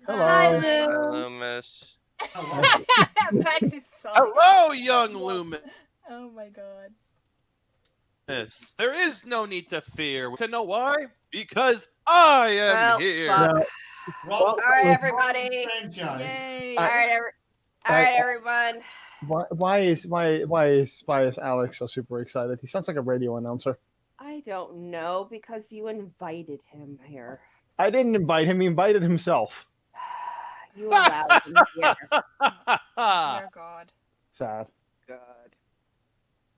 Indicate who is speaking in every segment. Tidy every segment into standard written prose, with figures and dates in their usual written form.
Speaker 1: Hi,
Speaker 2: Hello.
Speaker 3: Hi.
Speaker 1: Loomis.
Speaker 2: Hello.
Speaker 3: Pax is sobbing.
Speaker 4: Hello, young Loomis.
Speaker 3: Oh my god.
Speaker 4: There is no need to fear. To know why? Because I am
Speaker 1: Well,
Speaker 4: here.
Speaker 1: fuck.
Speaker 2: No.
Speaker 3: Uh,
Speaker 2: Well,
Speaker 1: All right, everybody.
Speaker 2: franchise.
Speaker 3: Yay.
Speaker 1: All
Speaker 2: I-
Speaker 1: right, all right, everyone.
Speaker 2: why is Alex so super excited? He sounds like a radio announcer.
Speaker 1: I don't know because you invited him here.
Speaker 2: I didn't invite him. He invited himself.
Speaker 1: You allowed him here.
Speaker 3: Dear God.
Speaker 2: Sad.
Speaker 1: God.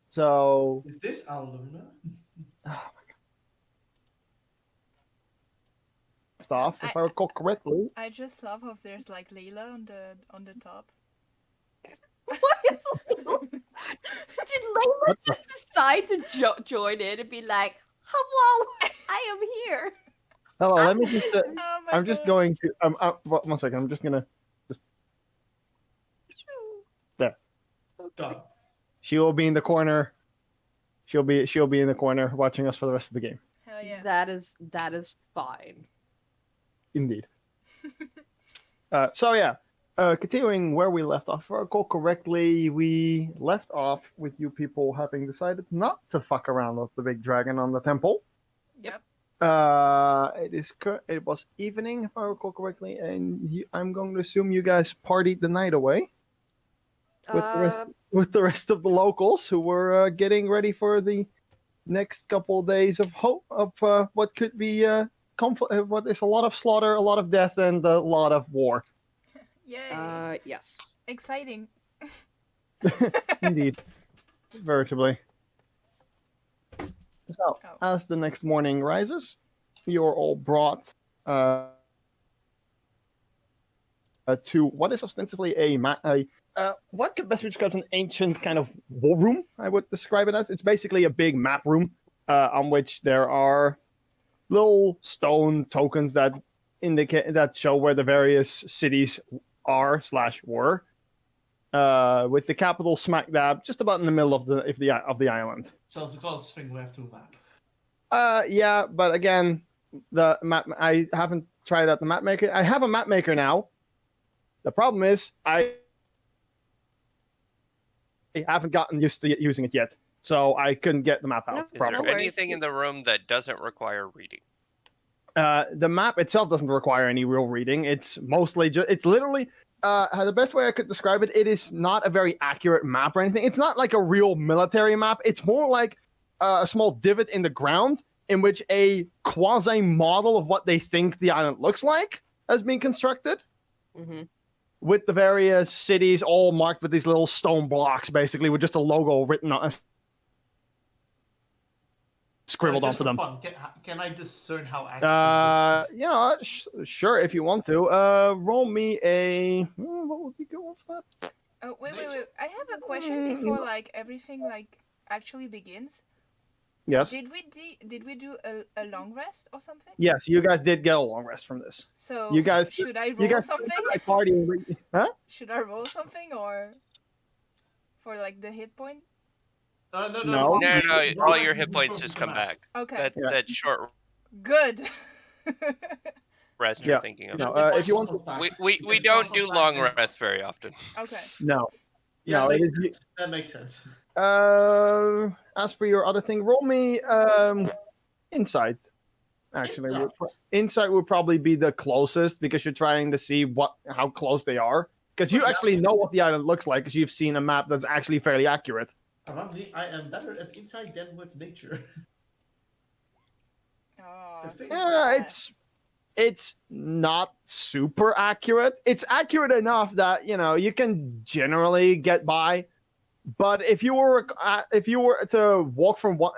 Speaker 2: So,
Speaker 5: Is this alumna?
Speaker 2: off, if I recall correctly.
Speaker 3: I just love how there's like Layla on the top.
Speaker 1: What is Layla? Did Layla just decide to join in and be like, "Hello, I am here"?
Speaker 2: Hello, let me just.
Speaker 3: Oh my
Speaker 2: I'm just
Speaker 3: God.
Speaker 2: going to. 1 second. I'm just gonna. There.
Speaker 5: Done.
Speaker 2: She will be in the corner. She'll be in the corner watching us for the rest of the game.
Speaker 3: Hell yeah.
Speaker 1: That is fine.
Speaker 2: Indeed. So yeah, continuing where we left off, if I recall correctly, we left off with you people having decided not to fuck around with the big dragon on the temple.
Speaker 3: Yep.
Speaker 2: It was evening, if I recall correctly, and I'm going to assume you guys partied the night away with the rest of the locals who were getting ready for the next couple of days of hope of what could be what is a lot of slaughter, a lot of death, and a lot of war.
Speaker 3: Yay.
Speaker 1: Yes.
Speaker 3: Exciting.
Speaker 2: Indeed, veritably. So, as the next morning rises, you're all brought to what is ostensibly what could best be described as an ancient kind of war room, I would describe it as. It's basically a big map room on which there are little stone tokens that show where the various cities are / were, with the capital smack dab just about in the middle of the island.
Speaker 5: So it's the closest thing we have to a map.
Speaker 2: Yeah, but again, the map. I haven't tried out the map maker. I have a map maker now. The problem is I haven't gotten used to using it yet, so I couldn't get the map out
Speaker 1: No,
Speaker 4: Is
Speaker 2: properly.
Speaker 4: there anything in the room that doesn't require reading?
Speaker 2: The map itself doesn't require any real reading. It's mostly it's literally the best way I could describe it. It is not a very accurate map or anything. It's not like a real military map. It's more like a small divot in the ground in which a quasi model of what they think the island looks like has been constructed.
Speaker 1: Mm-hmm.
Speaker 2: With the various cities all marked with these little stone blocks, basically, with just a logo written on, scribbled
Speaker 5: Just
Speaker 2: onto them.
Speaker 5: for fun, can I discern how accurate this is?
Speaker 2: Yeah, sure, if you want to. Roll me a. What would be good for that?
Speaker 3: Oh, wait. I have a question before like everything like actually begins.
Speaker 2: Yes.
Speaker 3: Did we do a long rest or something?
Speaker 2: Yes, you guys did get a long rest from this.
Speaker 3: So
Speaker 2: You guys,
Speaker 3: should I
Speaker 2: you
Speaker 3: roll
Speaker 2: guys
Speaker 3: something?
Speaker 2: party, huh?
Speaker 3: Should I roll something or for like the hit point?
Speaker 5: No.
Speaker 2: No.
Speaker 1: No,
Speaker 4: All your hit points just come back.
Speaker 3: Okay.
Speaker 4: That short
Speaker 3: Good.
Speaker 4: rest
Speaker 2: Yeah.
Speaker 4: you're thinking of.
Speaker 2: No, if you want to,
Speaker 4: We don't do long rests very often.
Speaker 3: Okay.
Speaker 2: no.
Speaker 5: Yeah,
Speaker 2: No,
Speaker 5: that
Speaker 2: it
Speaker 5: makes
Speaker 2: is.
Speaker 5: sense. That makes sense.
Speaker 2: As for your other thing, roll me insight. Actually, insight would probably be the closest because you're trying to see how close they are. Because you actually know what the island looks like because you've seen a map that's actually fairly accurate.
Speaker 5: Ironically, I am better at insight than with nature.
Speaker 3: Oh,
Speaker 2: Yeah, it's not super accurate. It's accurate enough that you can generally get by. But if you were to walk from one,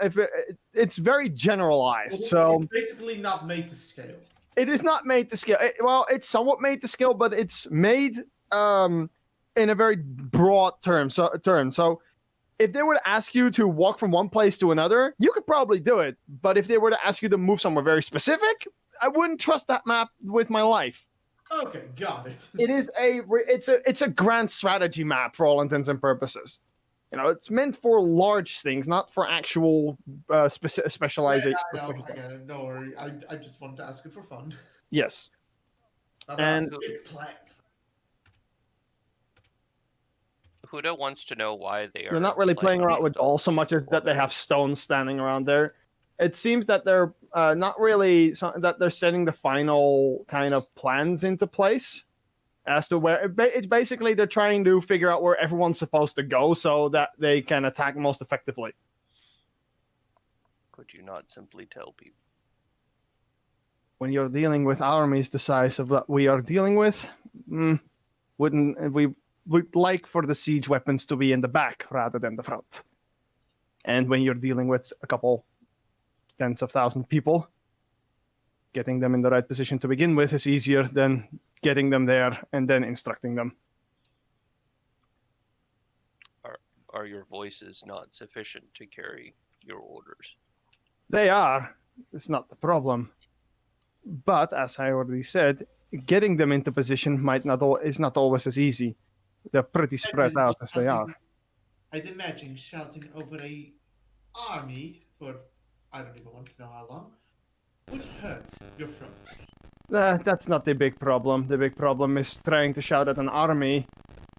Speaker 2: it's very generalized. So
Speaker 5: It's basically not made to scale.
Speaker 2: it is not made to scale. Well, it's somewhat made to scale, but it's made in a very broad term. So if they were to ask you to walk from one place to another, you could probably do it. But if they were to ask you to move somewhere very specific, I wouldn't trust that map with my life.
Speaker 5: Okay, got it.
Speaker 2: It's a grand strategy map for all intents and purposes. It's meant for large things, not for actual specialization.
Speaker 5: I get it. No worry. I just wanted to ask it for fun.
Speaker 2: Yes. And
Speaker 5: Big plan.
Speaker 6: Huda wants to know why they are.
Speaker 2: they're not really playing around with all so much as that they have stones standing around there. It seems that they're not really that they're setting the final kind of plans into place as to where it's basically they're trying to figure out where everyone's supposed to go so that they can attack most effectively.
Speaker 6: Could you not simply tell people?
Speaker 2: When you're dealing with armies the size of what we are dealing with, wouldn't we would like for the siege weapons to be in the back rather than the front. And when you're dealing with a couple tens of thousands of people, getting them in the right position to begin with is easier than getting them there and then instructing them.
Speaker 6: Are your voices not sufficient to carry your orders?
Speaker 2: They are. It's not the problem. But as I already said, getting them into position is not always as easy. They're pretty spread out as they are.
Speaker 5: I'd imagine shouting over a army for I don't even want to know how long would hurt your front.
Speaker 2: That's not the big problem. The big problem is trying to shout at an army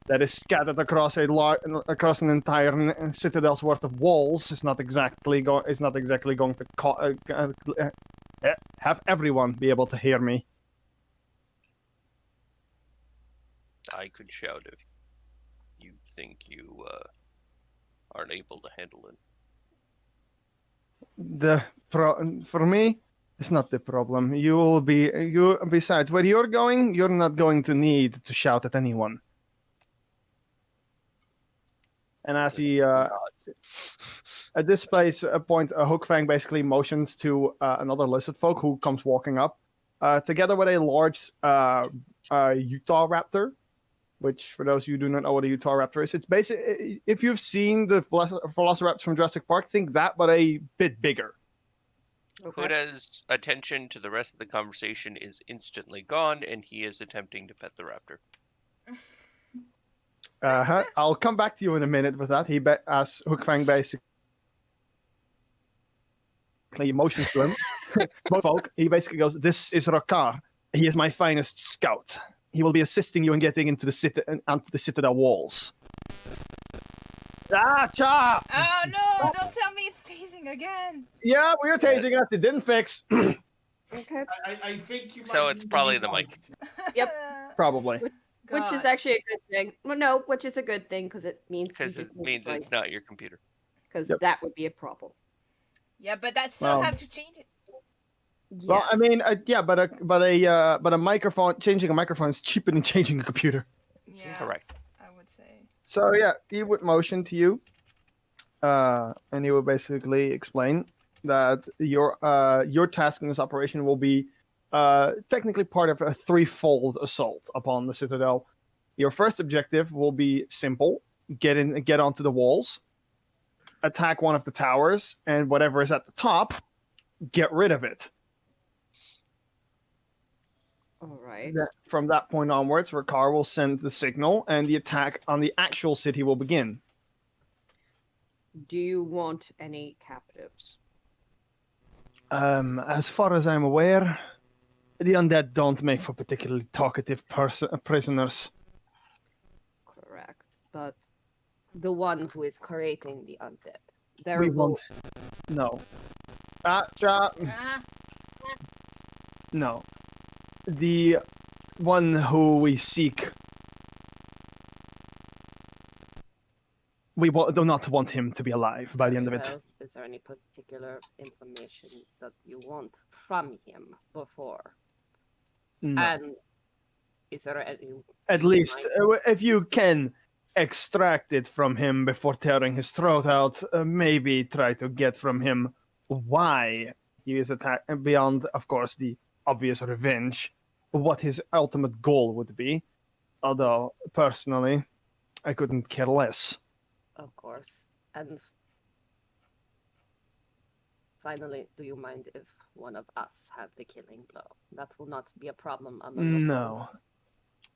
Speaker 2: that is scattered across across an entire citadel's worth of walls. Is not exactly going to have everyone be able to hear me.
Speaker 6: I could shout if you think you aren't able to handle it.
Speaker 2: For me, it's not the problem. Besides, where you're going, you're not going to need to shout at anyone. And as he at this place, Hookfang basically motions to another lizard folk who comes walking up, together with a large Utah raptor. Which, for those of you who do not know what a Utah raptor is, it's basically, if you've seen the Velociraptor from Jurassic Park, think that, but a bit bigger.
Speaker 1: Okay.
Speaker 6: Huda's attention to the rest of the conversation is instantly gone, and he is attempting to pet the raptor.
Speaker 2: I'll come back to you in a minute with that. He asks Hookfang basically motions to him. Both folk, he basically goes, "This is Rakar. He is my finest scout. He will be assisting you in getting into the citadel walls." Ah, chop!
Speaker 3: Oh no! Don't tell me it's tasing again.
Speaker 2: Yeah, we were tasing us. It didn't fix.
Speaker 1: Okay.
Speaker 5: I think you might.
Speaker 6: So it's
Speaker 5: need
Speaker 6: probably
Speaker 5: to
Speaker 6: the
Speaker 5: be
Speaker 6: mic.
Speaker 1: Yep.
Speaker 2: Probably.
Speaker 1: Which is
Speaker 3: God.
Speaker 1: actually a good thing. Well, no, which is a good thing because it means
Speaker 6: Because it means it's not your computer.
Speaker 1: because
Speaker 2: Yep.
Speaker 1: that would be a problem.
Speaker 3: Yeah, but that still
Speaker 2: Well-
Speaker 3: have to change it.
Speaker 2: Well, I
Speaker 1: Yes.
Speaker 2: mean, yeah, but a microphone, changing a microphone is cheaper than changing a computer.
Speaker 3: Yeah,
Speaker 6: Correct.
Speaker 3: I would say.
Speaker 2: So yeah, he would motion to you, and he would basically explain that your task in this operation will be technically part of a threefold assault upon the citadel. Your first objective will be simple: get onto the walls, attack one of the towers, and whatever is at the top, get rid of it.
Speaker 1: All right.
Speaker 2: From that point onwards, Rakar will send the signal, and the attack on the actual city will begin.
Speaker 1: Do you want any captives?
Speaker 2: As far as I'm aware, the undead don't make for particularly talkative prisoners.
Speaker 1: Correct. But the one who is creating the undead. There
Speaker 2: We
Speaker 1: will
Speaker 2: won't. No.
Speaker 3: Ah,
Speaker 2: No. The one who we seek, do not want him to be alive by the end of it.
Speaker 1: Well, is there any particular information that you want from him before?
Speaker 2: No.
Speaker 1: And is there any?
Speaker 2: At least, if you can extract it from him before tearing his throat out, maybe try to get from him why he is attacked, beyond, of course, the obvious revenge, what his ultimate goal would be. Although, personally, I couldn't care less.
Speaker 1: Of course. And finally, do you mind if one of us have the killing blow? That will not be a problem.
Speaker 2: No.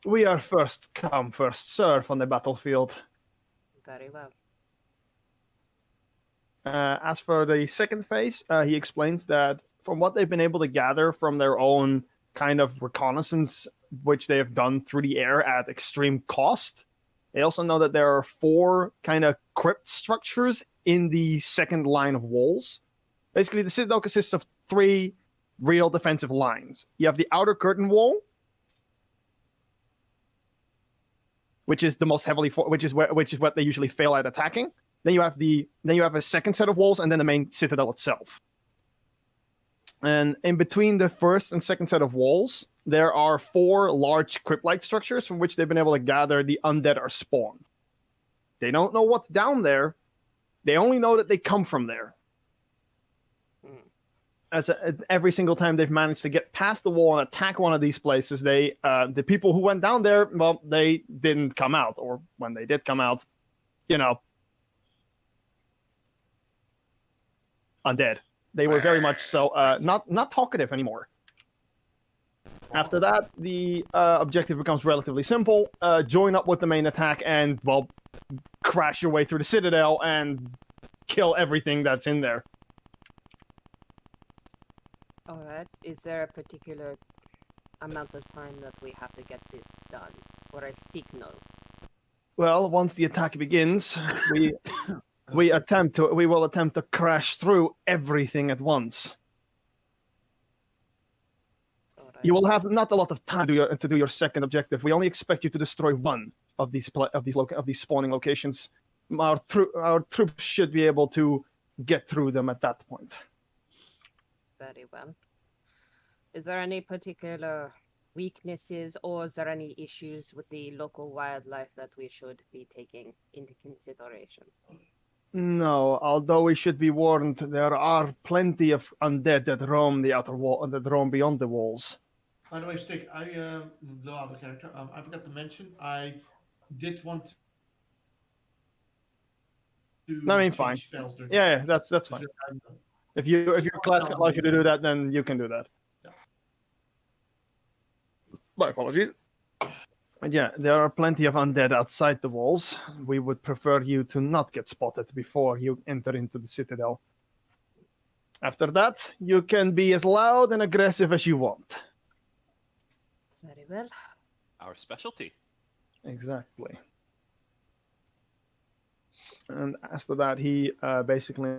Speaker 2: We are first come, first serve on the battlefield.
Speaker 1: Very well.
Speaker 2: As for the second phase, he explains that from what they've been able to gather from their own kind of reconnaissance which they have done through the air at extreme cost. They also know that there are 4 kind of crypt structures in the second line of walls. Basically, the Citadel consists of 3 real defensive lines. You have the outer curtain wall, which is the most heavily which is what they usually fail at attacking. Then you have a second set of walls, and then the main citadel itself. And in between the first and second set of walls, there are 4 large crypt-like structures from which they've been able to gather the undead are spawned. They don't know what's down there. They only know that they come from there. Every single time they've managed to get past the wall and attack one of these places, the people who went down there, well, they didn't come out, or when they did come out, undead. They were very much so not talkative anymore. After that, the objective becomes relatively simple. Join up with the main attack and, well, crash your way through the citadel and kill everything that's in there.
Speaker 1: Alright, is there a particular amount of time that we have to get this done? Or a signal?
Speaker 2: Well, once the attack begins, we will attempt to crash through everything at once.
Speaker 1: Alright.
Speaker 2: You will have not a lot of time to do your second objective. We only expect you to destroy one of these spawning locations. Our troops should be able to get through them at that point.
Speaker 1: Very well. Is there any particular weaknesses, or is there any issues with the local wildlife that we should be taking into consideration?
Speaker 2: No, although we should be warned, there are plenty of undead that roam the outer wall, that roam beyond the walls.
Speaker 5: By the way, Stick, I blow out a character. I forgot to mention I did want to change
Speaker 2: fine.
Speaker 5: spells during
Speaker 2: Yeah, that's fine. If your class allows you to do that, then you can do that.
Speaker 5: Yeah.
Speaker 2: My apologies. But yeah, there are plenty of undead outside the walls. We would prefer you to not get spotted before you enter into the citadel. After that, you can be as loud and aggressive as you want.
Speaker 1: Very well.
Speaker 4: Our specialty.
Speaker 2: Exactly. And after that, he basically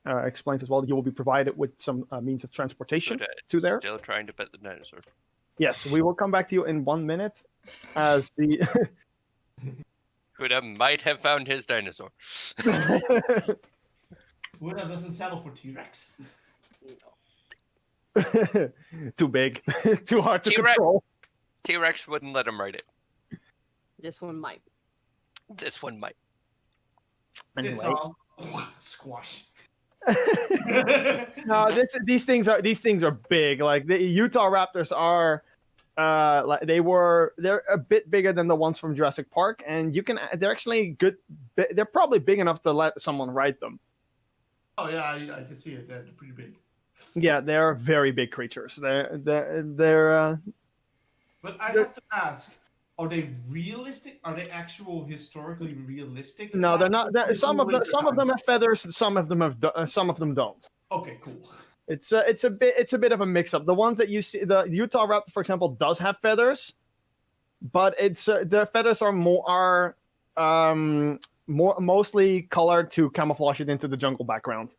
Speaker 2: explains as well that you will be provided with some means of transportation to there.
Speaker 6: Still trying to pet the dinosaur.
Speaker 2: Yes, we will come back to you in 1 minute as the...
Speaker 6: Huda might have found his dinosaur.
Speaker 5: Huda doesn't settle for T-Rex.
Speaker 2: Too big. Too hard to
Speaker 6: T-Rex.
Speaker 2: control.
Speaker 6: T-Rex wouldn't let him ride it.
Speaker 1: This one might.
Speaker 6: This one might.
Speaker 2: Anyway.
Speaker 5: Sits all squash.
Speaker 2: No, these things are big. Like the Utah Raptors are, they're a bit bigger than the ones from Jurassic Park, and they're actually good. They're probably big enough to let someone ride them.
Speaker 5: Oh yeah, I can see it. They're pretty big.
Speaker 2: Yeah, they're very big creatures. They're
Speaker 5: But I have to ask: are they realistic? Are they actual historically realistic?
Speaker 2: No, they're not. Some of them have feathers, and some of them don't.
Speaker 5: Okay, cool.
Speaker 2: It's a bit of a mix-up. The ones that you see, the Utah Raptor, for example, does have feathers, but the feathers are mostly colored to camouflage it into the jungle background.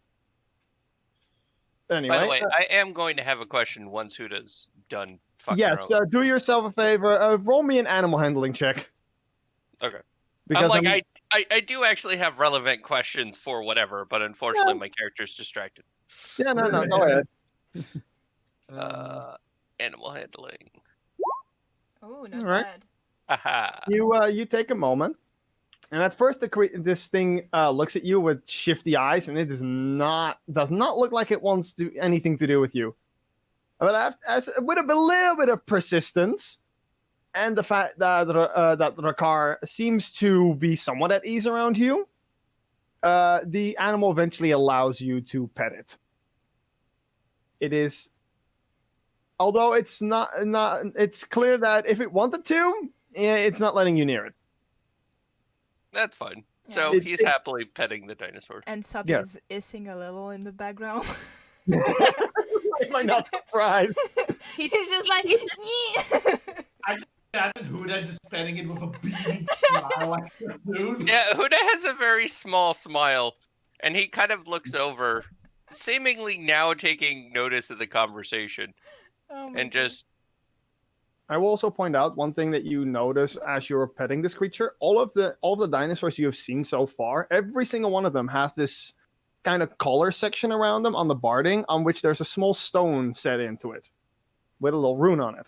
Speaker 2: Anyway,
Speaker 6: By the way, I am going to have a question once Huda's done fucking
Speaker 2: yes,
Speaker 6: around.
Speaker 2: do yourself a favor. Roll me an animal handling check.
Speaker 6: Okay.
Speaker 2: Because
Speaker 6: I do actually have relevant questions for whatever, but unfortunately my character's distracted.
Speaker 2: Yeah, no, go ahead.
Speaker 6: Animal handling.
Speaker 3: Oh, not
Speaker 2: Alright.
Speaker 3: bad.
Speaker 6: Aha.
Speaker 2: You take a moment, and at first this thing looks at you with shifty eyes, and it does not look like it wants anything to do with you. But with a little bit of persistence, and the fact that that Rakar seems to be somewhat at ease around you, the animal eventually allows you to pet it. It is, although it's not. It's clear that if it wanted to, it's not letting you near it.
Speaker 6: That's fine.
Speaker 3: Yeah.
Speaker 6: So he's happily petting the dinosaur.
Speaker 3: And Sub
Speaker 2: Yeah.
Speaker 3: is hissing a little in the background.
Speaker 2: am I not surprised?
Speaker 3: He's just like,
Speaker 5: Imagine Huda just petting it with a beaming smile like a dude.
Speaker 6: Yeah, Huda has a very small smile, and he kind of looks over, seemingly now taking notice of the conversation,
Speaker 3: oh my
Speaker 6: and
Speaker 3: God.
Speaker 6: just
Speaker 2: I will also point out one thing that you notice as you're petting this creature. All of the dinosaurs you have seen so far, every single one of them has this kind of collar section around them on the barding, on which there's a small stone set into it with a little rune on it.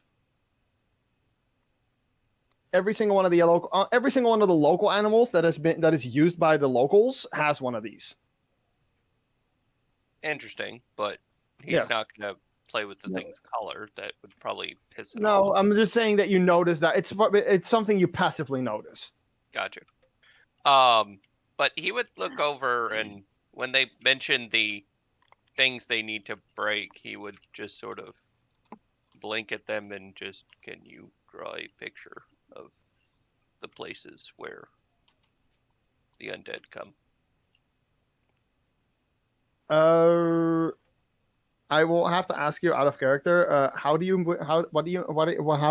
Speaker 2: Every single one of the local animals that is used by the locals has one of these.
Speaker 6: interesting, but he's
Speaker 2: Yeah.
Speaker 6: not gonna play with the
Speaker 2: No.
Speaker 6: thing's color. That would probably piss him
Speaker 2: No,
Speaker 6: off.
Speaker 2: I'm just saying that you notice that it's something you passively notice.
Speaker 6: Gotcha. But he would look over, and when they mention the things they need to break, he would just sort of blink at them and just, can you draw a picture of the places where the undead come?
Speaker 2: I will have to ask you out of character. How are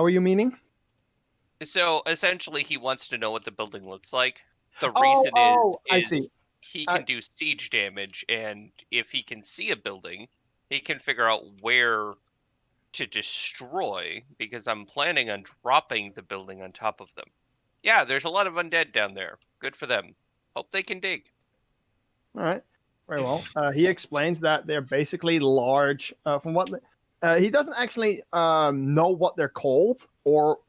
Speaker 2: you meaning?
Speaker 6: So essentially, he wants to know what the building looks like. The
Speaker 2: Oh,
Speaker 6: reason
Speaker 2: I
Speaker 6: is
Speaker 2: see.
Speaker 6: he can do siege damage, and if he can see a building, he can figure out where to destroy, because I'm planning on dropping the building on top of them. Yeah, there's a lot of undead down there. Good for them. Hope they can dig.
Speaker 2: All right, very well. He explains that they're basically large. He doesn't actually know what they're called, or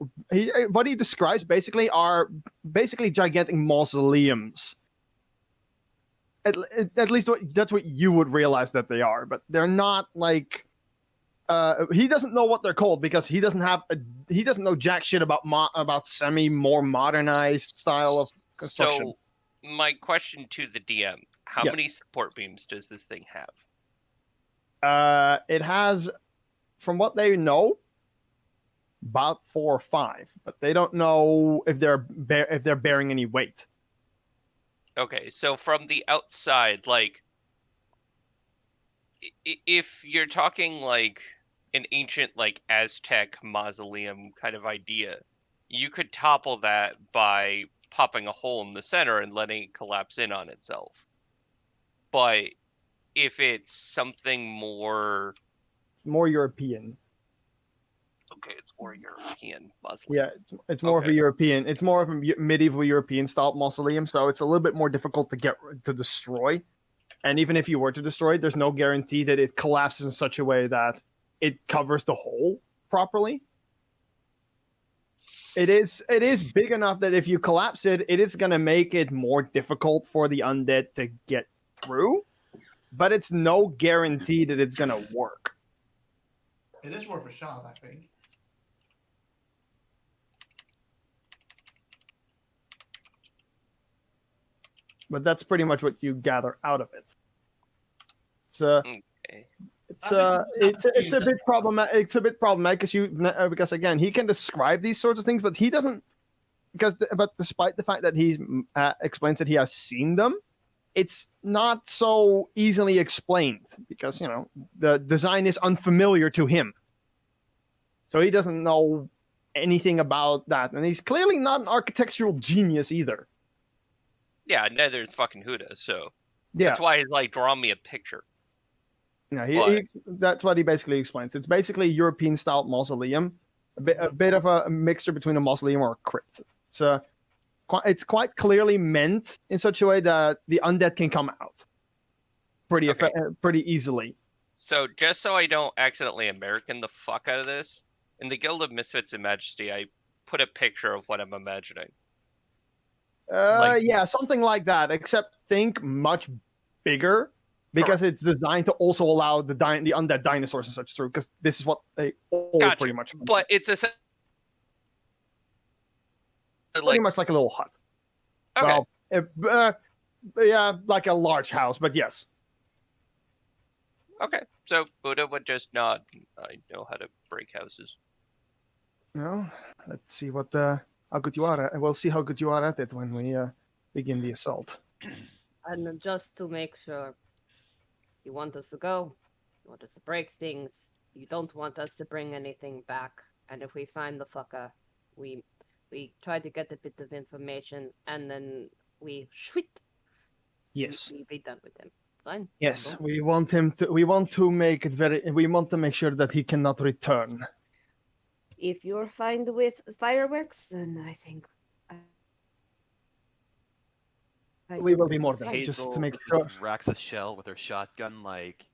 Speaker 2: what he describes basically are basically gigantic mausoleums. At least that's what you would realize that they are, but they're not like. He doesn't know what they're called because he doesn't know jack shit about more modernized style of construction.
Speaker 6: So, my question to the DM: how
Speaker 2: Yeah.
Speaker 6: many support beams does this thing have?
Speaker 2: It has, from what they know, about 4 or 5, but they don't know if they're bearing any weight.
Speaker 6: Okay, so from the outside, like, if you're talking like an ancient, like, Aztec mausoleum kind of idea, you could topple that by popping a hole in the center and letting it collapse in on itself. But if it's something more...
Speaker 2: It's more European.
Speaker 6: Okay, it's more European mausoleum.
Speaker 2: Yeah, it's more of a
Speaker 6: Okay.
Speaker 2: European. It's more of a medieval European style mausoleum, so it's a little bit more difficult to destroy. And even if you were to destroy it, there's no guarantee that it collapses in such a way that it covers the hole properly. It is big enough that if you collapse it, it is going to make it more difficult for the undead to get through. But it's no guarantee that it's going to work.
Speaker 5: It is worth a shot, I think.
Speaker 2: But that's pretty much what you gather out of it.
Speaker 6: Okay.
Speaker 2: It's a bit problematic. It's a bit problematic because again, he can describe these sorts of things, but he doesn't. But despite the fact that he explains that he has seen them, it's not so easily explained because the design is unfamiliar to him. So he doesn't know anything about that, and he's clearly not an architectural genius either.
Speaker 6: Yeah, neither is fucking Huda, so
Speaker 2: Yeah,
Speaker 6: that's why he's like, draw me a picture.
Speaker 2: no, that's what he basically explains. It's basically a European style mausoleum, a bit of a mixture between a mausoleum or a crypt. It's quite clearly meant in such a way that the undead can come out pretty easily.
Speaker 6: So just so I don't accidentally American the fuck out of this, in the Guild of Misfits and Majesty, I put a picture of what I'm imagining.
Speaker 2: Yeah, something like that. Except think much bigger because it's designed to also allow the undead dinosaurs and such through. Because this is what they all
Speaker 6: Gotcha.
Speaker 2: pretty much.
Speaker 6: But it's
Speaker 2: pretty much like a little hut.
Speaker 6: okay.
Speaker 2: Well, yeah, like a large house, but yes.
Speaker 6: Okay, so Buddha would just nod. I know how to break houses.
Speaker 2: Well, let's see how good you are at. We'll see how good you are at it when we begin the assault.
Speaker 1: And just to make sure, you want us to go, you want us to break things, you don't want us to bring anything back. And if we find the fucker, we try to get a bit of information, and then we shwit.
Speaker 2: Yes.
Speaker 1: We be done with him. Fine.
Speaker 2: Yes,
Speaker 1: Cool.
Speaker 2: we want him to. We want to make it very. We want to make sure that he cannot return.
Speaker 1: If you're fine with fireworks, then I think
Speaker 2: We will be more
Speaker 1: that's
Speaker 2: than
Speaker 1: fine.
Speaker 2: just to
Speaker 4: Hazel
Speaker 2: make
Speaker 4: just
Speaker 2: sure.
Speaker 4: racks a shell with her shotgun, like.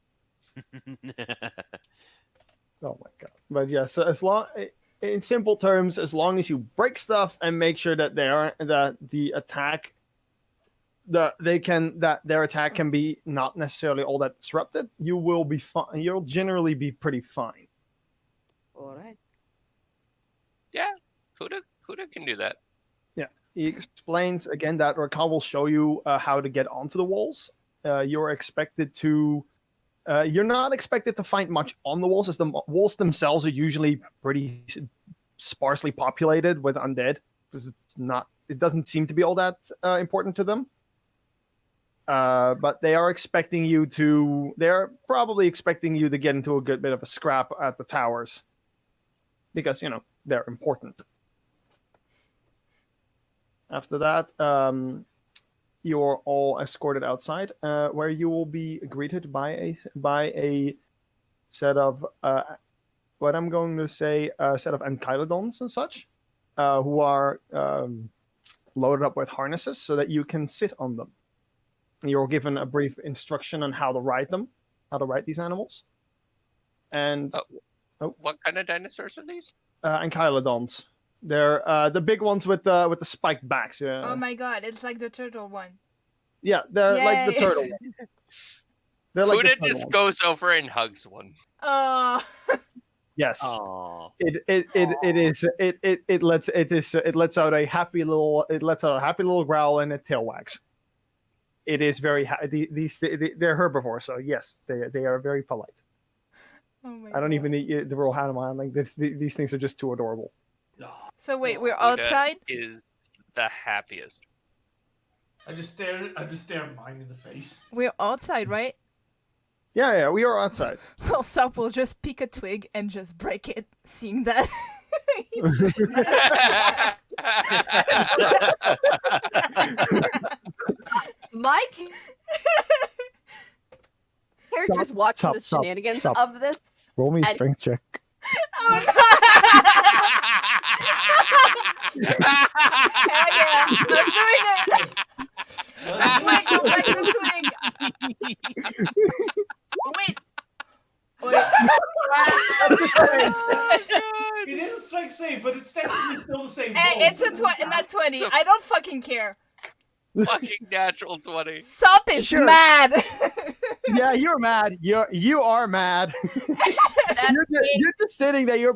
Speaker 2: Oh my god! But yeah, so as long, in simple terms, as long as you break stuff and make sure that the attack, that their attack can be not necessarily all that disrupted, you will be fine. You'll generally be pretty fine.
Speaker 1: All right.
Speaker 6: Yeah, Huda can do that.
Speaker 2: He explains again that Raquel will show you how to get onto the walls. You're expected to. You're not expected to find much on the walls, as the walls themselves are usually pretty sparsely populated with undead. Because it doesn't seem to be all that important to them. But they are expecting you to. They're probably expecting you to get into a good bit of a scrap at the towers, because they're important. After that, you're all escorted outside, where you will be greeted by a set of what I'm going to say a set of Ankylodons and such, who are loaded up with harnesses so that you can sit on them. You're given a brief instruction on how to ride them, how to ride these animals. And
Speaker 6: What kind of dinosaurs are these?
Speaker 2: Ankylodons. They're the big ones with the spiked backs. Yeah.
Speaker 3: Oh my god, it's like the turtle one.
Speaker 2: Yeah, they're like the
Speaker 3: Yay.
Speaker 2: turtle one. They're like the
Speaker 6: Huda
Speaker 2: turtle
Speaker 6: just
Speaker 2: one.
Speaker 6: goes over and hugs one.
Speaker 3: Oh.
Speaker 2: Yes.
Speaker 4: Aww.
Speaker 2: It lets out a happy little growl and a tail wags. It is very they're herbivores, so yes, they are very polite.
Speaker 3: Oh my
Speaker 2: I don't
Speaker 3: god.
Speaker 2: even need the real animal handling. These things are just too adorable.
Speaker 3: So wait, we're
Speaker 6: Huda
Speaker 3: outside?
Speaker 6: is the happiest.
Speaker 5: I just stare mine in the face.
Speaker 3: We're outside, right?
Speaker 2: Yeah, we are outside.
Speaker 3: Well, Sap will just pick a twig and just break it, seeing that. He's just
Speaker 1: My character's watching the
Speaker 2: stop,
Speaker 1: shenanigans
Speaker 2: stop.
Speaker 1: of this.
Speaker 2: Roll me a
Speaker 1: And-
Speaker 2: strength check.
Speaker 3: Oh no! Hell yeah! I'm doing it! Twig, go back the twig! Wait! Wait.
Speaker 5: It is a strength save, but it's technically still the same.
Speaker 3: Hey,
Speaker 5: roll,
Speaker 3: it's
Speaker 5: so
Speaker 3: a not 20. I don't fucking care.
Speaker 6: Fucking natural 20.
Speaker 3: Sup is
Speaker 2: Sure.
Speaker 3: mad.
Speaker 2: Yeah, you're mad. You are mad. you're just sitting there. You're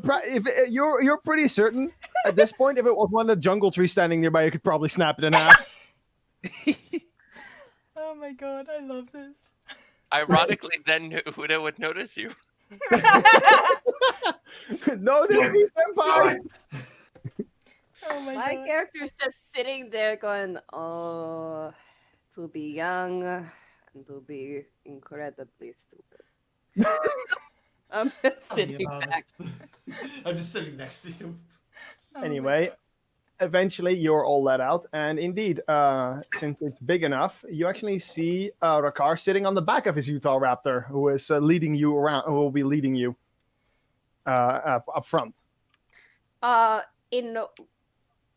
Speaker 2: pretty certain at this point. If it was one of the jungle trees standing nearby, you could probably snap it in half.
Speaker 3: Oh my god, I love this.
Speaker 6: Ironically, then Huda would notice you.
Speaker 2: No, this is vampire.
Speaker 3: Oh my
Speaker 1: My
Speaker 3: god.
Speaker 1: character's just sitting there going, "Oh, to be young and to be incredibly stupid." I'm just
Speaker 5: Tell me
Speaker 1: sitting
Speaker 5: about
Speaker 1: back.
Speaker 5: it. I'm just sitting next to you.
Speaker 3: Oh my
Speaker 2: Anyway, eventually you're all let out, and indeed, since it's big enough, you actually see Rakar sitting on the back of his Utah Raptor, who is leading you around. Who will be leading you up front.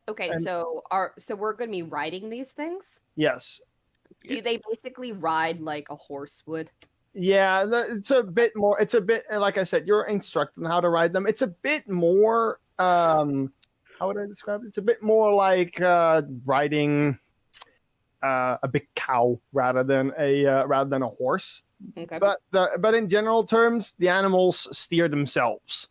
Speaker 1: Okay,
Speaker 2: And-
Speaker 1: so we're gonna be riding these things.
Speaker 2: Yes.
Speaker 1: Do
Speaker 6: Yes.
Speaker 1: they basically ride like a horse would?
Speaker 2: Yeah, it's a bit more. It's a bit like I said. You're instructed on how to ride them. It's a bit more. How would I describe it? It's a bit more like riding a big cow rather than a horse.
Speaker 1: Okay.
Speaker 2: But in general terms, the animals steer themselves.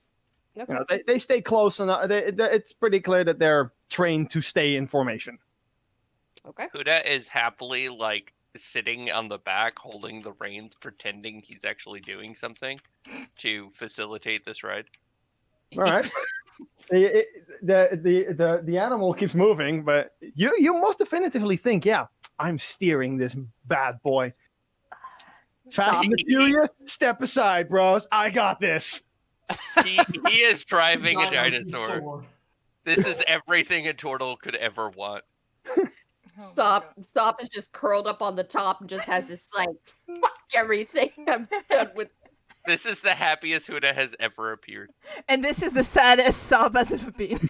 Speaker 1: Okay.
Speaker 2: You know, they stay close, and it's pretty clear that they're trained to stay in formation.
Speaker 1: Okay.
Speaker 6: Huda is happily like sitting on the back, holding the reins, pretending he's actually doing something to facilitate this ride.
Speaker 2: All right. The animal keeps moving, but you most definitively think, yeah, I'm steering this bad boy. Fast and the Furious, step aside, bros. I got this.
Speaker 6: He is driving a
Speaker 5: Giant
Speaker 6: dinosaur.
Speaker 5: sword.
Speaker 6: This is everything a turtle could ever want.
Speaker 3: Oh my
Speaker 1: Stop.
Speaker 3: God.
Speaker 1: Stop is just curled up on the top and just has this like, fuck everything. I'm done with.
Speaker 6: This is the happiest Huda has ever appeared.
Speaker 3: And this is the saddest Sab has ever been.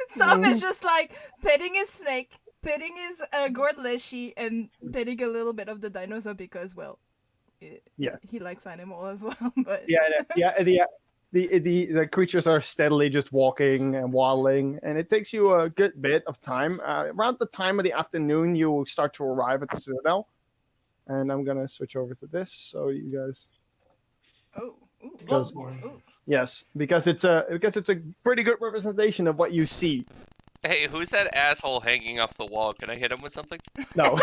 Speaker 3: Sab is just like petting his snake, petting his gourd leshy, and petting a little bit of the dinosaur because, well, he likes animal as well. But
Speaker 2: the creatures are steadily just walking and waddling, and it takes you a good bit of time. Around the time of the afternoon, you start to arrive at the Citadel, and I'm gonna switch over to this so you guys.
Speaker 3: oh, ooh,
Speaker 2: Because-
Speaker 5: Bloodborne.
Speaker 3: ooh.
Speaker 2: Yes, because it's a pretty good representation of what you see.
Speaker 6: Hey, who's that asshole hanging off the wall? Can I hit him with something?
Speaker 2: No,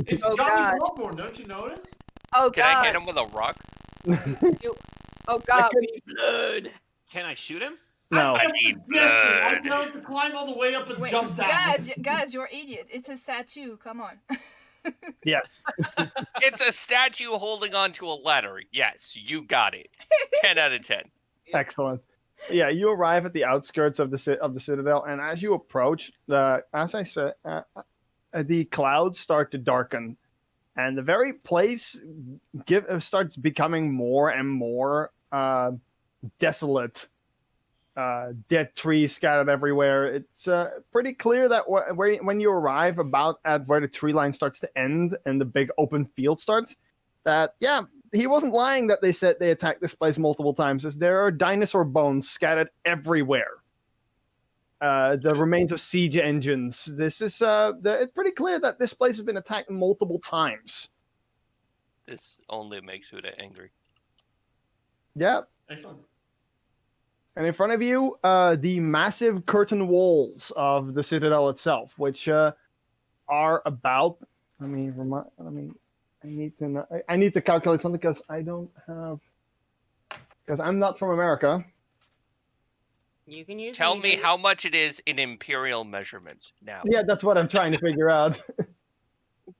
Speaker 5: It's
Speaker 1: Oh,
Speaker 5: Johnny
Speaker 1: God.
Speaker 5: Bloodborne, don't you know it?
Speaker 1: Oh
Speaker 6: Can I hit
Speaker 1: God.
Speaker 6: him with a rock?
Speaker 1: Oh God. We need blood.
Speaker 4: Can I shoot him?
Speaker 2: no.
Speaker 5: I'm
Speaker 6: I
Speaker 5: just
Speaker 6: need
Speaker 5: suggesting. I
Speaker 6: blood.
Speaker 5: know to climb all the way up and
Speaker 3: Wait,
Speaker 5: jump down.
Speaker 3: guys, you're idiot. It's a statue. Come on.
Speaker 2: Yes.
Speaker 6: It's a statue holding onto a ladder. Yes, you got it. 10 out of 10.
Speaker 2: Excellent. Yeah, you arrive at the outskirts of the Citadel, and as you approach, as I said, the clouds start to darken, and the very place starts becoming more and more desolate. Dead trees scattered everywhere. It's pretty clear that when you arrive about at where the tree line starts to end and the big open field starts, that he wasn't lying that they said they attacked this place multiple times. As there are dinosaur bones scattered everywhere. The remains of siege engines. This is it's pretty clear that this place has been attacked multiple times.
Speaker 6: This only makes Huda angry.
Speaker 2: Yeah.
Speaker 5: Excellent.
Speaker 2: And in front of you, the massive curtain walls of the Citadel itself, which are about. I need to know, I need to calculate something because I'm not from America.
Speaker 1: You can use.
Speaker 6: Tell me
Speaker 1: meters.
Speaker 6: how much it is in imperial measurements now.
Speaker 2: Yeah, that's what I'm trying to figure out.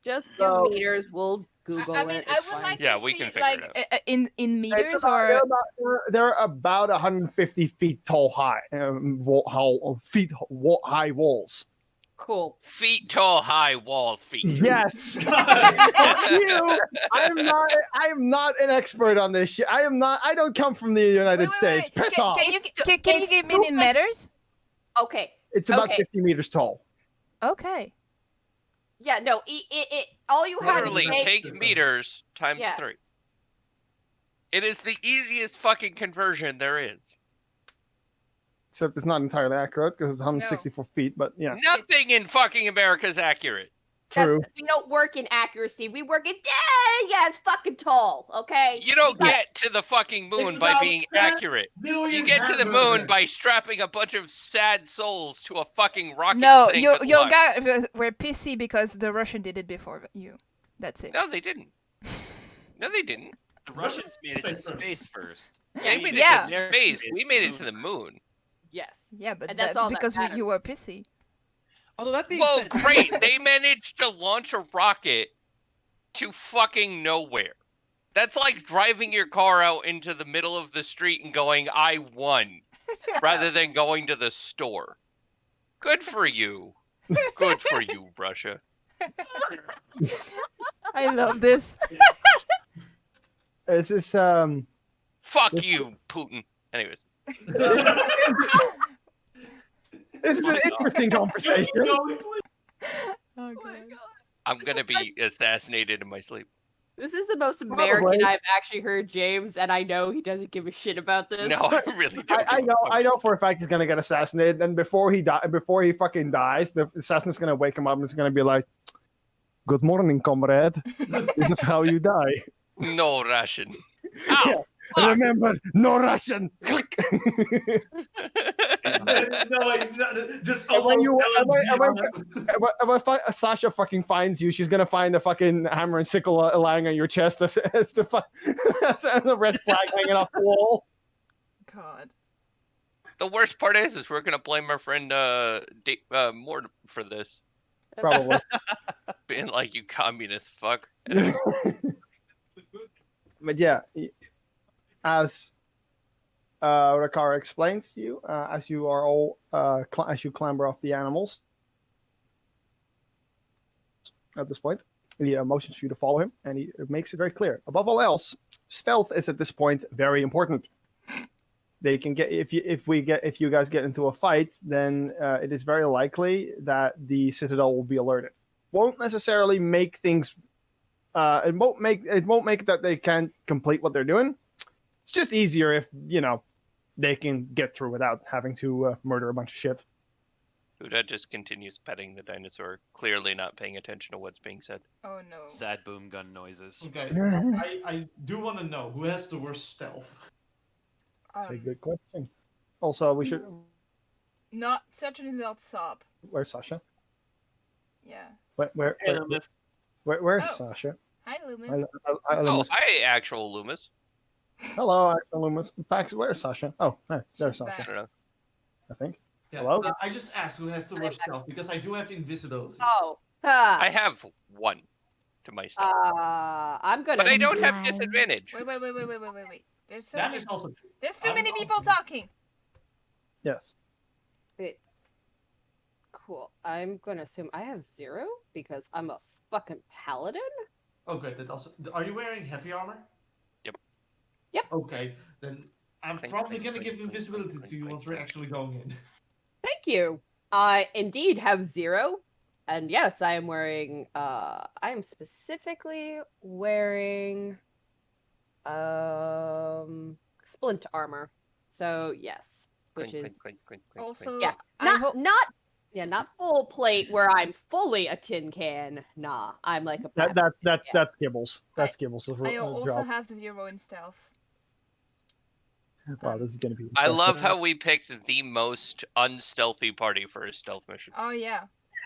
Speaker 1: Just
Speaker 2: So-
Speaker 1: 2 meters. We'll Google
Speaker 3: I mean,
Speaker 1: it.
Speaker 3: I
Speaker 1: It's
Speaker 3: would
Speaker 1: fine.
Speaker 3: like
Speaker 6: Yeah,
Speaker 3: to
Speaker 6: we
Speaker 3: see
Speaker 6: can figure
Speaker 3: like
Speaker 6: it
Speaker 3: in
Speaker 2: It's
Speaker 3: meters
Speaker 2: about-
Speaker 3: or
Speaker 2: they're about 150 feet tall high, high walls.
Speaker 1: Cool.
Speaker 6: Feet tall, high walls, feet.
Speaker 2: Yes. Fuck you. I'm not an expert on this shit. I don't come from the United States. Piss off.
Speaker 3: Can you
Speaker 1: It's
Speaker 3: give me in
Speaker 1: stupid.
Speaker 3: meters?
Speaker 1: Okay.
Speaker 2: It's about
Speaker 1: Okay.
Speaker 2: 50 meters tall.
Speaker 3: Okay.
Speaker 1: Yeah. No. It all you have is
Speaker 6: Literally,
Speaker 1: make.
Speaker 6: take meters times
Speaker 1: Yeah.
Speaker 6: 3. It is the easiest fucking conversion there is.
Speaker 2: Except it's not entirely accurate because it's 164 feet, but yeah,
Speaker 6: Nothing in fucking America is accurate.
Speaker 2: true.
Speaker 1: We don't work in accuracy. We work in. Yeah, it's fucking tall. Okay.
Speaker 6: You don't
Speaker 1: But-
Speaker 6: get to the fucking moon
Speaker 5: It's
Speaker 6: by
Speaker 5: about
Speaker 6: being
Speaker 5: 10
Speaker 6: accurate.
Speaker 5: Million
Speaker 6: You get to the moon
Speaker 5: hamburgers.
Speaker 6: by strapping a bunch of sad souls to a fucking rocket
Speaker 3: No,
Speaker 6: saying
Speaker 3: your
Speaker 6: good
Speaker 3: your
Speaker 6: luck.
Speaker 3: guy we're pissy because the Russian did it before you. That's it.
Speaker 6: No, they didn't. No, they didn't.
Speaker 4: The Russians made it to
Speaker 5: Space first.
Speaker 4: space first.
Speaker 6: They made
Speaker 3: Yeah.
Speaker 6: it to space. We made it to the moon.
Speaker 1: Yes.
Speaker 3: Yeah, but
Speaker 1: And that's all that
Speaker 3: because
Speaker 1: matters.
Speaker 3: you were pissy.
Speaker 4: Although that being
Speaker 6: Well,
Speaker 4: said,
Speaker 6: great. They managed to launch a rocket to fucking nowhere. That's like driving your car out into the middle of the street and going, I won, rather than going to the store. Good for you. Good for you, Russia.
Speaker 3: I love this.
Speaker 2: This is
Speaker 6: Fuck you, Putin. Anyways.
Speaker 2: this is an interesting conversation.
Speaker 5: Keep going, please.
Speaker 3: Oh,
Speaker 1: Oh my
Speaker 3: God.
Speaker 1: god.
Speaker 6: I'm gonna be assassinated in my sleep.
Speaker 1: This is the most American
Speaker 2: Probably.
Speaker 1: I've actually heard James, and I know he doesn't give a shit about this.
Speaker 6: No, I really don't.
Speaker 2: I know for a fact he's gonna get assassinated, and before he fucking dies, the assassin's gonna wake him up and it's gonna be like, "Good morning, comrade. This is how you die.
Speaker 6: No Russian. Ow! Fuck.
Speaker 2: Remember, no Russian." Click.
Speaker 5: No, like, just
Speaker 2: And when you-
Speaker 5: almost
Speaker 2: and when- and when-
Speaker 5: LMG on it.
Speaker 2: When Sasha fucking finds you, she's gonna find a fucking hammer and sickle lying on your chest as the red flag hanging off the wall.
Speaker 3: God.
Speaker 6: The worst part is we're gonna blame our friend Mort for this,
Speaker 2: Probably.
Speaker 6: being like, "You communist fuck."
Speaker 2: But yeah, as Rakara explains to you, as you are all as you clamber off the animals at this point, he motions for you to follow him, and he makes it very clear. Above all else, stealth is at this point very important. They can get if you guys get into a fight, then it is very likely that the Citadel will be alerted. Won't necessarily make things. It won't make that they can't complete what they're doing. It's just easier if they can get through without having to murder a bunch of shit.
Speaker 6: Huda just continues petting the dinosaur, clearly not paying attention to what's being said.
Speaker 3: Oh no.
Speaker 4: Sad boom gun noises.
Speaker 5: Okay, I do want to know who has the worst stealth.
Speaker 2: That's a good question. Also, we should.
Speaker 3: Certainly not Sob.
Speaker 2: Where's Sasha?
Speaker 3: Yeah.
Speaker 2: Where's
Speaker 3: Oh.
Speaker 2: Sasha?
Speaker 3: Hi, Loomis.
Speaker 2: Hi,
Speaker 6: Oh,
Speaker 2: Loomis.
Speaker 6: hi, actual Loomis.
Speaker 2: Hello, actual Loomis. Pax, where's Sasha? Oh, there's
Speaker 3: She's
Speaker 2: Sasha.
Speaker 6: I
Speaker 3: back.
Speaker 6: don't know.
Speaker 2: I think.
Speaker 5: Yeah,
Speaker 2: Hello?
Speaker 5: I just asked who has the worst stealth because I do have invisibility.
Speaker 1: Oh.
Speaker 6: I have 1 to my stealth,
Speaker 1: I'm gonna.
Speaker 6: but I don't have
Speaker 7: Fine.
Speaker 6: disadvantage.
Speaker 3: Wait. There's so
Speaker 5: That
Speaker 3: many.
Speaker 5: is also true.
Speaker 3: There's too
Speaker 5: I'm
Speaker 3: many
Speaker 5: also-
Speaker 3: people talking.
Speaker 2: Yes.
Speaker 1: Cool. I'm gonna assume I have 0 because I'm a fucking paladin.
Speaker 5: Oh, good. That also. Are you wearing heavy armor?
Speaker 6: Yep.
Speaker 1: Yep.
Speaker 5: Okay, then I'm
Speaker 6: Clink,
Speaker 5: probably
Speaker 6: clink,
Speaker 5: gonna
Speaker 6: clink,
Speaker 5: give
Speaker 6: clink,
Speaker 5: invisibility
Speaker 6: clink,
Speaker 5: to you
Speaker 6: clink,
Speaker 5: once we're
Speaker 6: clink.
Speaker 5: actually going in.
Speaker 1: Thank you. I indeed have 0, and yes, I am wearing. I am specifically wearing, splint armor. So yes, which
Speaker 6: Clink,
Speaker 1: is
Speaker 6: clink, clink, clink, clink,
Speaker 3: Also,
Speaker 6: clink.
Speaker 1: yeah,
Speaker 3: I hope.
Speaker 1: not full plate where I'm fully a tin can. Nah, I'm like a.
Speaker 2: That's
Speaker 1: Yeah.
Speaker 2: Gibbles. That's Gibbles'
Speaker 3: I also
Speaker 2: job.
Speaker 3: have 0 in stealth.
Speaker 2: Wow, this is gonna be.
Speaker 6: I love how we picked the most unstealthy party for a stealth mission.
Speaker 3: Oh yeah.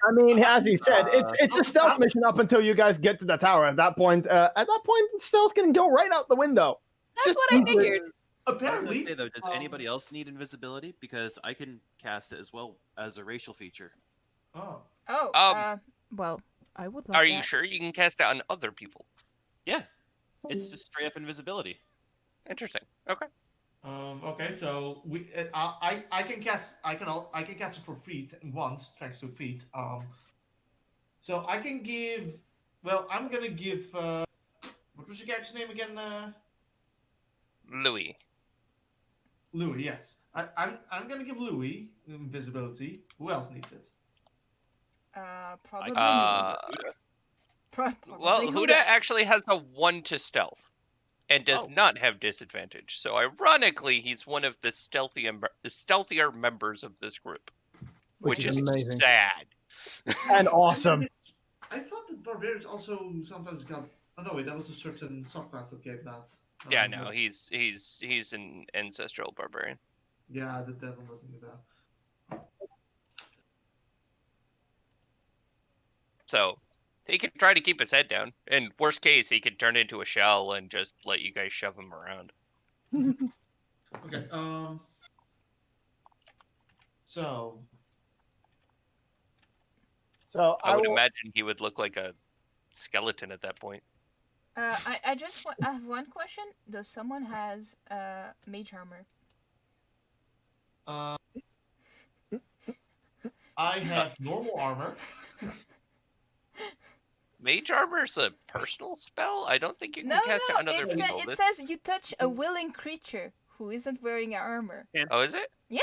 Speaker 2: I mean, as he said, it's a stealth
Speaker 5: I'm-
Speaker 2: mission up until you guys get to the tower. At that point, stealth can go right out the window.
Speaker 1: That's
Speaker 2: Just
Speaker 1: what I
Speaker 2: easily-
Speaker 1: figured.
Speaker 4: I was gonna
Speaker 5: Apparently,
Speaker 4: say though, does
Speaker 5: um,
Speaker 4: anybody else need invisibility? Because I can cast it as well as a racial feature.
Speaker 5: Oh,
Speaker 3: Oh. Well, I would like
Speaker 6: Are
Speaker 3: that.
Speaker 6: you sure you can cast it on other people?
Speaker 4: Yeah, it's just straight up invisibility.
Speaker 6: Interesting. Okay.
Speaker 5: okay. So I can cast it for free once thanks to feet. So I can give. Well, I'm gonna give. What was your character's name again?
Speaker 6: Louis.
Speaker 5: Louis. Yes. I'm gonna give Louis invisibility. Who else needs it?
Speaker 3: Probably me.
Speaker 6: Well,
Speaker 3: Probably
Speaker 6: Huda actually has a 1 to stealth and does
Speaker 5: Oh.
Speaker 6: not have disadvantage. So ironically, he's one of the stealthier members of this group, which
Speaker 2: is
Speaker 6: is
Speaker 2: amazing
Speaker 6: sad.
Speaker 2: and awesome.
Speaker 5: I thought that barbarians also sometimes got. Oh no, wait, that was a certain subclass that gave that.
Speaker 6: Yeah, no, he's an ancestral barbarian.
Speaker 5: Yeah, that one wasn't that.
Speaker 6: So he could try to keep his head down. In worst case, he could turn into a shell and just let you guys shove him around.
Speaker 5: Okay. So
Speaker 6: I would
Speaker 2: will-
Speaker 6: imagine he would look like a skeleton at that point.
Speaker 3: I have one question. Does someone has mage armor?
Speaker 5: I have normal armor.
Speaker 6: Mage armor is a personal spell? I don't think you can cast it on other
Speaker 3: it,
Speaker 6: people.
Speaker 3: it
Speaker 6: This-
Speaker 3: says you touch a willing creature who isn't wearing armor.
Speaker 6: Oh, is it?
Speaker 3: Yeah.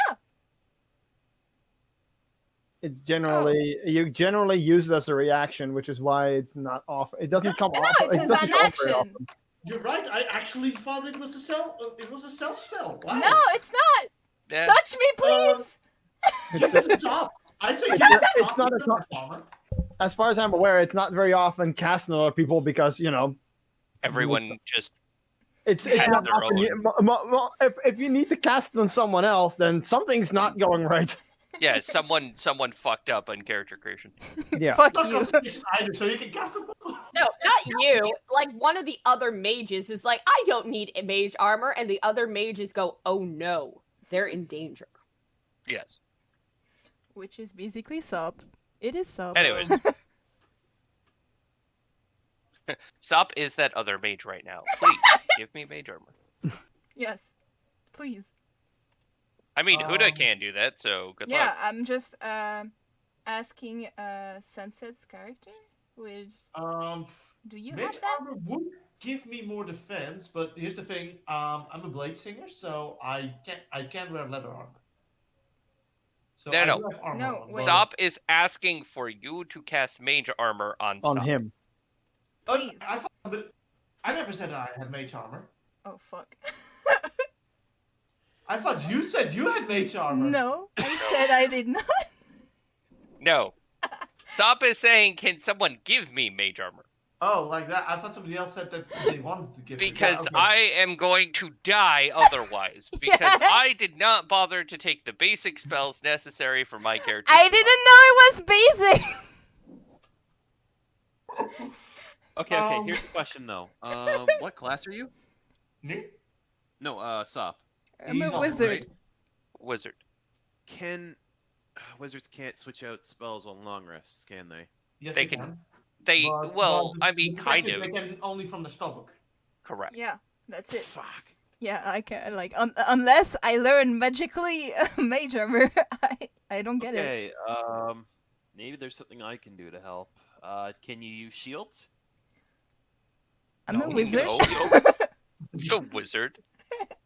Speaker 2: It's generally you generally use it as a reaction, which is why it's not off. It doesn't come
Speaker 3: No,
Speaker 2: off.
Speaker 3: it says
Speaker 2: doesn't
Speaker 3: an
Speaker 2: come off very
Speaker 3: action.
Speaker 2: often.
Speaker 5: You're right. I actually thought it was a self. It was a self spell. Wow.
Speaker 3: No, it's not.
Speaker 6: Yeah.
Speaker 3: Touch me, please.
Speaker 5: Give it a top. I'd say give
Speaker 2: It's-
Speaker 5: it a
Speaker 2: it's
Speaker 5: top.
Speaker 2: not a
Speaker 5: It's
Speaker 2: top.
Speaker 5: armor.
Speaker 2: As far as I'm aware, it's not very often cast on other people because
Speaker 6: Everyone just
Speaker 2: it's
Speaker 6: Has
Speaker 2: not
Speaker 6: their
Speaker 2: often. If you need to cast it on someone else, then something's not going right.
Speaker 6: yeah, someone fucked up on character creation.
Speaker 2: Yeah.
Speaker 3: Fuck
Speaker 5: Not
Speaker 3: you.
Speaker 5: concentration either, so you can cast it.
Speaker 1: No, not you. Like one of the other mages is like, I don't need a mage armor, and the other mages go, oh no, they're in danger.
Speaker 6: Yes.
Speaker 3: Which is basically sub. It is sub.
Speaker 6: Anyways. Stop is that other mage right now. Please. Give me mage armor.
Speaker 3: Yes, please.
Speaker 6: I mean, Huda can do that, so good
Speaker 3: Yeah,
Speaker 6: luck.
Speaker 3: I'm just asking Sunset's character, which do you
Speaker 5: Mage
Speaker 3: have that?
Speaker 5: armor would give me more defense, but here's the thing: I'm a blade singer, so I can't wear leather armor. So I
Speaker 6: No.
Speaker 5: do have armor
Speaker 3: No,
Speaker 5: on.
Speaker 3: wait.
Speaker 6: Sop is asking for you to cast mage armor on
Speaker 2: On
Speaker 6: Sop.
Speaker 2: him.
Speaker 3: Please.
Speaker 5: I never said I had mage armor.
Speaker 3: Oh fuck.
Speaker 5: I thought you said you had mage armor.
Speaker 3: No, I said I did not.
Speaker 6: No. Sop is saying, can someone give me mage armor?
Speaker 5: Oh, like that? I thought somebody else said that they wanted to give me.
Speaker 6: Because
Speaker 5: Yeah, okay.
Speaker 6: I am going to die otherwise. Because I did not bother to take the basic spells necessary for my character.
Speaker 3: I didn't know it was basic.
Speaker 4: Okay. Here's the question though. What class are you?
Speaker 5: Me?
Speaker 4: No, Sop.
Speaker 3: I'm a
Speaker 5: He's also
Speaker 3: wizard.
Speaker 5: great.
Speaker 6: Wizard.
Speaker 4: Wizards can't switch out spells on long rests, can they?
Speaker 5: Yes,
Speaker 6: They
Speaker 5: they
Speaker 6: can- They,
Speaker 5: But-
Speaker 6: well,
Speaker 5: but
Speaker 6: I mean,
Speaker 5: the
Speaker 6: kind
Speaker 5: fact is
Speaker 6: of.
Speaker 5: They can only from the spellbook.
Speaker 6: Correct.
Speaker 3: Yeah, that's it.
Speaker 4: Fuck.
Speaker 3: Yeah, I can like unless I learn magically mage armor, I don't get it.
Speaker 4: Okay. Maybe there's something I can do to help. Can you use shields?
Speaker 3: I'm a
Speaker 5: No.
Speaker 3: wizard.
Speaker 6: No. So, wizard.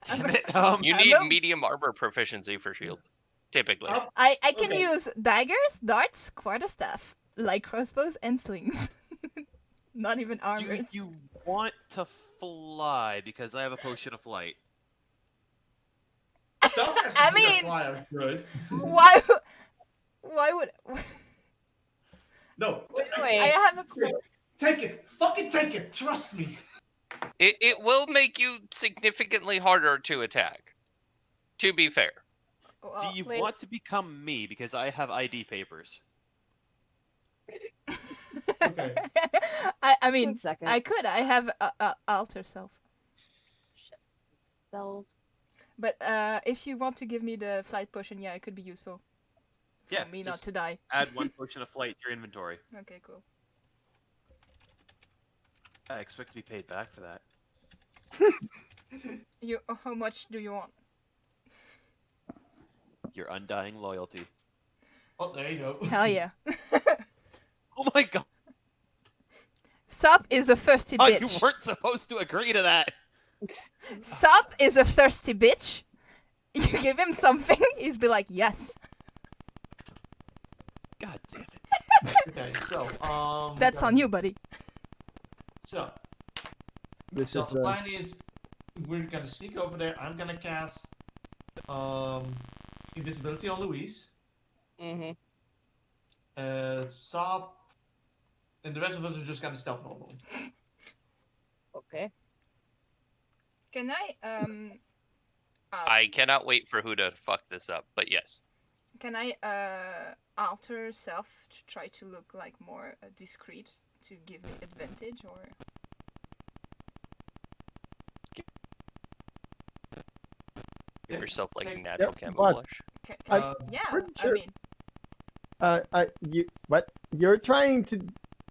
Speaker 4: Damn it.
Speaker 6: You
Speaker 3: I'm
Speaker 6: need
Speaker 3: a-
Speaker 6: medium armor proficiency for shields. Typically.
Speaker 5: Oh,
Speaker 3: I can
Speaker 5: Okay.
Speaker 3: use daggers, darts, quarterstaff, light crossbows, and slings. Not even
Speaker 4: Do
Speaker 3: armors.
Speaker 4: you want to fly? Because I have a potion of flight.
Speaker 5: Spellcasters
Speaker 3: I
Speaker 5: with
Speaker 3: mean-
Speaker 5: a flyer, good.
Speaker 3: Why? Why would
Speaker 5: No,
Speaker 1: Wait.
Speaker 3: I have a?
Speaker 5: take it. Fucking take it. Trust me.
Speaker 6: It will make you significantly harder to attack. To be fair.
Speaker 4: Do
Speaker 3: Well,
Speaker 4: you
Speaker 1: wait.
Speaker 4: want to become me? Because I have ID papers.
Speaker 5: Okay.
Speaker 3: I mean,
Speaker 1: 1 second.
Speaker 3: I could. I have alter self.
Speaker 1: Self.
Speaker 3: But if you want to give me the flight potion, yeah, it could be useful. For
Speaker 4: Yeah,
Speaker 3: me not
Speaker 4: just
Speaker 3: to die.
Speaker 4: add 1 potion of flight to your inventory.
Speaker 3: Okay, cool.
Speaker 4: I expect to be paid back for that.
Speaker 3: You, how much do you want?
Speaker 4: Your undying loyalty.
Speaker 5: Oh, there you go.
Speaker 3: Hell yeah.
Speaker 4: Oh my god!
Speaker 3: Sop is a thirsty
Speaker 4: Oh,
Speaker 3: bitch.
Speaker 4: you weren't supposed to agree to that.
Speaker 3: Sop is a thirsty bitch. You give him something, he's be like, yes.
Speaker 4: God damn it.
Speaker 5: Okay, so
Speaker 3: That's on you, buddy.
Speaker 5: So,
Speaker 2: This
Speaker 5: so
Speaker 2: is
Speaker 5: the plan is we're gonna sneak over there. I'm gonna cast invisibility on Louise.
Speaker 1: Mm-hmm.
Speaker 5: Sop, and the rest of us are just gonna stealth normally.
Speaker 1: Okay.
Speaker 3: Can I
Speaker 6: I cannot wait for Huda to fuck this up, but yes.
Speaker 3: can I alter self to try to look like more discreet to give me advantage or
Speaker 6: Give yourself like
Speaker 5: Take-
Speaker 6: natural
Speaker 2: but-
Speaker 6: camouflage.
Speaker 2: I-
Speaker 3: yeah,
Speaker 2: pretty
Speaker 3: I
Speaker 2: sure-
Speaker 3: mean
Speaker 2: what? You're trying to.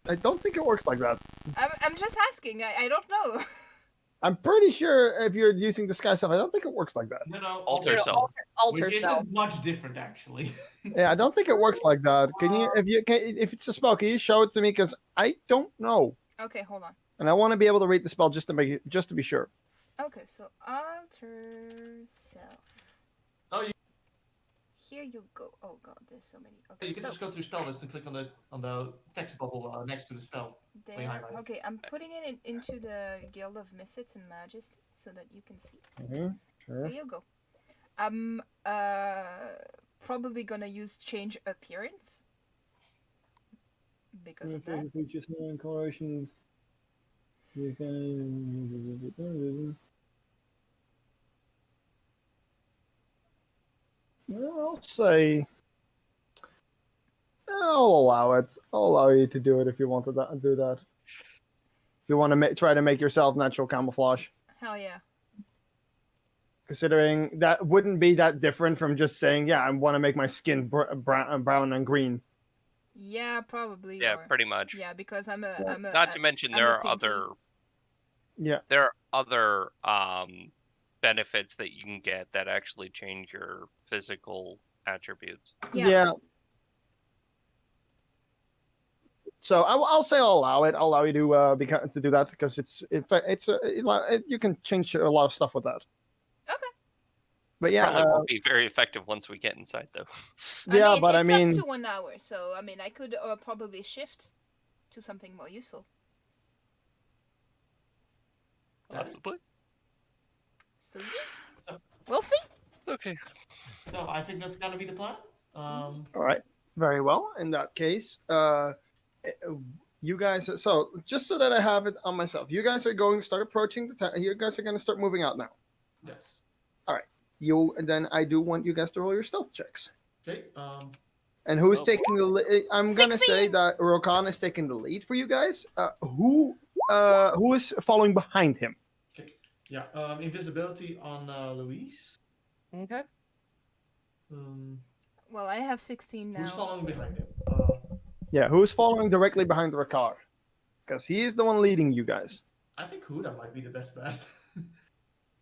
Speaker 2: I don't think it works like that.
Speaker 3: I'm just asking. I don't know.
Speaker 2: I'm pretty sure if you're using disguise stuff, I don't think it works like that.
Speaker 5: No,
Speaker 6: Alter self.
Speaker 1: Alter
Speaker 5: which
Speaker 1: self.
Speaker 5: isn't much different actually.
Speaker 2: Yeah, I don't think it works like that. Can you, if it's a spell, can you show it to me? Because I don't know,
Speaker 3: Okay, hold on.
Speaker 2: and I want to be able to read the spell just to be sure.
Speaker 3: Okay, so alter self.
Speaker 5: Oh, you-
Speaker 3: Here you go. Oh god, there's so many. Okay,
Speaker 5: You can
Speaker 3: so
Speaker 5: just go to spell list and click on the text bubble next to the spell.
Speaker 3: there.
Speaker 5: Wait, highlight.
Speaker 3: Okay, I'm putting it into the Guild of Misfits and Majesty so that you can see.
Speaker 2: Sure.
Speaker 3: There you go. I'm probably gonna use change appearance because of that.
Speaker 2: Features and colorations. You can. Well, I'll say. I'll allow it. I'll allow you to do it if you want to do that. If you want to try to make yourself natural camouflage.
Speaker 3: Hell yeah.
Speaker 2: Considering that wouldn't be that different from just saying, yeah, I want to make my skin brown and green.
Speaker 3: Yeah, probably.
Speaker 6: Yeah,
Speaker 3: or-
Speaker 6: pretty much.
Speaker 3: Yeah, because I'm a.
Speaker 2: Yeah.
Speaker 3: I'm a
Speaker 6: Not to mention
Speaker 3: I'm
Speaker 6: there
Speaker 3: a
Speaker 6: are
Speaker 3: pinky.
Speaker 6: other
Speaker 2: Yeah.
Speaker 6: there are other benefits that you can get that actually change your physical attributes.
Speaker 2: Yeah. So I'll say I'll allow it. I'll allow you to do that because you can change a lot of stuff with that.
Speaker 3: Okay.
Speaker 2: But yeah,
Speaker 6: Probably won't be very effective once we get inside, though.
Speaker 3: I mean, it's up to 1 hour, so I mean, I could probably shift to something more useful.
Speaker 6: Possibly.
Speaker 3: So we'll see.
Speaker 6: Okay.
Speaker 5: So I think that's gonna be the plan.
Speaker 2: all right, very well. In that case, you guys. So just so that I have it on myself, you guys are going to start approaching the town. You guys are going to start moving out now.
Speaker 5: Yes.
Speaker 2: All right. And then I do want you guys to roll your stealth checks.
Speaker 5: Okay.
Speaker 2: And who's taking the lead? I'm going to
Speaker 3: 16.
Speaker 2: say that Rokan is taking the lead for you guys. Who is following behind him?
Speaker 5: Okay. Yeah. Invisibility on Louise.
Speaker 1: Okay.
Speaker 3: Well, I have 16 now.
Speaker 5: Who's following behind him?
Speaker 2: Yeah, who's following directly behind Rakar? Because he is the one leading you guys.
Speaker 5: I think Huda might be the best bet.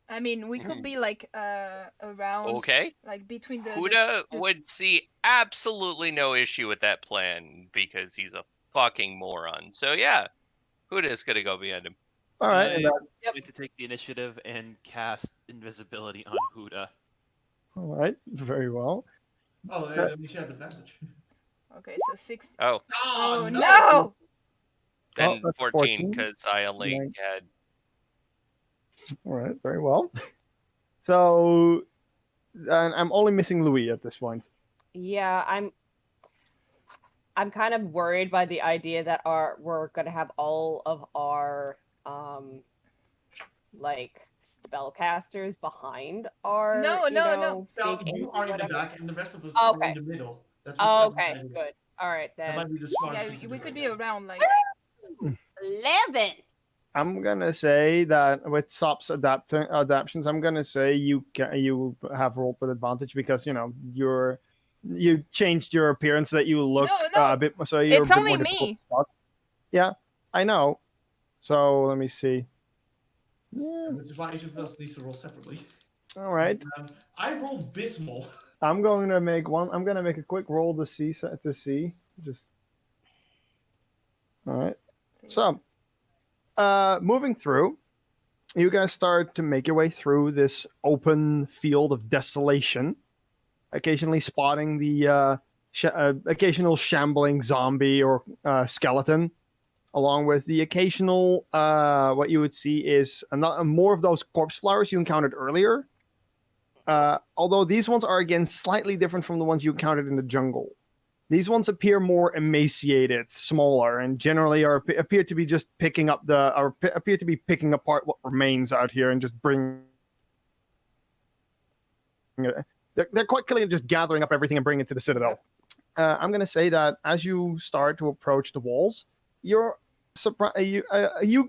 Speaker 3: I mean, we could be like around.
Speaker 6: Okay.
Speaker 3: Like between the.
Speaker 6: Huda would see absolutely no issue with that plan because he's a fucking moron. So yeah, Huda's gonna go behind him.
Speaker 2: All right.
Speaker 4: I'm going to take the initiative and cast invisibility on Huda.
Speaker 2: All right. Very well.
Speaker 5: Oh, that means you have advantage.
Speaker 3: Okay, so 16.
Speaker 6: Oh,
Speaker 3: Oh no!
Speaker 6: then
Speaker 2: that's
Speaker 6: 14 because I only
Speaker 2: Nine.
Speaker 6: had.
Speaker 2: All right. Very well. So, and I'm only missing Louis at this point.
Speaker 1: Yeah, I'm kind of worried by the idea that we're gonna have all of our like spellcasters behind our
Speaker 3: No.
Speaker 5: No,
Speaker 1: big
Speaker 5: you are in the
Speaker 1: whatever.
Speaker 5: back, and the rest of us
Speaker 1: Oh,
Speaker 5: are
Speaker 1: okay.
Speaker 5: in the middle. That's
Speaker 1: Oh,
Speaker 5: what's
Speaker 1: okay, good. All right
Speaker 5: That
Speaker 1: then.
Speaker 5: might be the smart
Speaker 3: Yeah,
Speaker 5: thing to
Speaker 3: we
Speaker 5: do
Speaker 3: could
Speaker 5: right
Speaker 3: be
Speaker 5: now.
Speaker 3: around like.
Speaker 1: 11.
Speaker 2: I'm gonna say that with Sop's adaptions, I'm gonna say you have rolled with advantage because you changed your appearance so that you look
Speaker 3: No.
Speaker 2: a bit so you're
Speaker 3: It's
Speaker 2: a bit
Speaker 3: only
Speaker 2: more difficult
Speaker 3: me.
Speaker 2: to spot. Yeah, I know. So let me see. Yeah.
Speaker 5: Which is why each of us needs to roll separately.
Speaker 2: All right.
Speaker 5: I rolled Bismal.
Speaker 2: I'm gonna make a quick roll to see. Just. All right. So, moving through, you guys start to make your way through this open field of desolation, occasionally spotting the occasional shambling zombie or skeleton, along with the occasional what you would see is more of those corpse flowers you encountered earlier. Although these ones are again slightly different from the ones you encountered in the jungle. These ones appear more emaciated, smaller, and generally appear to be just picking up appear to be picking apart what remains out here and just bringing. They're quite clearly just gathering up everything and bringing it to the citadel. I'm going to say that as you start to approach the walls, you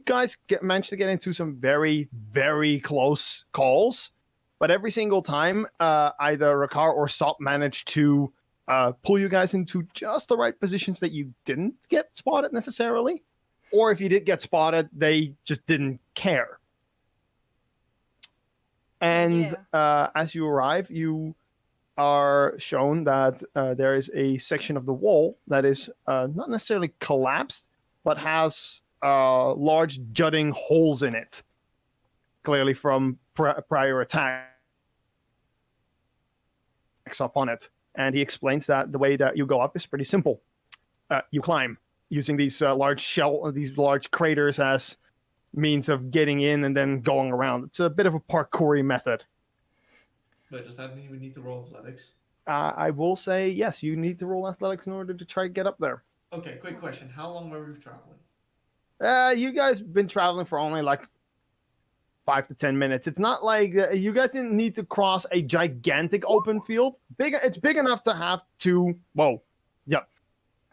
Speaker 2: guys managed to get into some very, very close calls, but every single time, either Rakar or Sop managed to pull you guys into just the right positions that you didn't get spotted necessarily, or if you did get spotted, they just didn't care. And as you arrive, you are shown that there is a section of the wall that is not necessarily collapsed, but has large jutting holes in it, clearly from prior attacks upon it. And he explains that the way that you go up is pretty simple. You climb using these large craters as means of getting in and then going around. It's a bit of a parkoury method.
Speaker 5: Wait, does that mean we need to roll athletics?
Speaker 2: I will say yes. You need to roll athletics in order to try to get up there.
Speaker 5: Okay, quick question: how long were we traveling?
Speaker 2: You guys been traveling for only like 5 to 10 minutes. It's not like you guys didn't need to cross a gigantic open field. It's big enough to have to. Whoa, yeah.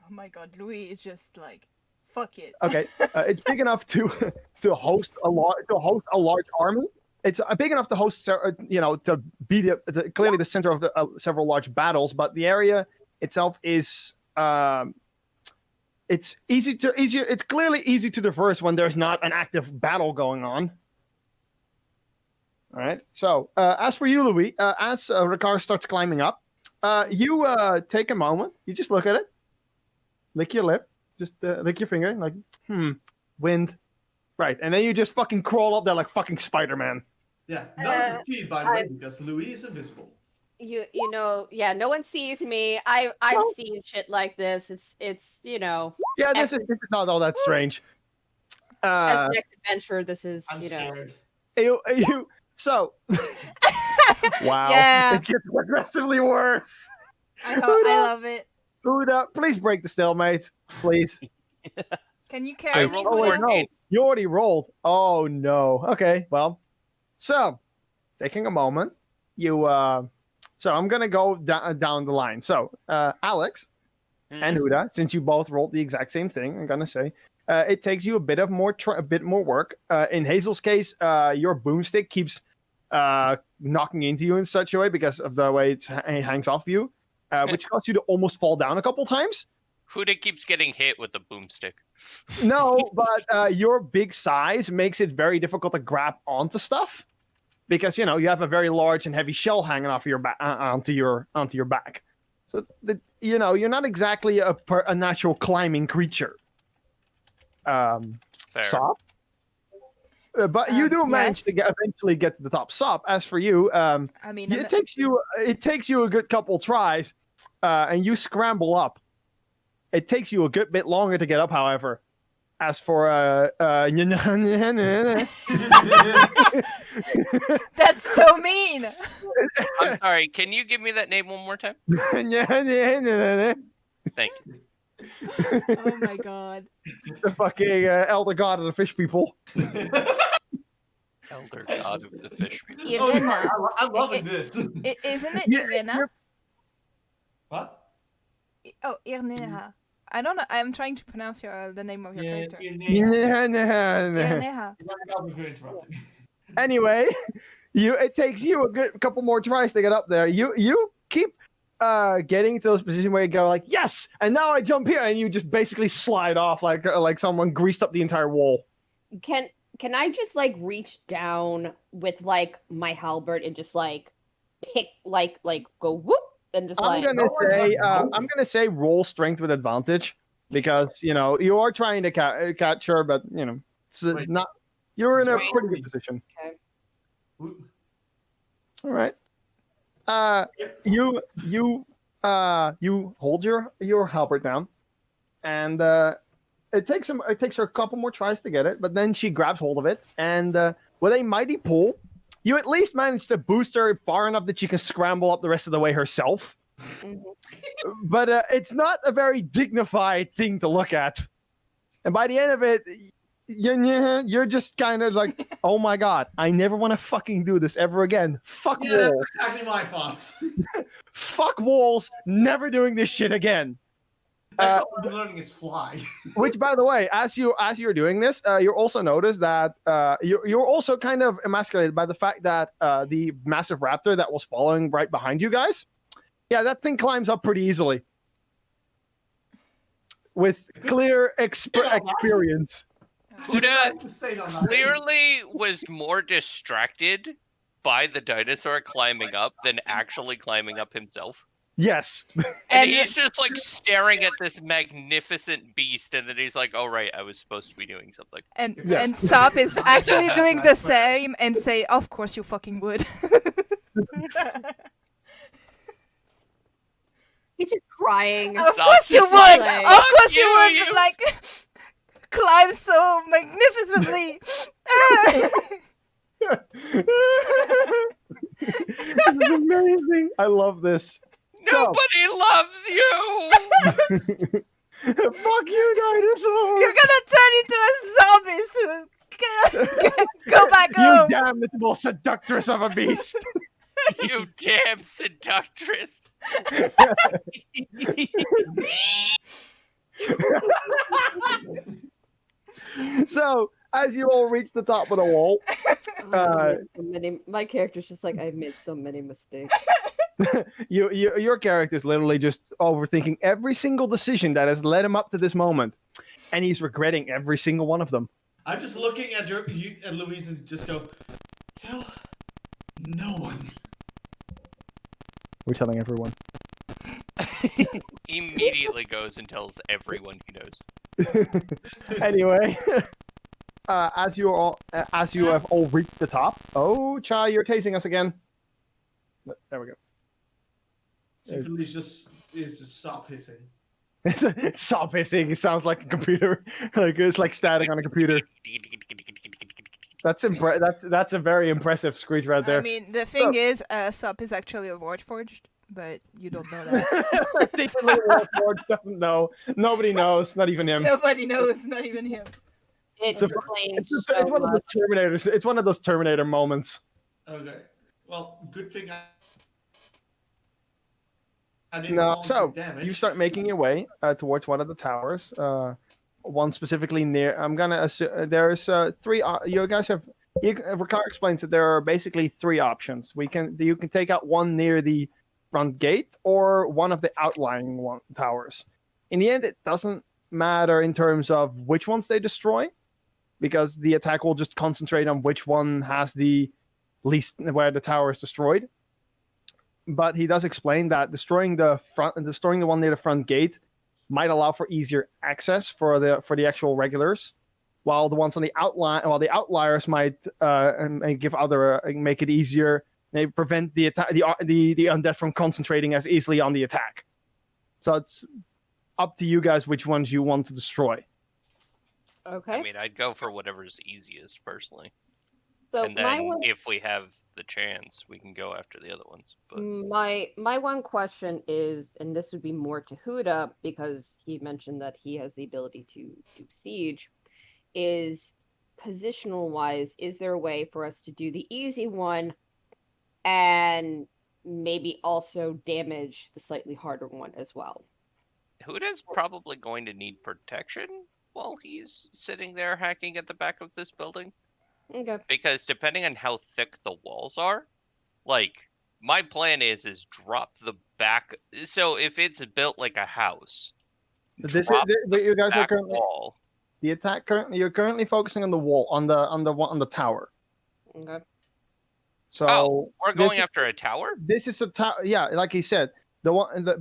Speaker 3: Oh my God, Louis is just like, fuck it.
Speaker 2: Okay, it's big enough to host a large army. It's big enough to host, to be clearly the center of several large battles. But the area itself is it's easier. It's clearly easy to traverse when there's not an active battle going on. All right. So as for you, Louis, as Ricard starts climbing up, you take a moment. You just look at it, lick your lip, just lick your finger, like wind, right, and then you just fucking crawl up there like fucking Spider-Man.
Speaker 5: Yeah, no one can see it, by the way, because Louis is invisible.
Speaker 1: You know, yeah, no one sees me. I've seen shit like this. It's
Speaker 2: Yeah, this is not all that strange.
Speaker 1: as next adventure, this is
Speaker 5: I'm scared.
Speaker 2: You so wow,
Speaker 3: Yeah.
Speaker 2: it gets progressively worse.
Speaker 3: I love it.
Speaker 2: Huda, please break the stalemate, please.
Speaker 3: Can you
Speaker 6: I
Speaker 3: carry me?
Speaker 6: rolled
Speaker 2: Oh wait,
Speaker 3: Huda?
Speaker 2: no,
Speaker 6: 14.
Speaker 2: you already rolled. Oh no. Okay, well, so taking a moment, you so I'm gonna go down the line. So Alex and Huda, since you both rolled the exact same thing, I'm gonna say it takes you a bit more work. In Hazel's case, your boomstick keeps knocking into you in such a way because of the way it hangs off you, which caused you to almost fall down a couple times.
Speaker 6: Huda keeps getting hit with the boomstick.
Speaker 2: No, but your big size makes it very difficult to grab onto stuff because you have a very large and heavy shell hanging off your back onto your back. So you're not exactly a natural climbing creature.
Speaker 6: Fair.
Speaker 2: Sop. But you do manage
Speaker 3: yes.
Speaker 2: to eventually get to the top. Sop, as for you,
Speaker 3: I mean,
Speaker 2: it takes you a good couple tries, and you scramble up. It takes you a good bit longer to get up, however. As for
Speaker 3: that's so mean.
Speaker 6: I'm sorry. Can you give me that name one more time? Thank you.
Speaker 3: Oh my god.
Speaker 2: The fucking elder god of the fish people.
Speaker 6: Elder god of the fish people.
Speaker 3: Irena.
Speaker 5: I'm loving this.
Speaker 3: Isn't it
Speaker 2: Yeah,
Speaker 3: Irena?
Speaker 5: What?
Speaker 3: Oh, Irneha. I don't know. I'm trying to pronounce the name of your character. Irneha.
Speaker 2: Anyway, it takes you a good couple more tries to get up there. You keep getting to those positions where you go like yes, and now I jump here, and you just basically slide off like someone greased up the entire wall.
Speaker 1: Can I just like reach down with like my halberd and just like pick like go whoop and just
Speaker 2: I'm gonna say roll strength with advantage because you are trying to catch her, but it's not. You're in a pretty good position.
Speaker 1: Okay.
Speaker 2: All right. You hold your halberd down, and it takes her a couple more tries to get it, but then she grabs hold of it, and with a mighty pull, you at least manage to boost her far enough that she can scramble up the rest of the way herself.
Speaker 1: Mm-hmm.
Speaker 2: But it's not a very dignified thing to look at. And by the end of it, you're just kind of like, oh my god, I never want to fucking do this ever again. Fuck
Speaker 5: Yeah, that's
Speaker 2: walls.
Speaker 5: exactly my thoughts.
Speaker 2: Fuck walls. Never doing this shit again.
Speaker 5: That's what I'm learning is fly.
Speaker 2: Which, by the way, as you're doing this, you also notice that you're also kind of emasculated by the fact that the massive raptor that was following right behind you guys, yeah, that thing climbs up pretty easily with clear experience.
Speaker 6: Huda clearly was more distracted by the dinosaur climbing up than actually climbing up himself.
Speaker 2: Yes.
Speaker 6: And he's just like staring at this magnificent beast, and then he's like, "Oh right, I was supposed to be doing something."
Speaker 3: And
Speaker 2: Yes.
Speaker 3: and Sop is actually doing the same and say, "Of course you fucking would."
Speaker 1: He's just crying.
Speaker 3: Of
Speaker 6: Sop's
Speaker 3: course you
Speaker 6: just
Speaker 3: would.
Speaker 6: like,
Speaker 3: Of course you would.
Speaker 6: you.
Speaker 3: Like climb so magnificently.
Speaker 2: This is amazing. I love this.
Speaker 6: Nobody loves you.
Speaker 2: Fuck you, dinosaur.
Speaker 3: You're gonna turn into a zombie soon. Go back
Speaker 2: You
Speaker 3: home.
Speaker 2: damnable seductress of a beast.
Speaker 6: You damn seductress.
Speaker 2: So, as you all reach the top of the wall,
Speaker 1: My character's just like, I've made so many mistakes.
Speaker 2: Your character is literally just overthinking every single decision that has led him up to this moment, and he's regretting every single one of them.
Speaker 5: I'm just looking at you and Louise and just go, tell no one.
Speaker 2: We're telling everyone.
Speaker 6: Immediately goes and tells everyone he knows.
Speaker 2: Anyway, as you have all reached the top. Oh, Chai, you're tasing us again. There we go.
Speaker 5: Secretly, is just stop hissing.
Speaker 2: Stop hissing. It sounds like a computer. Like it's like static on a computer. That's a very impressive screech right there.
Speaker 3: I mean, the thing is, Sup is actually a Warforged, but you don't know that.
Speaker 2: Secretly, Warforged doesn't know. Nobody knows. Not even him.
Speaker 3: Nobody knows, not even him.
Speaker 1: It's
Speaker 2: It's one of those Terminators. It's one of those Terminator moments.
Speaker 5: Okay. Well, good thing I
Speaker 2: No, so
Speaker 5: damage.
Speaker 2: you start making your way towards one of the towers. One specifically near. I'm gonna assume there's three. You guys have. Ricard explains that there are basically three options. You can take out one near the front gate or one of the outlying towers. In the end, it doesn't matter in terms of which ones they destroy, because the attack will just concentrate on which one has the least where the tower is destroyed. But he does explain that destroying the one near the front gate might allow for easier access for the actual regulars, while the ones on the outliers might make it easier. They prevent the undead from concentrating as easily on the attack. So it's up to you guys which ones you want to destroy.
Speaker 1: Okay.
Speaker 6: I mean, I'd go for whatever's easiest personally,
Speaker 1: So
Speaker 6: and then if we have the chance, we can go after the other ones. But
Speaker 1: my one question is, and this would be more to Huda because he mentioned that he has the ability to do siege, is positional wise, is there a way for us to do the easy one and maybe also damage the slightly harder one as well?
Speaker 6: Huda's probably going to need protection while he's sitting there hacking at the back of this building.
Speaker 1: Okay.
Speaker 6: Because depending on how thick the walls are, like, my plan is drop the back. So if it's built like a house,
Speaker 2: You guys are currently
Speaker 6: wall.
Speaker 2: the attack. You're currently focusing on the wall on the tower.
Speaker 1: Okay.
Speaker 2: So
Speaker 6: we're going after a tower.
Speaker 2: This is a tower. Yeah, like he said,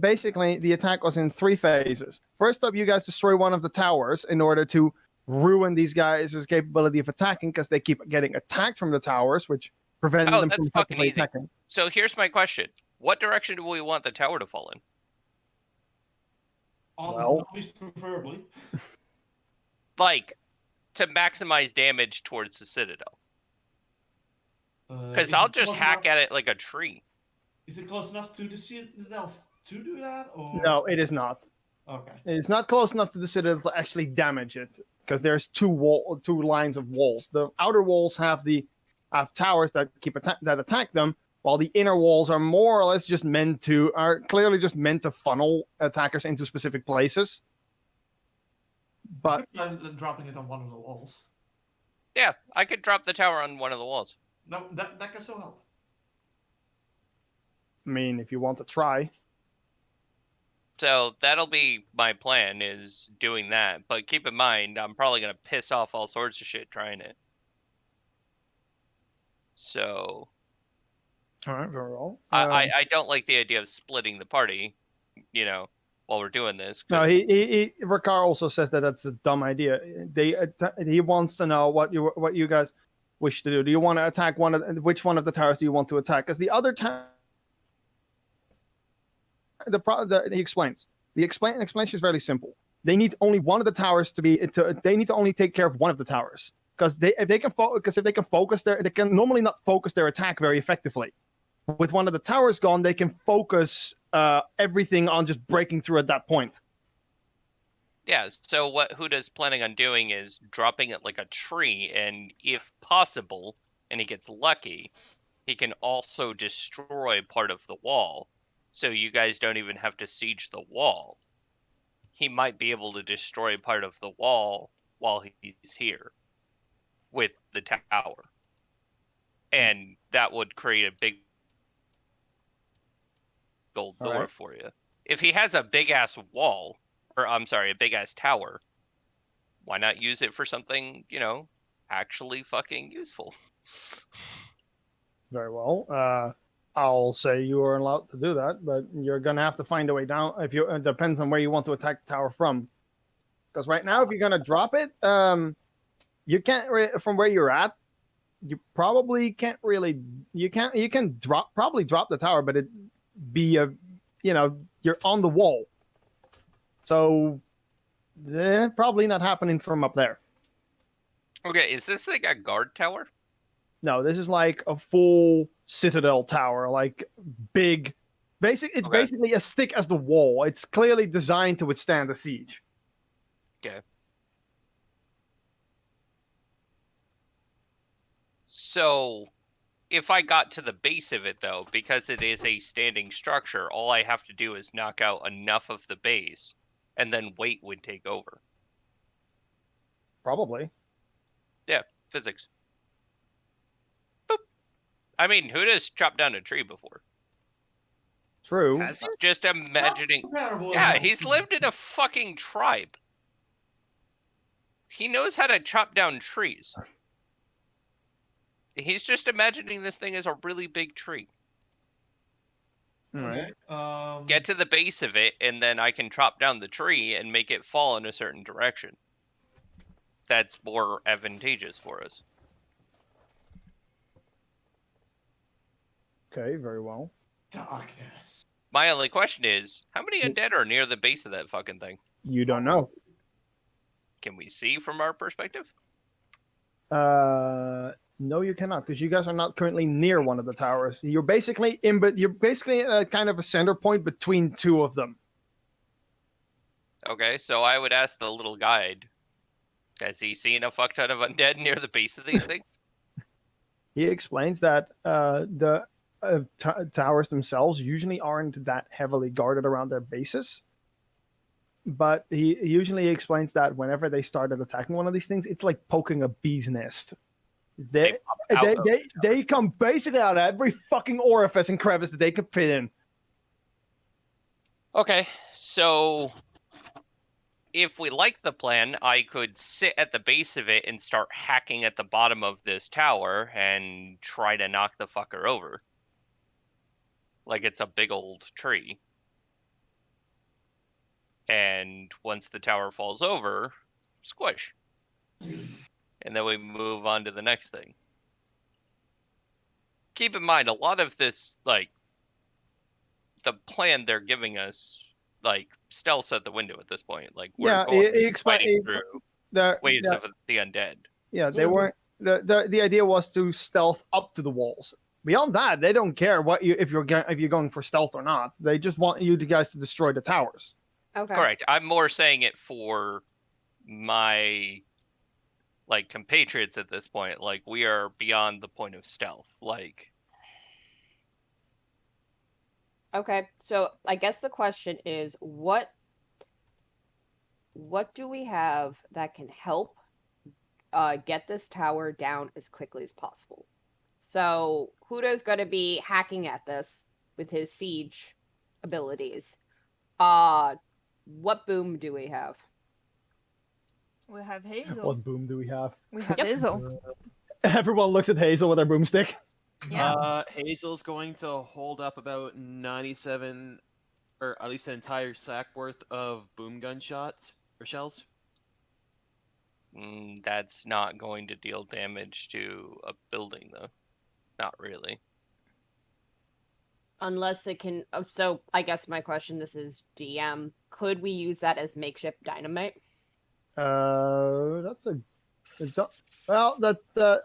Speaker 2: basically the attack was in 3 phases. First up, you guys destroy one of the towers in order to ruin these guys' capability of attacking, because they keep getting attacked from the towers, which prevent them from effectively attacking.
Speaker 6: So here's my question: what direction do we want the tower to fall in?
Speaker 5: Well, preferably.
Speaker 6: Like, to maximize damage towards the citadel. Because I'll just hack at it like a tree.
Speaker 5: Is it close enough to the citadel to do that? Or?
Speaker 2: No, it is not.
Speaker 5: Okay.
Speaker 2: It's not close enough to the citadel to actually damage it, because there's two lines of walls. The outer walls have towers that attack them, while the inner walls are more or less clearly just meant to funnel attackers into specific places. But
Speaker 5: dropping it on one of the walls.
Speaker 6: Yeah, I could drop the tower on one of the walls.
Speaker 5: No, that can still help.
Speaker 2: I mean, if you want to try.
Speaker 6: So that'll be my plan, is doing that. But keep in mind, I'm probably going to piss off all sorts of shit trying it. So...
Speaker 2: All right, very well.
Speaker 6: I don't like the idea of splitting the party, while we're doing this.
Speaker 2: No, Ricard also says that that's a dumb idea. He wants to know what you guys wish to do. Do you want to attack which one of the towers do you want to attack? Because the other tower... he explains. The explanation is very simple. They need only one of the towers they need to only take care of one of the towers, because if they can focus they can normally not focus their attack very effectively. With one of the towers gone, they can focus everything on just breaking through at that point.
Speaker 6: Yeah. So what Huda's planning on doing is dropping it like a tree, and if possible, and he gets lucky, he can also destroy part of the wall. So you guys don't even have to siege the wall. He might be able to destroy part of the wall while he's here with the tower. And that would create a big gold
Speaker 2: All
Speaker 6: door
Speaker 2: right.
Speaker 6: for you. If he has a big ass wall, or I'm sorry, a big ass tower, why not use it for something, actually fucking useful?
Speaker 2: Very well. I'll say you are allowed to do that, but you're gonna have to find a way down. It depends on where you want to attack the tower from. Because right now, if you're gonna drop it, you can't from where you're at. You probably can't really. You can probably drop the tower, but it be you're on the wall. So, probably not happening from up there.
Speaker 6: Okay, is this like a guard tower?
Speaker 2: No, this is like a full citadel tower, like big. It's
Speaker 6: Okay.
Speaker 2: basically as thick as the wall. It's clearly designed to withstand a siege.
Speaker 6: Okay. So, if I got to the base of it, though, because it is a standing structure, all I have to do is knock out enough of the base, and then weight would take over.
Speaker 2: Probably.
Speaker 6: Yeah, physics. Boop. I mean, who does chop down a tree before?
Speaker 2: True.
Speaker 4: Has he?
Speaker 6: Just imagining.
Speaker 5: Comparable
Speaker 6: Yeah,
Speaker 5: amount.
Speaker 6: he's lived in a fucking tribe. He knows how to chop down trees. He's just imagining this thing as a really big tree.
Speaker 2: All right.
Speaker 5: Okay.
Speaker 6: Get to the base of it, and then I can chop down the tree and make it fall in a certain direction. That's more advantageous for us.
Speaker 2: Okay, very well.
Speaker 5: Darkness.
Speaker 6: My only question is, how many undead are near the base of that fucking thing?
Speaker 2: You don't know.
Speaker 6: Can we see from our perspective?
Speaker 2: No, you cannot, because you guys are not currently near one of the towers. You're basically at kind of a center point between two of them.
Speaker 6: Okay, so I would ask the little guide, has he seen a fuck ton of undead near the base of these things?
Speaker 2: He explains that the towers themselves usually aren't that heavily guarded around their bases. But he usually explains that whenever they started attacking one of these things, it's like poking a bee's nest. They come basically out of every fucking orifice and crevice that they could fit in.
Speaker 6: Okay, so if we like the plan, I could sit at the base of it and start hacking at the bottom of this tower and try to knock the fucker over. Like it's a big old tree. And once the tower falls over, squish. And then we move on to the next thing. Keep in mind, a lot of this, like, the plan they're giving us, like, stealth's at the window at this point. Like, we're fighting through waves of the undead.
Speaker 2: Yeah, they weren't. The idea was to stealth up to the walls. Beyond that, they don't care if you're going for stealth or not. They just want you guys to destroy the towers.
Speaker 1: Okay.
Speaker 6: Correct. I'm more saying it for my compatriots at this point. Like, we are beyond the point of stealth. Like,
Speaker 1: okay, so I guess the question is, what do we have that can help get this tower down as quickly as possible? So Huda's going to be hacking at this with his siege abilities. What boom do we have?
Speaker 3: We have Hazel.
Speaker 2: What boom do we have?
Speaker 3: We have
Speaker 1: Yep.
Speaker 3: Hazel.
Speaker 2: Everyone looks at Hazel with her broomstick.
Speaker 3: Yeah.
Speaker 4: Hazel's going to hold up about 97, or at least an entire sack worth of boom gun shots or shells.
Speaker 6: that's not going to deal damage to a building, though. Not really.
Speaker 1: Unless it can. Oh, so I guess my question, this is GM, could we use that as makeshift dynamite?
Speaker 2: That's well.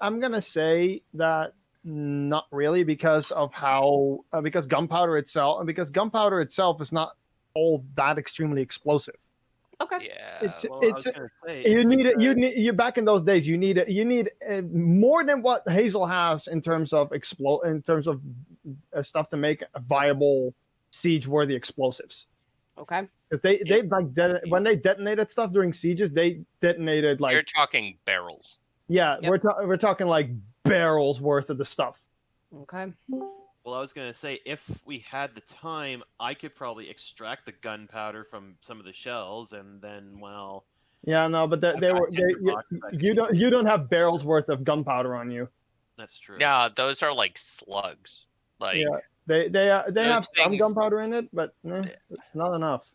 Speaker 2: I'm gonna say that not really because of how because gunpowder itself is not all that extremely explosive.
Speaker 1: Okay.
Speaker 6: Yeah.
Speaker 4: I was gonna say,
Speaker 2: You back in those days you need more than what Hazel has in terms of stuff to make viable siege worthy explosives.
Speaker 1: Okay.
Speaker 2: Because when they detonated stuff during sieges, they detonated
Speaker 6: You're talking barrels.
Speaker 2: yeah,
Speaker 1: Yep.
Speaker 2: we're talking like barrels worth of the stuff.
Speaker 1: Okay.
Speaker 4: Well, I was gonna say, if we had the time, I could probably extract the gunpowder from some of the shells, and then, well,
Speaker 2: Yeah, no, but
Speaker 4: I've got tinderbox that could be
Speaker 2: you don't have barrels worth of gunpowder on you.
Speaker 4: That's true.
Speaker 6: Yeah, those are like slugs. Like
Speaker 2: Yeah, they
Speaker 6: those
Speaker 2: have some
Speaker 6: things.
Speaker 2: gunpowder in it, but it's not enough.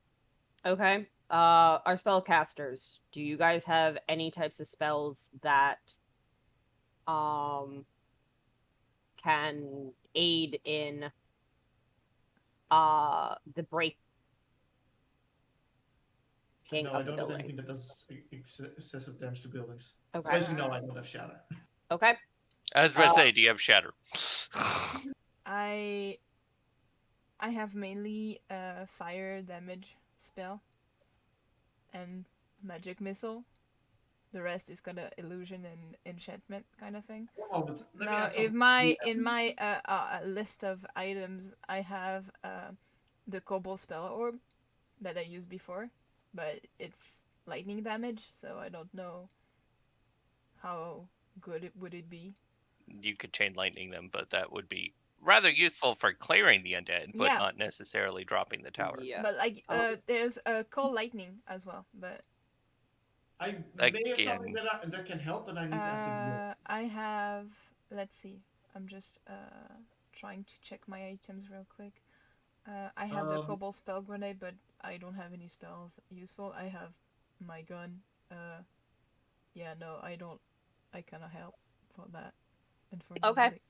Speaker 1: Okay. Our spellcasters. Do you guys have any types of spells that can aid in the breaking
Speaker 5: No, I
Speaker 1: of the
Speaker 5: don't have
Speaker 1: building?
Speaker 5: anything that does excessive damage to buildings.
Speaker 1: Okay.
Speaker 5: So as you know, I don't have shatter.
Speaker 1: Okay.
Speaker 6: I was about to say, do you have shatter?
Speaker 3: I have mainly fire damage spell and magic missile. The rest is kind of illusion and enchantment kind of thing.
Speaker 5: Oh, but let me
Speaker 3: Now,
Speaker 5: add
Speaker 3: if
Speaker 5: something.
Speaker 3: in my list of items, I have the cobalt spell orb that I used before, but it's lightning damage, so I don't know how good would it be.
Speaker 6: You could chain lightning them, but that would be rather useful for clearing the undead, but
Speaker 3: Yeah.
Speaker 6: not necessarily dropping the tower.
Speaker 1: Yeah.
Speaker 3: But like, there's cold lightning as well, but
Speaker 5: I may have something
Speaker 6: Again.
Speaker 5: that can help, but I need to ask
Speaker 3: I have. Let's see. I'm just trying to check my items real quick. I have the cobalt spell grenade, but I don't have any spells useful. I have my gun. Yeah, no, I don't. I cannot help for that. Unfortunately.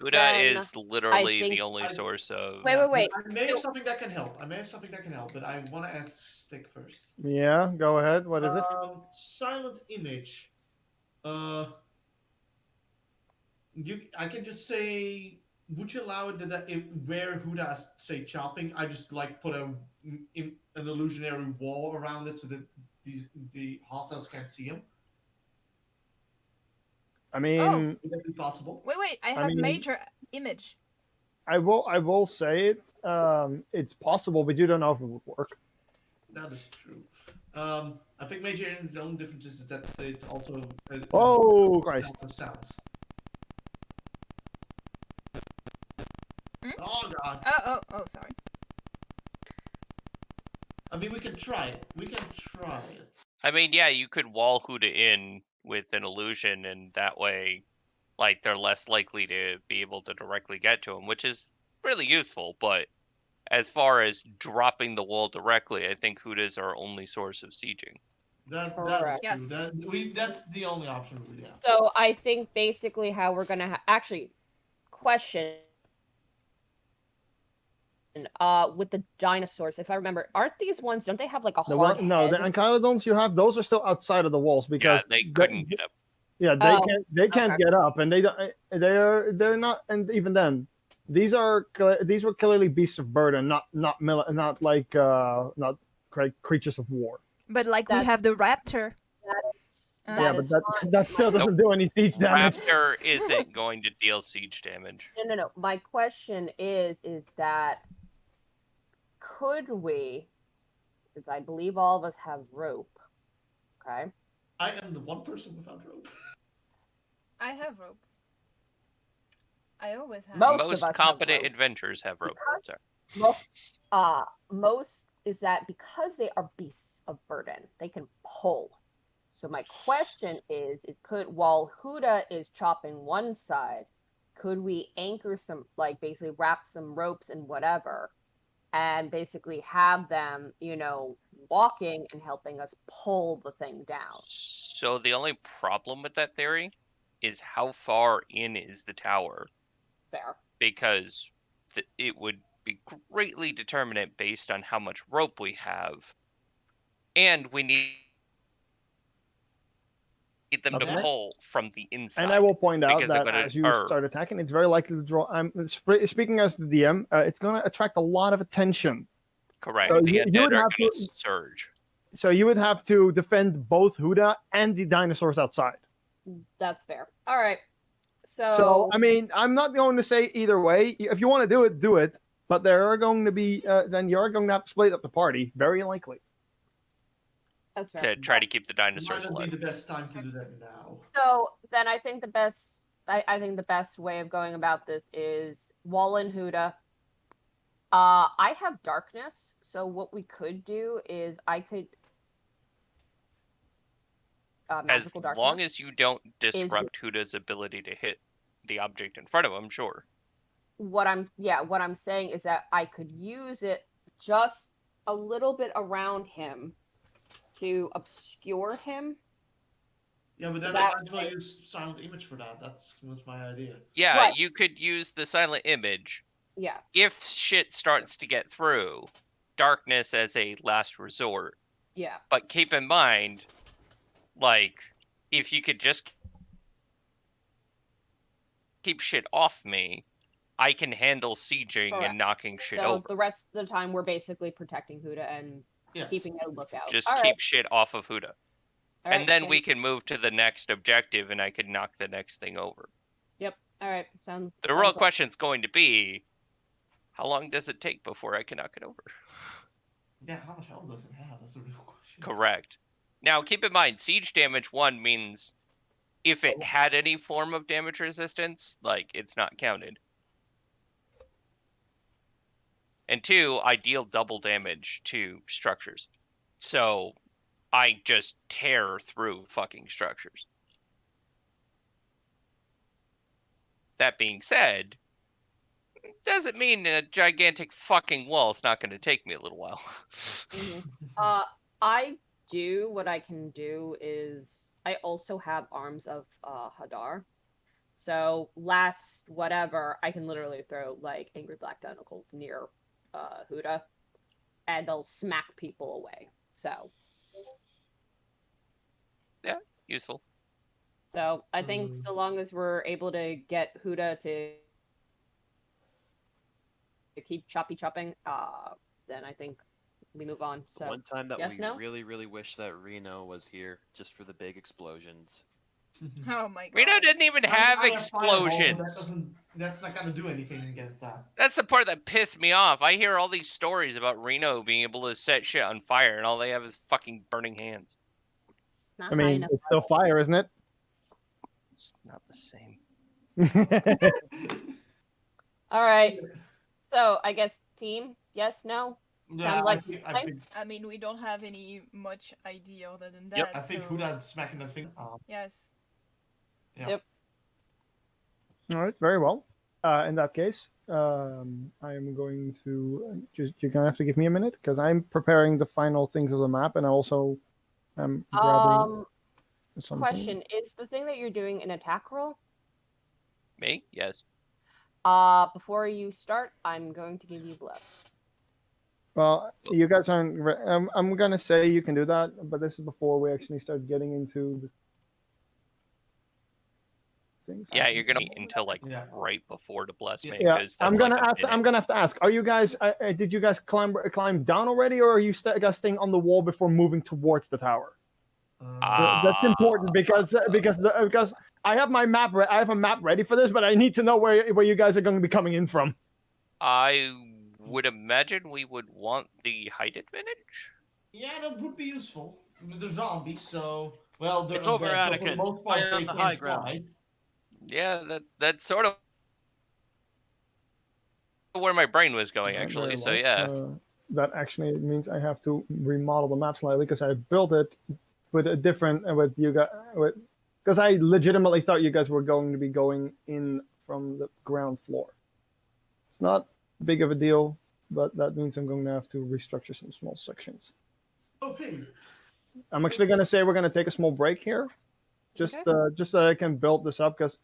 Speaker 6: Huda
Speaker 1: Then
Speaker 6: is literally
Speaker 1: think-
Speaker 6: the only source of.
Speaker 1: Wait, wait.
Speaker 5: I may have something that can help. But I want to ask Stick first.
Speaker 2: Yeah, go ahead. What is it?
Speaker 5: Silent image. I can just say. Would you allow it that where Huda's say chopping, I just like put an illusionary wall around it so that the hostiles can't see him?
Speaker 2: I mean,
Speaker 5: Would that be possible?
Speaker 3: Wait. I have major image.
Speaker 2: I will say it. It's possible, but you don't know if it would work.
Speaker 5: That is true. I think major image's own difference is that it also.
Speaker 2: Oh, Christ.
Speaker 5: Sounds.
Speaker 3: Hmm?
Speaker 5: Oh god.
Speaker 3: Oh, sorry.
Speaker 5: I mean, we can try it.
Speaker 6: I mean, yeah, you could wall Huda in with an illusion, and that way, like, they're less likely to be able to directly get to him, which is really useful. But as far as dropping the wall directly, I think Huda's our only source of sieging.
Speaker 5: That
Speaker 1: Correct.
Speaker 5: is true. That's the only option we have.
Speaker 1: So I think basically how we're gonna actually question. With the dinosaurs, if I remember, aren't these ones? Don't they have like a hard head?
Speaker 2: No, the ankylodons you have, those are still outside of the walls because
Speaker 6: Yeah, they couldn't get up.
Speaker 2: Yeah, they can't get up, and they're not, and even then, these were clearly beasts of burden, not creatures of war.
Speaker 3: But like we have the raptor.
Speaker 2: That still doesn't do any siege damage.
Speaker 6: Raptor isn't going to deal siege damage.
Speaker 1: No. My question is that could we, because I believe all of us have rope, okay?
Speaker 5: I am the one person without rope.
Speaker 3: I have rope. I always have.
Speaker 6: Most competent adventurers have rope.
Speaker 1: Most is that because they are beasts of burden, they can pull. So my question is could, while Huda is chopping one side, could we anchor some, like basically wrap some ropes and whatever, and basically have them, walking and helping us pull the thing down?
Speaker 6: So the only problem with that theory is how far in is the tower?
Speaker 1: Fair.
Speaker 6: Because it would be greatly determinant based on how much rope we have. And we need them to pull from the inside.
Speaker 2: And I will point out that as you start attacking, it's very likely to draw. Speaking as the DM, it's going to attract a lot of attention.
Speaker 6: Correct.
Speaker 2: So
Speaker 6: the undead are going to surge.
Speaker 2: So you would have to defend both Huda and the dinosaurs outside.
Speaker 1: That's fair. All right.
Speaker 2: So I mean, I'm not going to say either way. If you want to do it, do it. But there are going to be then you're going to have to split up the party, very likely.
Speaker 1: That's fair.
Speaker 6: To try to keep the dinosaurs
Speaker 5: Might not
Speaker 6: alive.
Speaker 5: be the best time to do that now.
Speaker 1: So then I think the best I think the best way of going about this is Wall and Huda. I have darkness, so what we could do is I could
Speaker 6: As
Speaker 1: magical darkness.
Speaker 6: long as you don't disrupt Huda's ability to hit the object in front of him, sure.
Speaker 1: What I'm saying is that I could use it just a little bit around him to obscure him.
Speaker 5: Yeah, but then I
Speaker 1: that
Speaker 5: might as well
Speaker 1: way-
Speaker 5: use silent image for that. That was my idea.
Speaker 6: Yeah,
Speaker 1: Right.
Speaker 6: you could use the silent image.
Speaker 1: Yeah.
Speaker 6: If shit starts to get through, darkness as a last resort.
Speaker 1: Yeah.
Speaker 6: But keep in mind, like, if you could just keep shit off me, I can handle sieging
Speaker 1: Correct.
Speaker 6: and knocking shit
Speaker 1: So
Speaker 6: over.
Speaker 1: the rest of the time we're basically protecting Huda and
Speaker 5: Yes.
Speaker 1: keeping a lookout.
Speaker 6: Just
Speaker 1: All
Speaker 6: keep
Speaker 1: right.
Speaker 6: shit off of Huda.
Speaker 1: All
Speaker 6: And
Speaker 1: right,
Speaker 6: then
Speaker 1: okay.
Speaker 6: we can move to the next objective and I can knock the next thing over.
Speaker 1: Yep. All right. Sounds.
Speaker 6: The real question's going to be, how long does it take before I can knock it over?
Speaker 5: Yeah, how much health does it have? That's a real question.
Speaker 6: Correct. Now, keep in mind, siege damage 1 means if it had any form of damage resistance, like, it's not counted. And 2, I deal double damage to structures. So, I just tear through fucking structures. That being said, doesn't mean a gigantic fucking wall is not going to take me a little while.
Speaker 1: I do what I can do is I also have arms of Hadar. So last whatever, I can literally throw like angry black tentacles near Huda, and they'll smack people away. So
Speaker 6: Yeah, useful.
Speaker 1: So I think so long as we're able to get Huda to keep chopping, then I think we move on. So
Speaker 4: One time that
Speaker 1: yes,
Speaker 4: we
Speaker 1: no?
Speaker 4: really, really wish that Reno was here just for the big explosions.
Speaker 3: Oh my god.
Speaker 6: Reno didn't even have
Speaker 5: I have fireball, but
Speaker 6: explosions.
Speaker 5: that's not gonna do anything against that.
Speaker 6: That's the part that pissed me off. I hear all these stories about Reno being able to set shit on fire, and all they have is fucking burning hands.
Speaker 1: It's not
Speaker 2: I
Speaker 1: high
Speaker 2: mean,
Speaker 1: enough.
Speaker 2: it's still fire, isn't it?
Speaker 6: It's not the same.
Speaker 1: All right. So I guess team, yes, no?
Speaker 5: Yeah,
Speaker 1: Sounds like
Speaker 3: I mean, we don't have any much idea other than that.
Speaker 4: Yep.
Speaker 5: I think
Speaker 3: so...
Speaker 5: Huda smacking that thing.
Speaker 3: Yes.
Speaker 5: Yeah.
Speaker 1: Yep.
Speaker 2: All right, very well. In that case, I am going to you're gonna have to give me a minute because I'm preparing the final things of the map, and I also am grabbing something.
Speaker 1: Question: is the thing that you're doing an attack roll?
Speaker 6: Me? Yes.
Speaker 1: Before you start, I'm going to give you bless.
Speaker 2: Well, you guys aren't. I'm gonna say you can do that, but this is before we actually start getting into the things.
Speaker 6: Yeah, you're gonna wait until like
Speaker 5: Yeah.
Speaker 6: right before to bless me.
Speaker 2: Yeah,
Speaker 6: 'cause
Speaker 2: I'm
Speaker 6: that's
Speaker 2: gonna
Speaker 6: like a
Speaker 2: have to.
Speaker 6: minute.
Speaker 2: I'm gonna have to ask. Are you guys? Did you guys climb down already, or are you guys staying on the wall before moving towards the tower? So that's important because I have my map. I have a map ready for this, but I need to know where you guys are going to be coming in from.
Speaker 6: I would imagine we would want the height advantage.
Speaker 5: Yeah, that would be useful. They're zombies, so well, they're
Speaker 4: It's over,
Speaker 5: undead, so for the
Speaker 4: Anakin.
Speaker 5: most
Speaker 4: Fire
Speaker 5: part,
Speaker 4: up
Speaker 5: they
Speaker 4: the
Speaker 5: can't
Speaker 4: high ground.
Speaker 5: fly.
Speaker 6: Yeah, that's sort of where my brain was going,
Speaker 2: Alright,
Speaker 6: actually.
Speaker 2: very
Speaker 6: So
Speaker 2: well.
Speaker 6: yeah.
Speaker 2: That actually means I have to remodel the map slightly because I built it with a different with you guys because I legitimately thought you guys were going to be going in from the ground floor. It's not big of a deal, but that means I'm going to have to restructure some small sections.
Speaker 5: Okay.
Speaker 2: I'm actually going to say we're going to take a small break here, just so I can build this up because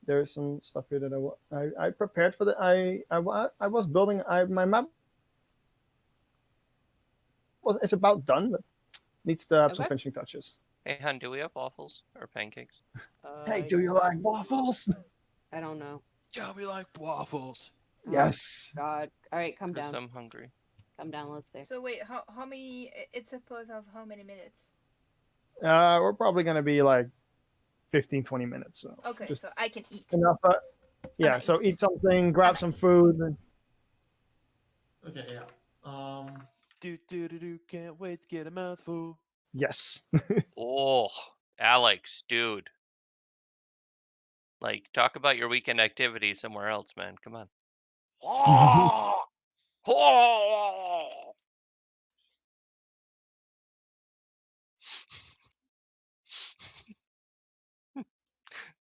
Speaker 2: there's some stuff here that I prepared for the I was building my map. Well, it's about done, but needs to have some finishing touches.
Speaker 6: Hey, hun, do we have waffles or pancakes?
Speaker 2: Hey, do you like waffles?
Speaker 1: I don't know.
Speaker 4: Yeah, we like waffles.
Speaker 2: Yes.
Speaker 1: God. All right, come
Speaker 6: 'Cause
Speaker 1: down.
Speaker 6: I'm hungry.
Speaker 1: Come down. Let's see.
Speaker 3: So wait, how many? It's a pause of how many minutes?
Speaker 2: We're probably going to be like 15, 20 minutes. So
Speaker 3: Okay,
Speaker 2: just
Speaker 3: so I can eat.
Speaker 2: enough. Yeah, so eat something, grab some food. And...
Speaker 5: Okay, yeah.
Speaker 4: Can't wait to get a mouthful.
Speaker 2: Yes.
Speaker 6: Oh, Alex, dude. Like, talk about your weekend activity somewhere else, man. Come on.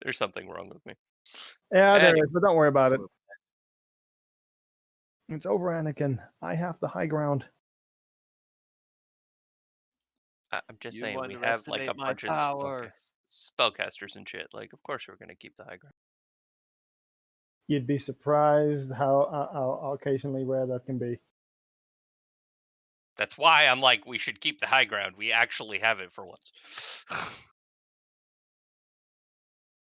Speaker 6: There's something wrong with me.
Speaker 2: Yeah, there
Speaker 6: Anyway.
Speaker 2: is, but don't worry about it. It's over, Anakin. I have the high ground.
Speaker 6: I'm just
Speaker 4: You
Speaker 6: saying, we have like a
Speaker 4: underestimate my
Speaker 6: bunch of
Speaker 4: power.
Speaker 6: spellcasters and shit. Like, of course we're gonna keep the high ground.
Speaker 2: You'd be surprised how occasionally rare that can be.
Speaker 6: That's why I'm like, we should keep the high ground. We actually have it for once.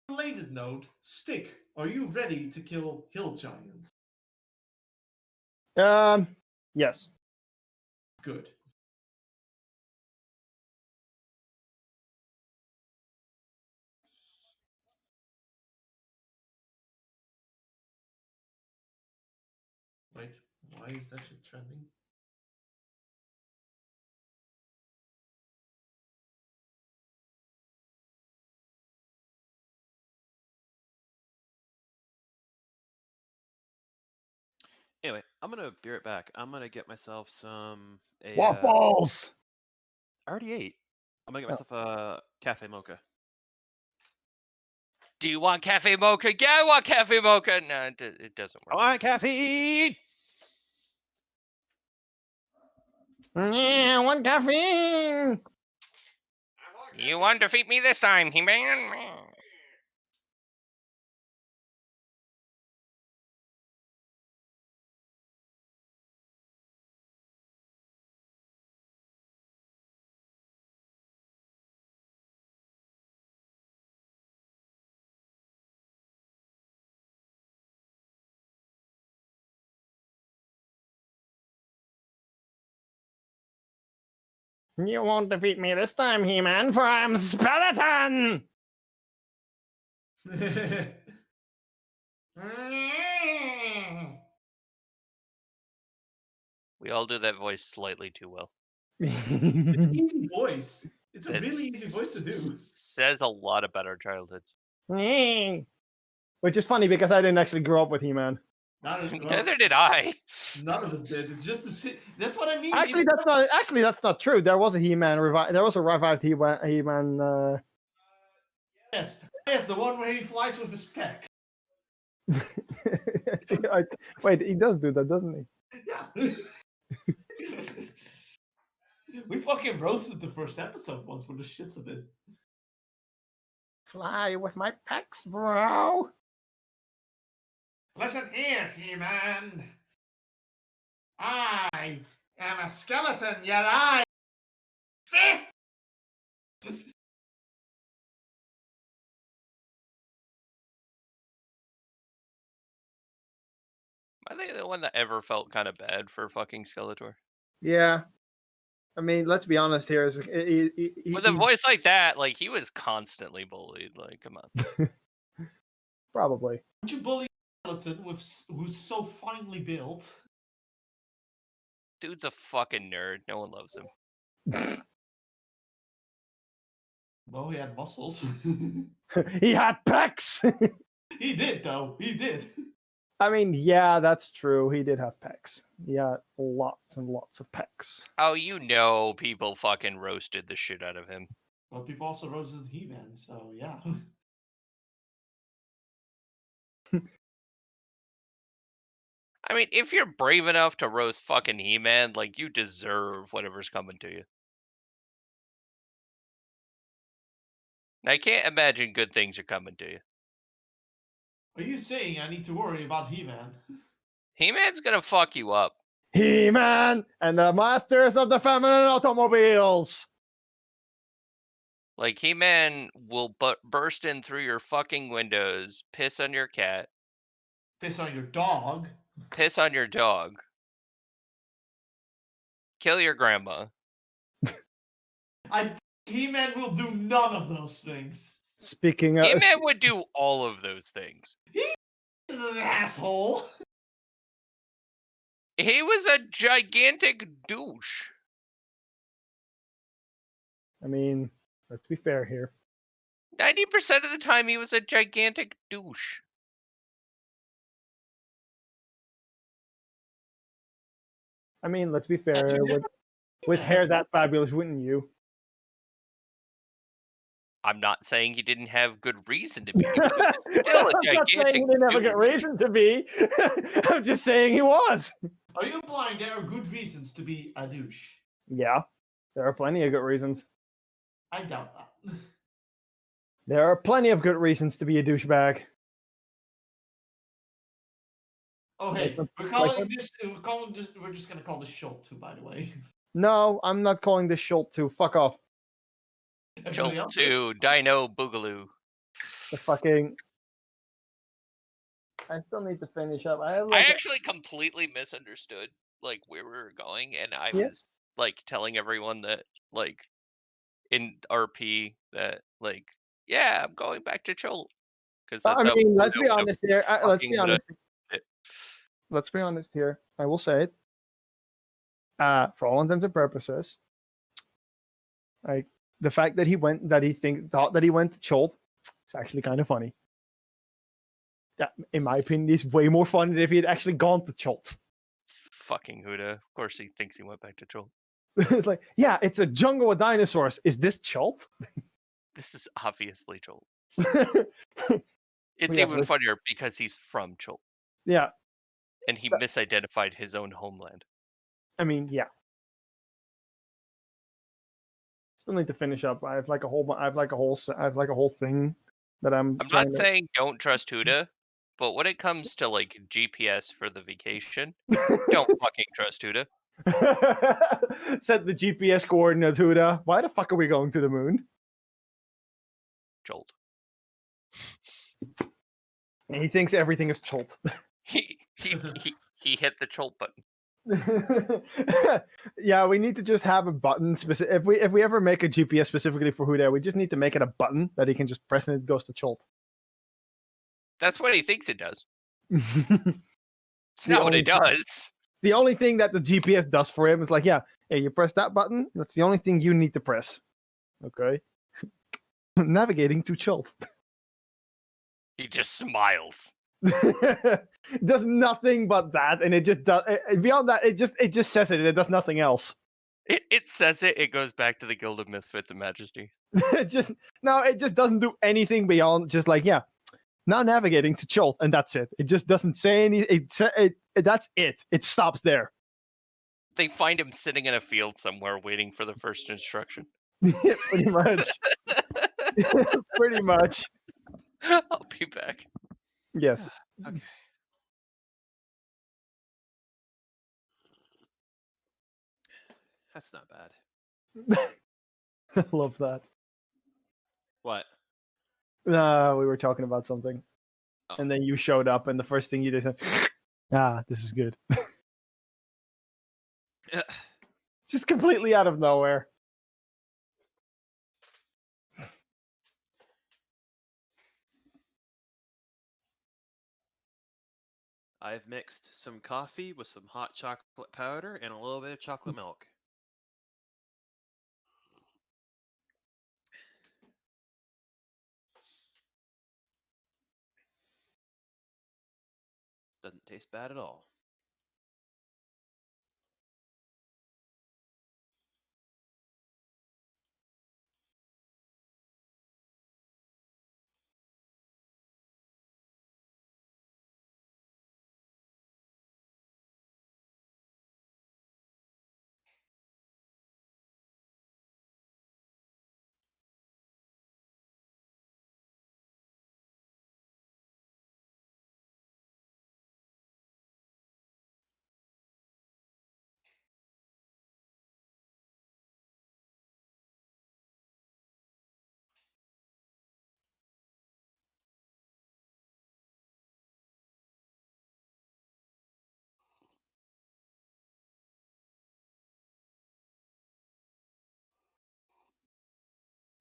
Speaker 5: Related note, Stick, are you ready to kill hill giants?
Speaker 2: Yes.
Speaker 5: Good. Wait, why is that shit trending?
Speaker 4: Anyway, I'm gonna be right back. I'm gonna get myself some
Speaker 2: Waffles!
Speaker 4: I already ate. I'm gonna get
Speaker 2: Oh.
Speaker 4: myself a cafe mocha.
Speaker 6: Do you want cafe mocha? Yeah, I want cafe mocha. No, it doesn't
Speaker 4: I
Speaker 6: work.
Speaker 4: want caffeine.
Speaker 2: Yeah, I want caffeine!
Speaker 6: You want to defeat me this time, He-Man?
Speaker 2: You won't defeat me this time, He-Man, for I'm Skeleton!
Speaker 6: We all do that voice slightly too well.
Speaker 5: It's easy voice. It's a really easy voice to do.
Speaker 6: Says a lot about our childhoods.
Speaker 2: Which is funny because I didn't actually grow up with He-Man.
Speaker 6: Neither did I.
Speaker 5: None of us did. It's just a shit. That's what I mean.
Speaker 2: Actually, that's not true. There was a He-Man there was a revived He-Man.
Speaker 5: Yes, the one where he flies with his peck.
Speaker 2: Wait, he does do that, doesn't he?
Speaker 5: Yeah. We fucking roasted the first episode once for the shits of it.
Speaker 2: Fly with my pecs, bro.
Speaker 5: Listen here, He-Man. I am a skeleton, yet I...
Speaker 6: I think the one that ever felt kind of bad for fucking Skeletor.
Speaker 2: Yeah. I mean, let's be honest here.
Speaker 6: With a voice like that, like, he was constantly bullied. Like, come on.
Speaker 2: Probably.
Speaker 5: Would you bully a skeleton who's so finely built?
Speaker 6: Dude's a fucking nerd. No one loves him.
Speaker 5: Well, he had muscles.
Speaker 2: He had pecs.
Speaker 5: He did, though. He did.
Speaker 2: I mean, yeah, that's true. He did have pecs. He had lots and lots of pecs.
Speaker 6: Oh, you know, people fucking roasted the shit out of him.
Speaker 5: Well, people also roasted He-Man, so yeah.
Speaker 6: I mean, if you're brave enough to roast fucking He-Man, like, you deserve whatever's coming to you. I can't imagine good things are coming to you.
Speaker 5: Are you saying I need to worry about He-Man?
Speaker 6: He-Man's gonna fuck you up.
Speaker 2: He-Man and the Masters of the Feminine Automobiles.
Speaker 6: Like, He-Man will burst in through your fucking windows, piss on your cat,
Speaker 5: Piss on your dog.
Speaker 6: piss on your dog, kill your grandma.
Speaker 5: He-Man will do none of those things.
Speaker 2: Speaking of,
Speaker 6: He-Man would do all of those things.
Speaker 5: He's an asshole.
Speaker 6: He was a gigantic douche.
Speaker 2: I mean, let's be fair here.
Speaker 6: 90% of the time, he was a gigantic douche.
Speaker 2: I mean, let's be fair. With hair that fabulous, wouldn't you?
Speaker 6: I'm not saying he didn't have good reason to be, but he was still a
Speaker 2: I'm not saying
Speaker 6: gigantic
Speaker 2: he didn't have a good
Speaker 6: douche.
Speaker 2: reason to be. I'm just saying he was.
Speaker 5: Are you implying there are good reasons to be a douche?
Speaker 2: Yeah, there are plenty of good reasons.
Speaker 5: I doubt that.
Speaker 2: There are plenty of good reasons to be a douchebag.
Speaker 5: Oh hey,
Speaker 2: Like-
Speaker 5: we're
Speaker 2: like-
Speaker 5: calling this. We're just gonna call this short too. By the way,
Speaker 2: No, I'm not calling this Schult to. Fuck off.
Speaker 5: everybody
Speaker 6: Jolt
Speaker 5: else is?
Speaker 6: 2, Dino Boogaloo.
Speaker 2: The fucking. I still need to finish up. I have
Speaker 6: I
Speaker 2: like.
Speaker 6: actually completely misunderstood like where we were going, and I
Speaker 2: Yeah.
Speaker 6: was like telling everyone that like in RP that like yeah, I'm going back to Jolt because that's
Speaker 2: I
Speaker 6: how
Speaker 2: mean, let's
Speaker 6: Pluto
Speaker 2: be
Speaker 6: would've
Speaker 2: honest here. Let's
Speaker 6: fucking
Speaker 2: be
Speaker 6: would've
Speaker 2: honest.
Speaker 6: fit.
Speaker 2: Let's be honest here. I will say it. For all intents and purposes, like the fact that he thought that he went to Chult, it's actually kind of funny. That, in my opinion, is way more funny than if he had actually gone to Chult.
Speaker 6: It's fucking Huda. Of course he thinks he went back to Jolt.
Speaker 2: It's like, yeah, it's a jungle with dinosaurs. Is this Chult?
Speaker 6: This is obviously Jolt.
Speaker 2: Yeah,
Speaker 6: It's
Speaker 2: Yeah,
Speaker 6: even
Speaker 2: but-
Speaker 6: funnier because he's from Jolt
Speaker 2: yeah.
Speaker 6: and he
Speaker 2: But-
Speaker 6: misidentified his own homeland.
Speaker 2: I mean, yeah. Still need to finish up. I have like a whole thing that I'm.
Speaker 6: I'm
Speaker 2: trying
Speaker 6: not saying don't trust Huda, but when it comes to like GPS for the vacation, don't fucking trust Huda.
Speaker 2: Set the GPS coordinates, Huda. Why the fuck are we going to the moon?
Speaker 6: Jolt.
Speaker 2: And he thinks everything is Chult.
Speaker 6: He hit the Jolt button.
Speaker 2: Yeah, we need to just have a button specific. If we ever make a GPS specifically for Huda, we just need to make it a button that he can just press and it goes to Chult.
Speaker 6: That's what he thinks it does.
Speaker 2: The
Speaker 6: It's not what
Speaker 2: only
Speaker 6: it does.
Speaker 2: only thing that the GPS does for him is like, yeah, hey, you press that button. That's the only thing you need to press. Okay. Navigating to Chult.
Speaker 6: He just smiles.
Speaker 2: Does nothing but that, and it just does. Beyond that, it just says it. And it does nothing else.
Speaker 6: It says it. It goes back to the Guild of Misfits and Majesty.
Speaker 2: It just doesn't do anything beyond just like, yeah, now navigating to Chult, and that's it. It just doesn't say any. That's it. It stops there.
Speaker 6: They find him sitting in a field somewhere waiting for the first instruction.
Speaker 2: Pretty much. Pretty much.
Speaker 6: I'll be back.
Speaker 2: Yes.
Speaker 4: Okay. That's not bad.
Speaker 2: I love that.
Speaker 4: What?
Speaker 2: We were talking about something,
Speaker 4: Oh.
Speaker 2: and then you showed up, and the first thing you did said, this is good. Just completely out of nowhere.
Speaker 4: I've mixed some coffee with some hot chocolate powder and a little bit of chocolate milk. Doesn't taste bad at all.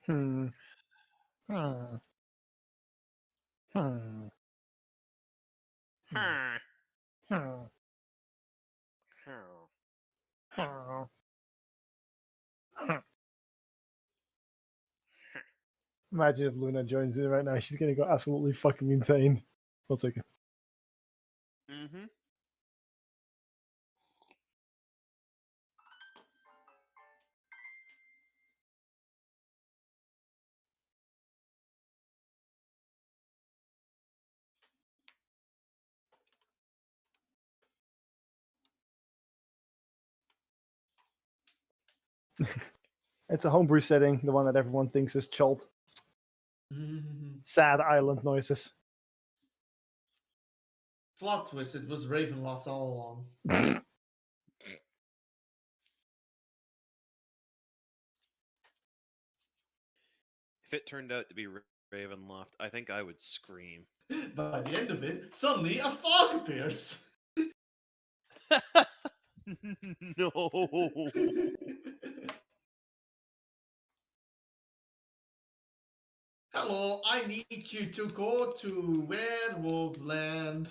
Speaker 2: Hmm. Hmm. Hmm.
Speaker 4: Hmm.
Speaker 2: Hmm.
Speaker 4: Hmm.
Speaker 2: Hmm. Imagine if Luna joins in right now. She's gonna go absolutely fucking insane. We'll take it.
Speaker 4: Mm-hmm.
Speaker 2: It's a homebrew setting, the one that everyone thinks is chult. Sad island noises.
Speaker 5: Plot twist, it was Ravenloft all along.
Speaker 4: If it turned out to be Ravenloft, I think I would scream.
Speaker 5: By the end of it, suddenly a fog appears.
Speaker 4: No.
Speaker 5: Hello, I need you to go to Werewolf Land.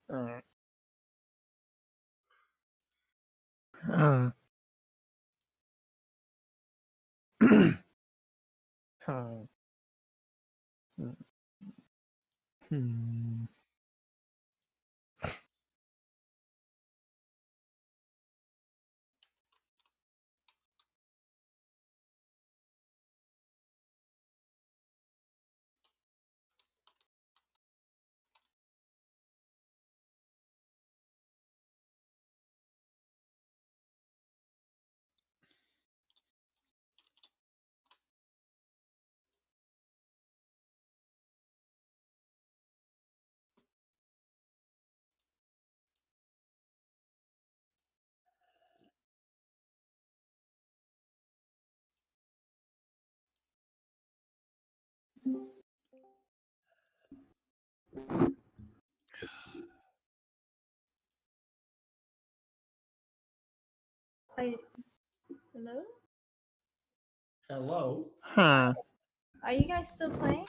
Speaker 2: Uh, hmm.
Speaker 7: Hello?
Speaker 5: Hello?
Speaker 2: Huh.
Speaker 7: Are you guys still playing?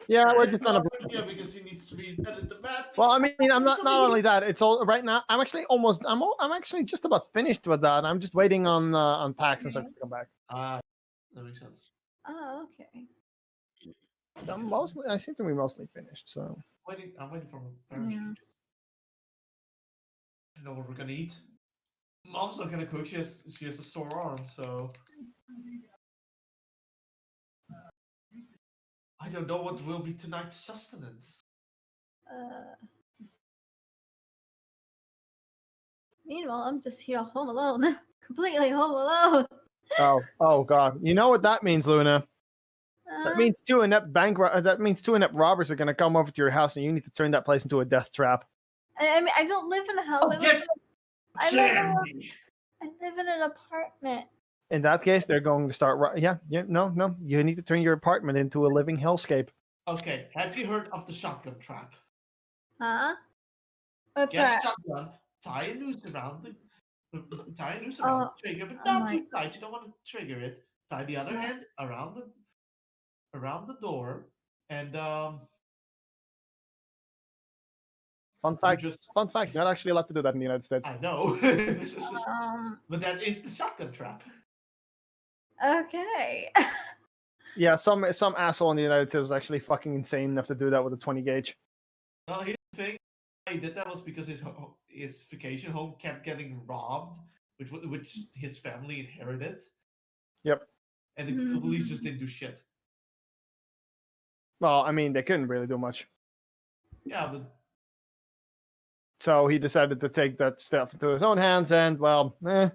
Speaker 2: Yeah, we're
Speaker 5: It's
Speaker 2: just on a.
Speaker 5: yeah, because he needs to re-edit the map.
Speaker 2: Well, I mean, I'm not only that. It's all right now. I'm actually almost. I'm actually just about finished with that. I'm just waiting on PAX and stuff to come back.
Speaker 5: Ah, that makes sense.
Speaker 7: Oh, okay.
Speaker 2: I seem to be mostly finished. So
Speaker 5: I'm waiting for my parents
Speaker 7: Yeah.
Speaker 5: to just know what we're gonna eat. Mom's not gonna cook. She has a sore arm, so I don't know what will be tonight's sustenance.
Speaker 7: Uh, Meanwhile, I'm just here home alone. Completely home alone.
Speaker 2: oh god, you know what that means, Luna? That
Speaker 7: Uh,
Speaker 2: means That means two inept robbers are gonna come over to your house, and you need to turn that place into a death trap.
Speaker 7: I mean, I don't live in a house.
Speaker 5: Oh,
Speaker 7: I
Speaker 5: Candy!
Speaker 7: live in an apartment.
Speaker 2: In that case, they're going to start. Yeah, no. You need to turn your apartment into a living hellscape.
Speaker 5: Okay, have you heard of the shotgun trap?
Speaker 7: Huh? What's
Speaker 5: Get a
Speaker 7: that?
Speaker 5: shotgun, tie a noose around the
Speaker 7: Oh,
Speaker 5: trigger, but
Speaker 7: oh
Speaker 5: not
Speaker 7: my.
Speaker 5: too tight. You don't want to trigger it. Tie the other
Speaker 7: Yeah.
Speaker 5: end around the door, and
Speaker 2: Fun
Speaker 5: you
Speaker 2: fact.
Speaker 5: just
Speaker 2: Fun fact. You're not actually allowed to do that in the United States.
Speaker 5: I know. But that is the shotgun trap.
Speaker 7: Okay.
Speaker 2: Yeah, some asshole in the United States was actually fucking insane enough to do that with a 20 gauge.
Speaker 5: Well, here's the thing. Why he did that was because his vacation home kept getting robbed, which his family inherited,
Speaker 2: Yep.
Speaker 5: and the police just didn't do shit.
Speaker 2: Well, I mean, they couldn't really do much.
Speaker 5: Yeah, but
Speaker 2: So he decided to take that stuff into his own hands, and well, it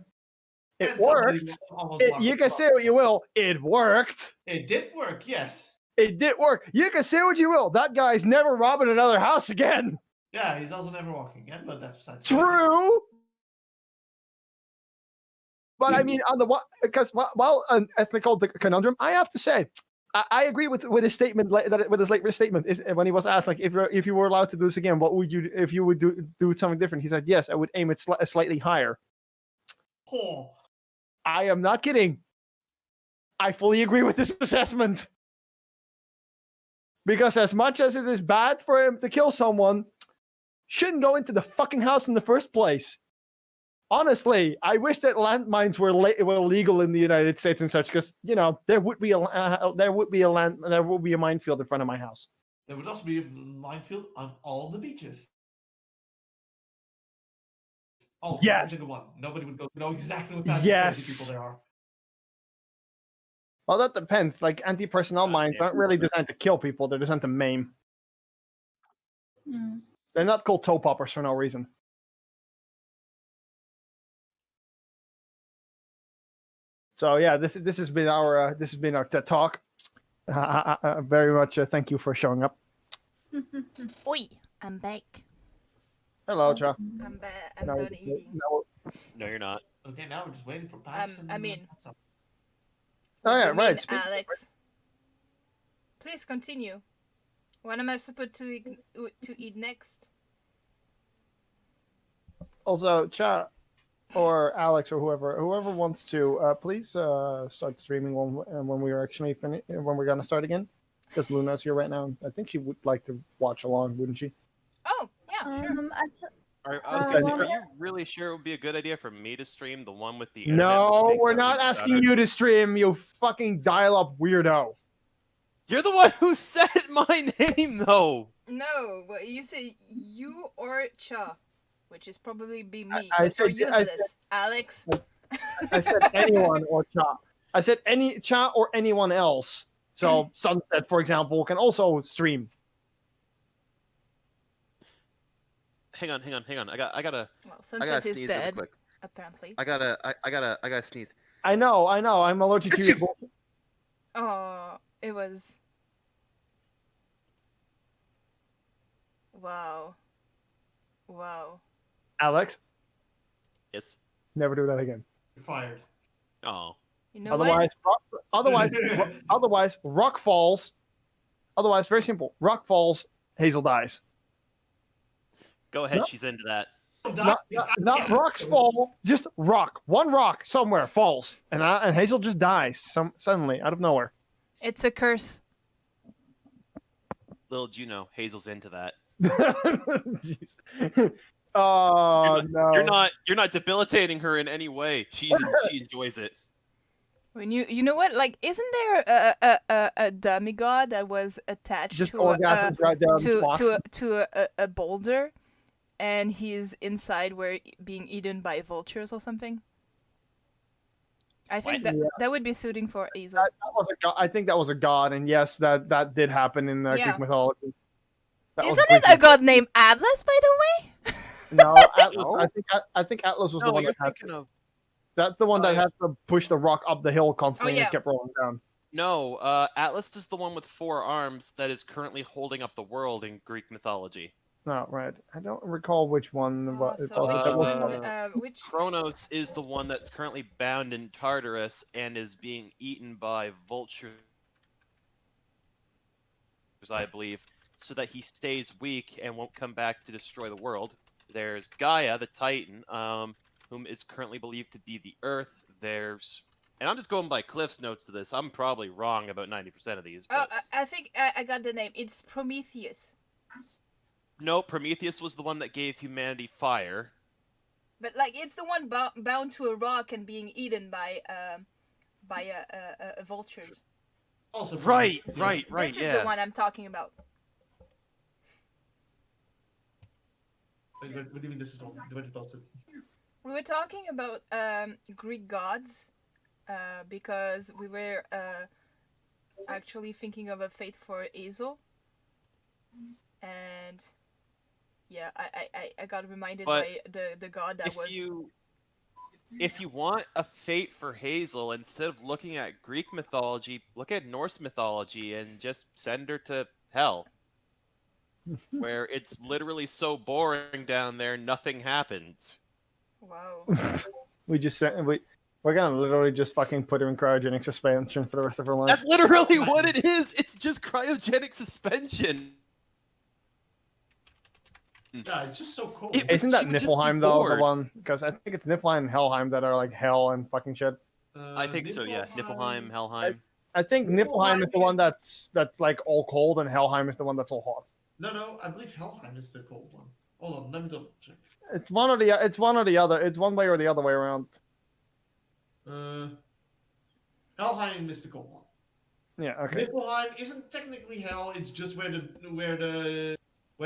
Speaker 5: And somebody
Speaker 2: worked.
Speaker 5: almost lost
Speaker 2: You
Speaker 5: the
Speaker 2: can
Speaker 5: plot.
Speaker 2: say what you will, it worked.
Speaker 5: It did work, yes.
Speaker 2: It did work. You can say what you will. That guy's never robbing another house again.
Speaker 5: Yeah, he's also never walking again, but that's besides the point.
Speaker 2: True. But I mean, on the because while an ethical conundrum, I have to say, I agree with his statement with his latest statement when he was asked like if you were allowed to do this again, what would you if you would do something different? He said yes, I would aim it slightly higher.
Speaker 5: Oh.
Speaker 2: I am not kidding. I fully agree with this assessment. Because as much as it is bad for him to kill someone, shouldn't go into the fucking house in the first place. Honestly, I wish that landmines were legal in the United States and such, because there would be a minefield in front of my house.
Speaker 5: There would also be a minefield on all the beaches. All
Speaker 2: Yes.
Speaker 5: every single one. Nobody would know exactly what type of
Speaker 2: Yes.
Speaker 5: crazy people there are.
Speaker 2: Well, that depends. Like anti-personnel mines aren't really designed to kill people; they're designed to maim.
Speaker 7: Hmm.
Speaker 2: They're not called toe poppers for no reason. So yeah, this has been our TED talk. Very much thank you for showing up.
Speaker 3: Oi, I'm back.
Speaker 2: Hello, Cha.
Speaker 3: I'm back. I'm
Speaker 2: No,
Speaker 3: done eating.
Speaker 4: No, you're not.
Speaker 5: Okay, now we're just waiting for Pax.
Speaker 3: I mean-
Speaker 2: Oh
Speaker 3: What
Speaker 2: yeah,
Speaker 3: do you mean,
Speaker 2: right.
Speaker 3: Alex. Please continue. What am I supposed to eat next?
Speaker 2: Also, Cha or Alex or whoever wants to, please start streaming when we are actually when we're gonna start again. Because Luna's here right now. I think she would like to watch along, wouldn't she?
Speaker 3: Oh, yeah, sure.
Speaker 7: Actually,
Speaker 4: I was gonna say,
Speaker 7: well-
Speaker 4: are you really sure it would be a good idea for me to stream the one with the internet? which
Speaker 2: No,
Speaker 4: makes
Speaker 2: we're
Speaker 4: everything
Speaker 2: not asking
Speaker 4: better?
Speaker 2: you to stream, you fucking dial-up weirdo.
Speaker 4: You're the one who said my name, though.
Speaker 3: No, but you say you or Cha, which is probably be me,
Speaker 2: I
Speaker 3: because you're
Speaker 2: said- I
Speaker 3: useless, Alex.
Speaker 2: I said anyone or Cha. I said any Cha or anyone else. So Sunset, for example, can also stream.
Speaker 4: Hang on. I gotta
Speaker 3: Well,
Speaker 4: I gotta
Speaker 3: Sunset is
Speaker 4: sneeze real
Speaker 3: dead,
Speaker 4: quick.
Speaker 3: apparently.
Speaker 4: I gotta sneeze.
Speaker 2: I know. I'm allergic to
Speaker 4: Achoo!
Speaker 2: your
Speaker 3: Oh, it was. Wow.
Speaker 2: Alex,
Speaker 4: Yes.
Speaker 2: never do that again.
Speaker 5: You're fired.
Speaker 4: Oh.
Speaker 3: You know
Speaker 2: Otherwise, otherwise, rock falls. Otherwise, very simple. Rock falls. Hazel dies.
Speaker 4: Go ahead.
Speaker 2: No.
Speaker 4: She's into that.
Speaker 2: Not rocks fall. Just rock. One rock somewhere falls, and Hazel just dies suddenly out of nowhere.
Speaker 3: what? It's a curse.
Speaker 4: Little do you know, Hazel's into that.
Speaker 2: Jeez. Oh no!
Speaker 4: You're not debilitating her in any way. She enjoys it.
Speaker 3: When you know what? Like, isn't there a demigod that was attached
Speaker 2: Just
Speaker 3: to
Speaker 2: orgasms right down the
Speaker 3: to a boulder, and he's inside where being eaten by vultures or something? I think
Speaker 4: What?
Speaker 3: that would be suiting for Azel.
Speaker 2: That was a god. I think that was a god, and yes, that did happen in
Speaker 3: Yeah.
Speaker 2: Greek mythology. That was
Speaker 3: Isn't
Speaker 2: Greek
Speaker 3: it a god named Atlas, by the way?
Speaker 2: No, Atlas.
Speaker 4: No.
Speaker 2: I think Atlas was the
Speaker 4: No,
Speaker 2: one
Speaker 4: you're
Speaker 2: that had.
Speaker 4: thinking of
Speaker 2: That's the one that
Speaker 4: yeah.
Speaker 2: had to push the rock up the hill constantly
Speaker 3: Oh, yeah.
Speaker 2: and kept rolling down.
Speaker 4: no. Atlas is the one with 4 arms that is currently holding up the world in Greek mythology.
Speaker 2: No, right. I don't recall which one. But it
Speaker 3: So
Speaker 2: was.
Speaker 3: which
Speaker 2: That was-
Speaker 3: one? Which?
Speaker 4: Kronos is the one that's currently bound in Tartarus and is being eaten by vultures, I believe, so that he stays weak and won't come back to destroy the world. There's Gaia, the Titan, whom is currently believed to be the Earth. There's, and I'm just going by Cliff's notes to this. I'm probably wrong about 90% of these.
Speaker 3: Oh,
Speaker 4: But
Speaker 3: I think I got the name. It's Prometheus.
Speaker 4: no, Prometheus was the one that gave humanity fire.
Speaker 3: But like, it's the one bound to a rock and being eaten by vultures.
Speaker 5: Also,
Speaker 4: Right.
Speaker 3: This is the one I'm talking about.
Speaker 5: What do you mean this is the one you posted?
Speaker 3: We were talking about Greek gods because we were actually thinking of a fate for Azel. And Yeah, I got reminded
Speaker 4: But
Speaker 3: by the god that
Speaker 4: if
Speaker 3: was.
Speaker 4: you want a fate for Hazel, instead of looking at Greek mythology, look at Norse mythology and just send her to hell, where it's literally so boring down there, nothing happens.
Speaker 3: Wow.
Speaker 2: We just sent we're gonna literally just fucking put her in cryogenic suspension for the rest of her life.
Speaker 4: That's literally what it is. It's just cryogenic suspension.
Speaker 5: Yeah, it's just so cool.
Speaker 2: Isn't that
Speaker 4: She would just be
Speaker 2: Niflheim though the
Speaker 4: bored.
Speaker 2: one? Because I think it's Niflheim and Helheim that are like hell and fucking shit.
Speaker 4: I think so, yeah. Niflheim, Helheim.
Speaker 2: I think Niflheim is the one that's like all cold, and Helheim is the one that's all hot.
Speaker 5: No, I believe Helheim is the cold one. Hold on, let me double check.
Speaker 2: It's one or the other. It's one way or the other way around.
Speaker 5: Helheim is the cold one.
Speaker 2: Yeah. Okay.
Speaker 5: Niflheim isn't technically hell. It's just where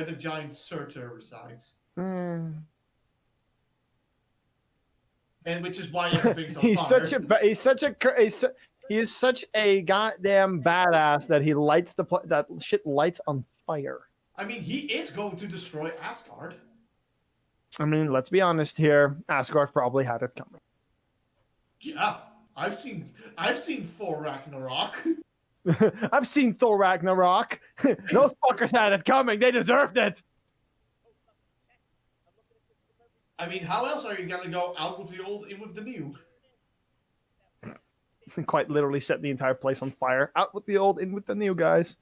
Speaker 5: the giant Surtur resides,
Speaker 2: Hmm.
Speaker 5: and which is why everything's on
Speaker 2: He's
Speaker 5: fire.
Speaker 2: he is such a goddamn badass that he lights that shit lights on fire.
Speaker 5: I mean, he is going to destroy Asgard.
Speaker 2: I mean, let's be honest here. Asgard probably had it coming.
Speaker 5: Yeah, I've seen Thor Ragnarok.
Speaker 2: I've seen Thor Ragnarok. Those fuckers had it coming. They deserved it.
Speaker 5: I mean, how else are you gonna go out with the old, in with the new?
Speaker 2: Quite literally set the entire place on fire. Out with the old, in with the new, guys.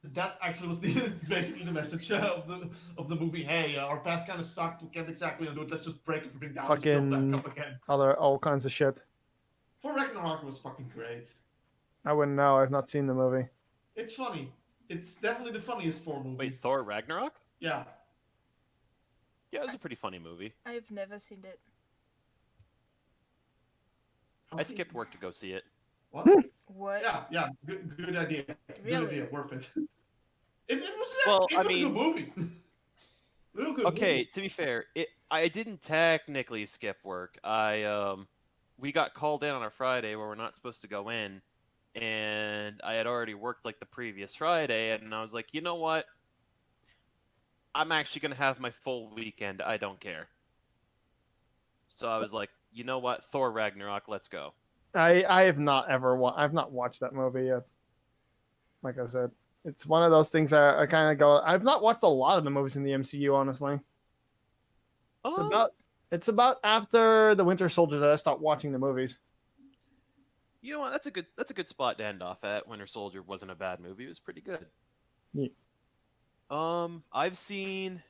Speaker 5: That actually was basically the message of the movie. Hey, our past kind of sucked. We can't exactly undo it. Let's just break everything down and build back up again.
Speaker 2: All kinds of shit.
Speaker 5: Thor Ragnarok was fucking great.
Speaker 2: I wouldn't know. I've not seen the movie.
Speaker 5: It's funny. It's definitely the funniest Thor movie.
Speaker 4: Wait, Thor Ragnarok?
Speaker 5: Yeah.
Speaker 4: Yeah, it was a pretty funny movie.
Speaker 3: I've never seen it.
Speaker 4: I skipped work to go see it.
Speaker 5: What?
Speaker 3: What?
Speaker 5: Yeah. Good idea.
Speaker 3: Really?
Speaker 5: Good idea. Worth it. It was.
Speaker 4: Well,
Speaker 5: it was a good movie. Real good.
Speaker 4: Okay,
Speaker 5: movie.
Speaker 4: to be fair, I didn't technically skip work. We got called in on a Friday where we're not supposed to go in, and I had already worked like the previous Friday, and I was like, you know what? I'm actually gonna have my full weekend. I don't care. So I was like, you know what? Thor Ragnarok, let's go.
Speaker 2: I have not I've not watched that movie yet. Like I said, it's one of those things I kind of go. I've not watched a lot of the movies in the MCU, honestly. It's about after the Winter Soldier that I stopped watching the movies.
Speaker 4: You know what? That's a good spot to end off at. Winter Soldier wasn't a bad movie. It was pretty good.
Speaker 2: Yeah.
Speaker 4: I've seen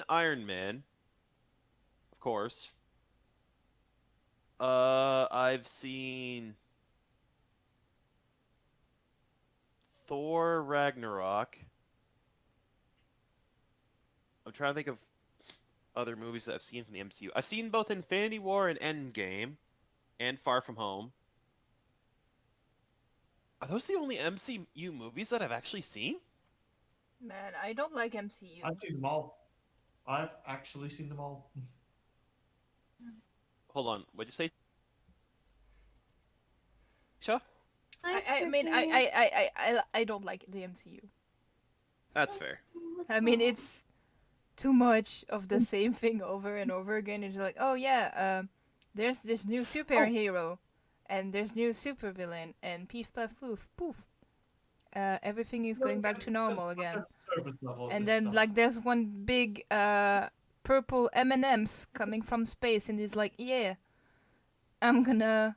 Speaker 4: Iron Man, of course. I've seen Thor Ragnarok. I'm trying to think of other movies that I've seen from the MCU. I've seen both Infinity War and Endgame, and Far From Home. Are those the only MCU movies that I've actually seen?
Speaker 3: Man, I don't like MCU.
Speaker 5: I've seen them all. I've actually seen them all.
Speaker 4: Hold on, what'd you say? Cha?
Speaker 3: I mean, I don't like the MCU.
Speaker 4: That's fair.
Speaker 3: I mean, it's too much of the same thing over and over again. It's like, oh yeah, there's this new superhero, and there's new supervillain, and peef puff poof poof. Everything is going back to normal again. And then like there's one big purple M&Ms coming from space, and he's like, yeah, I'm gonna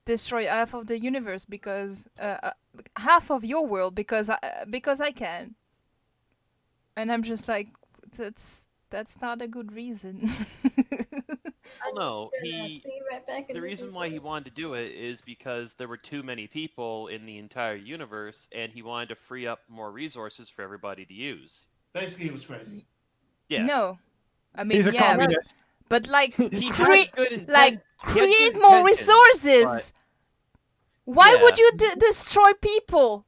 Speaker 3: destroy half of the universe because half of your world because I can. And I'm just like, that's not a good reason.
Speaker 4: Well, no, the reason why he wanted to do it is because there were too many people in the entire universe, and he wanted to free up more resources for everybody to use.
Speaker 5: Basically, he was crazy.
Speaker 4: Yeah.
Speaker 3: No, I mean,
Speaker 2: He's a
Speaker 3: yeah,
Speaker 2: communist.
Speaker 3: but like
Speaker 4: He had good intent.
Speaker 3: like
Speaker 4: He had
Speaker 3: create
Speaker 4: good
Speaker 3: more
Speaker 4: intentions,
Speaker 3: resources. Why
Speaker 4: Yeah.
Speaker 3: would you destroy people?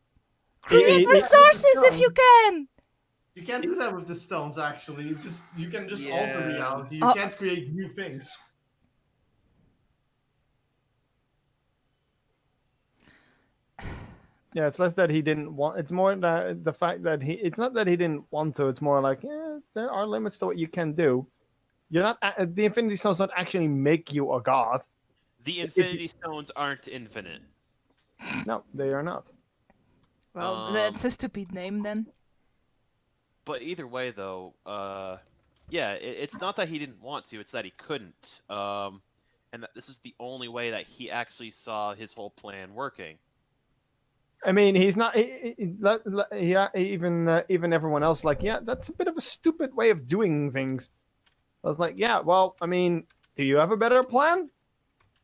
Speaker 3: Create resources if you can.
Speaker 5: You can't do that with the stones. Actually, you can just
Speaker 4: Yeah.
Speaker 5: alter reality. You can't create new things.
Speaker 2: Yeah, it's less that he didn't want. It's more that the fact that he. It's not that he didn't want to. It's more like, yeah, there are limits to what you can do. You're not. The Infinity Stones don't actually make you a god.
Speaker 4: The
Speaker 2: If you,
Speaker 4: Infinity Stones aren't infinite.
Speaker 2: no, they are not.
Speaker 3: Well,
Speaker 4: Um,
Speaker 3: that's a stupid name then.
Speaker 4: But either way, though, yeah, it's not that he didn't want to; it's that he couldn't. And that this is the only way that he actually saw his whole plan working.
Speaker 2: I mean, he's not. Yeah, even everyone else, like, yeah, that's a bit of a stupid way of doing things. I was like, yeah, well, I mean, do you have a better plan?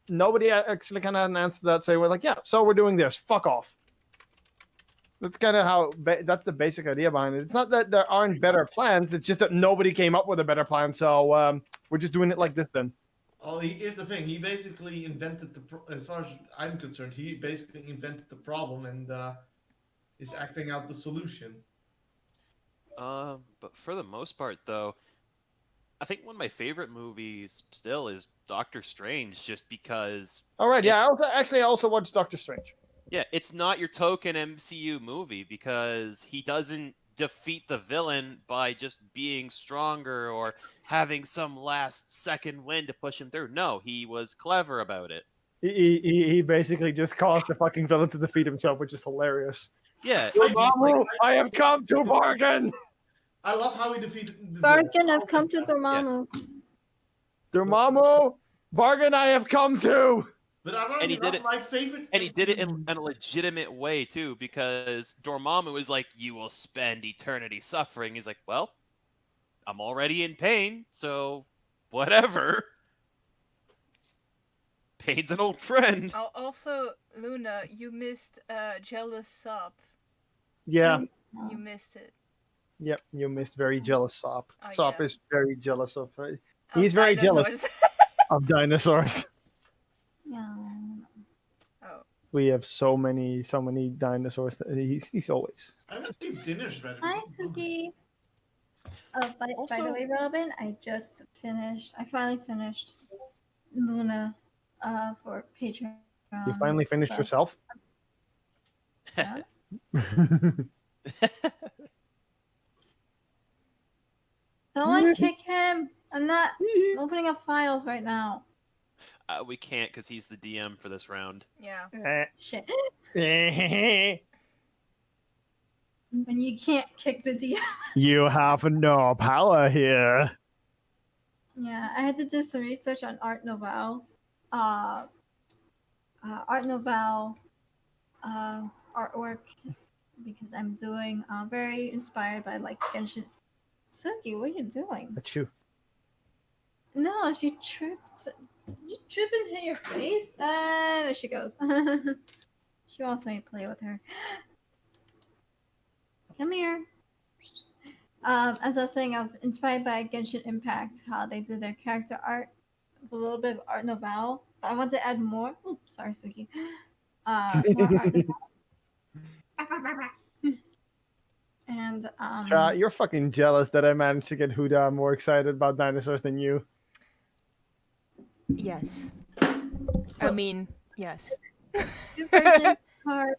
Speaker 2: Nobody actually kind of had an answer to that. So we're like, yeah, so we're doing this. Fuck off. That's kind of how. That's the basic idea behind it. It's not that there aren't better plans. It's just that nobody came up with a better plan. So we're just doing it like this then.
Speaker 5: Well, here's the thing. He basically invented as far as I'm concerned, he basically invented the problem and is acting out the solution.
Speaker 4: But for the most part, though, I think one of my favorite movies still is Doctor Strange, just because.
Speaker 2: All right, yeah. I also watched Doctor Strange.
Speaker 4: Yeah, it's not your token MCU movie because he doesn't defeat the villain by just being stronger or having some last second win to push him through. No, he was clever about it.
Speaker 2: He basically just caused the fucking villain to defeat himself, which is hilarious.
Speaker 4: Yeah,
Speaker 2: Dormammu, I have come to bargain.
Speaker 5: I love how he defeated.
Speaker 7: Bargain, I've come to Dormammu.
Speaker 2: Dormammu, bargain, I have come to.
Speaker 5: But ironically,
Speaker 4: And he did it-
Speaker 5: my favorite.
Speaker 4: and he did it in a legitimate way too, because Dormammu is like, "You will spend eternity suffering." He's like, "Well, I'm already in pain, so whatever." Pain's an old friend.
Speaker 3: Also, Luna, you missed Jealous Sop.
Speaker 2: Yeah.
Speaker 3: You missed it.
Speaker 2: Yep, you missed very jealous Sop.
Speaker 3: Oh,
Speaker 2: Sop
Speaker 3: yeah.
Speaker 2: is very jealous of.
Speaker 3: Of
Speaker 2: He's very jealous
Speaker 3: dinosaurs.
Speaker 2: of dinosaurs.
Speaker 7: Yeah.
Speaker 3: Oh.
Speaker 2: We have so many dinosaurs. He's always.
Speaker 5: I haven't seen dinner's ready.
Speaker 7: Hi, Suki. By the
Speaker 4: Also-
Speaker 7: way, Robin, I finally finished Luna for Patreon.
Speaker 2: You finally finished
Speaker 7: stuff.
Speaker 2: yourself.
Speaker 7: Yeah. Someone kick him. I'm not opening up files right now.
Speaker 4: We can't because he's the DM for this round.
Speaker 3: Yeah.
Speaker 7: Shit.
Speaker 2: You
Speaker 7: And you can't kick the DM.
Speaker 2: have no power here.
Speaker 7: Yeah, I had to do some research on Art Nouveau. Art Nouveau artwork because I'm doing very inspired by like Genshin. Suki, what are you doing?
Speaker 2: But you.
Speaker 7: No, she tripped. Did you trip and hit your face? There she goes. She wants me to play with her. Come here. As I was saying, I was inspired by Genshin Impact, how they do their character art, a little bit of Art Nouveau. But I want to add more. Oops, sorry, Suki. More Art Nouveau. And
Speaker 2: You're fucking jealous that I managed to get Huda more excited about dinosaurs than you.
Speaker 3: Yes. I mean, yes.
Speaker 7: two versions card.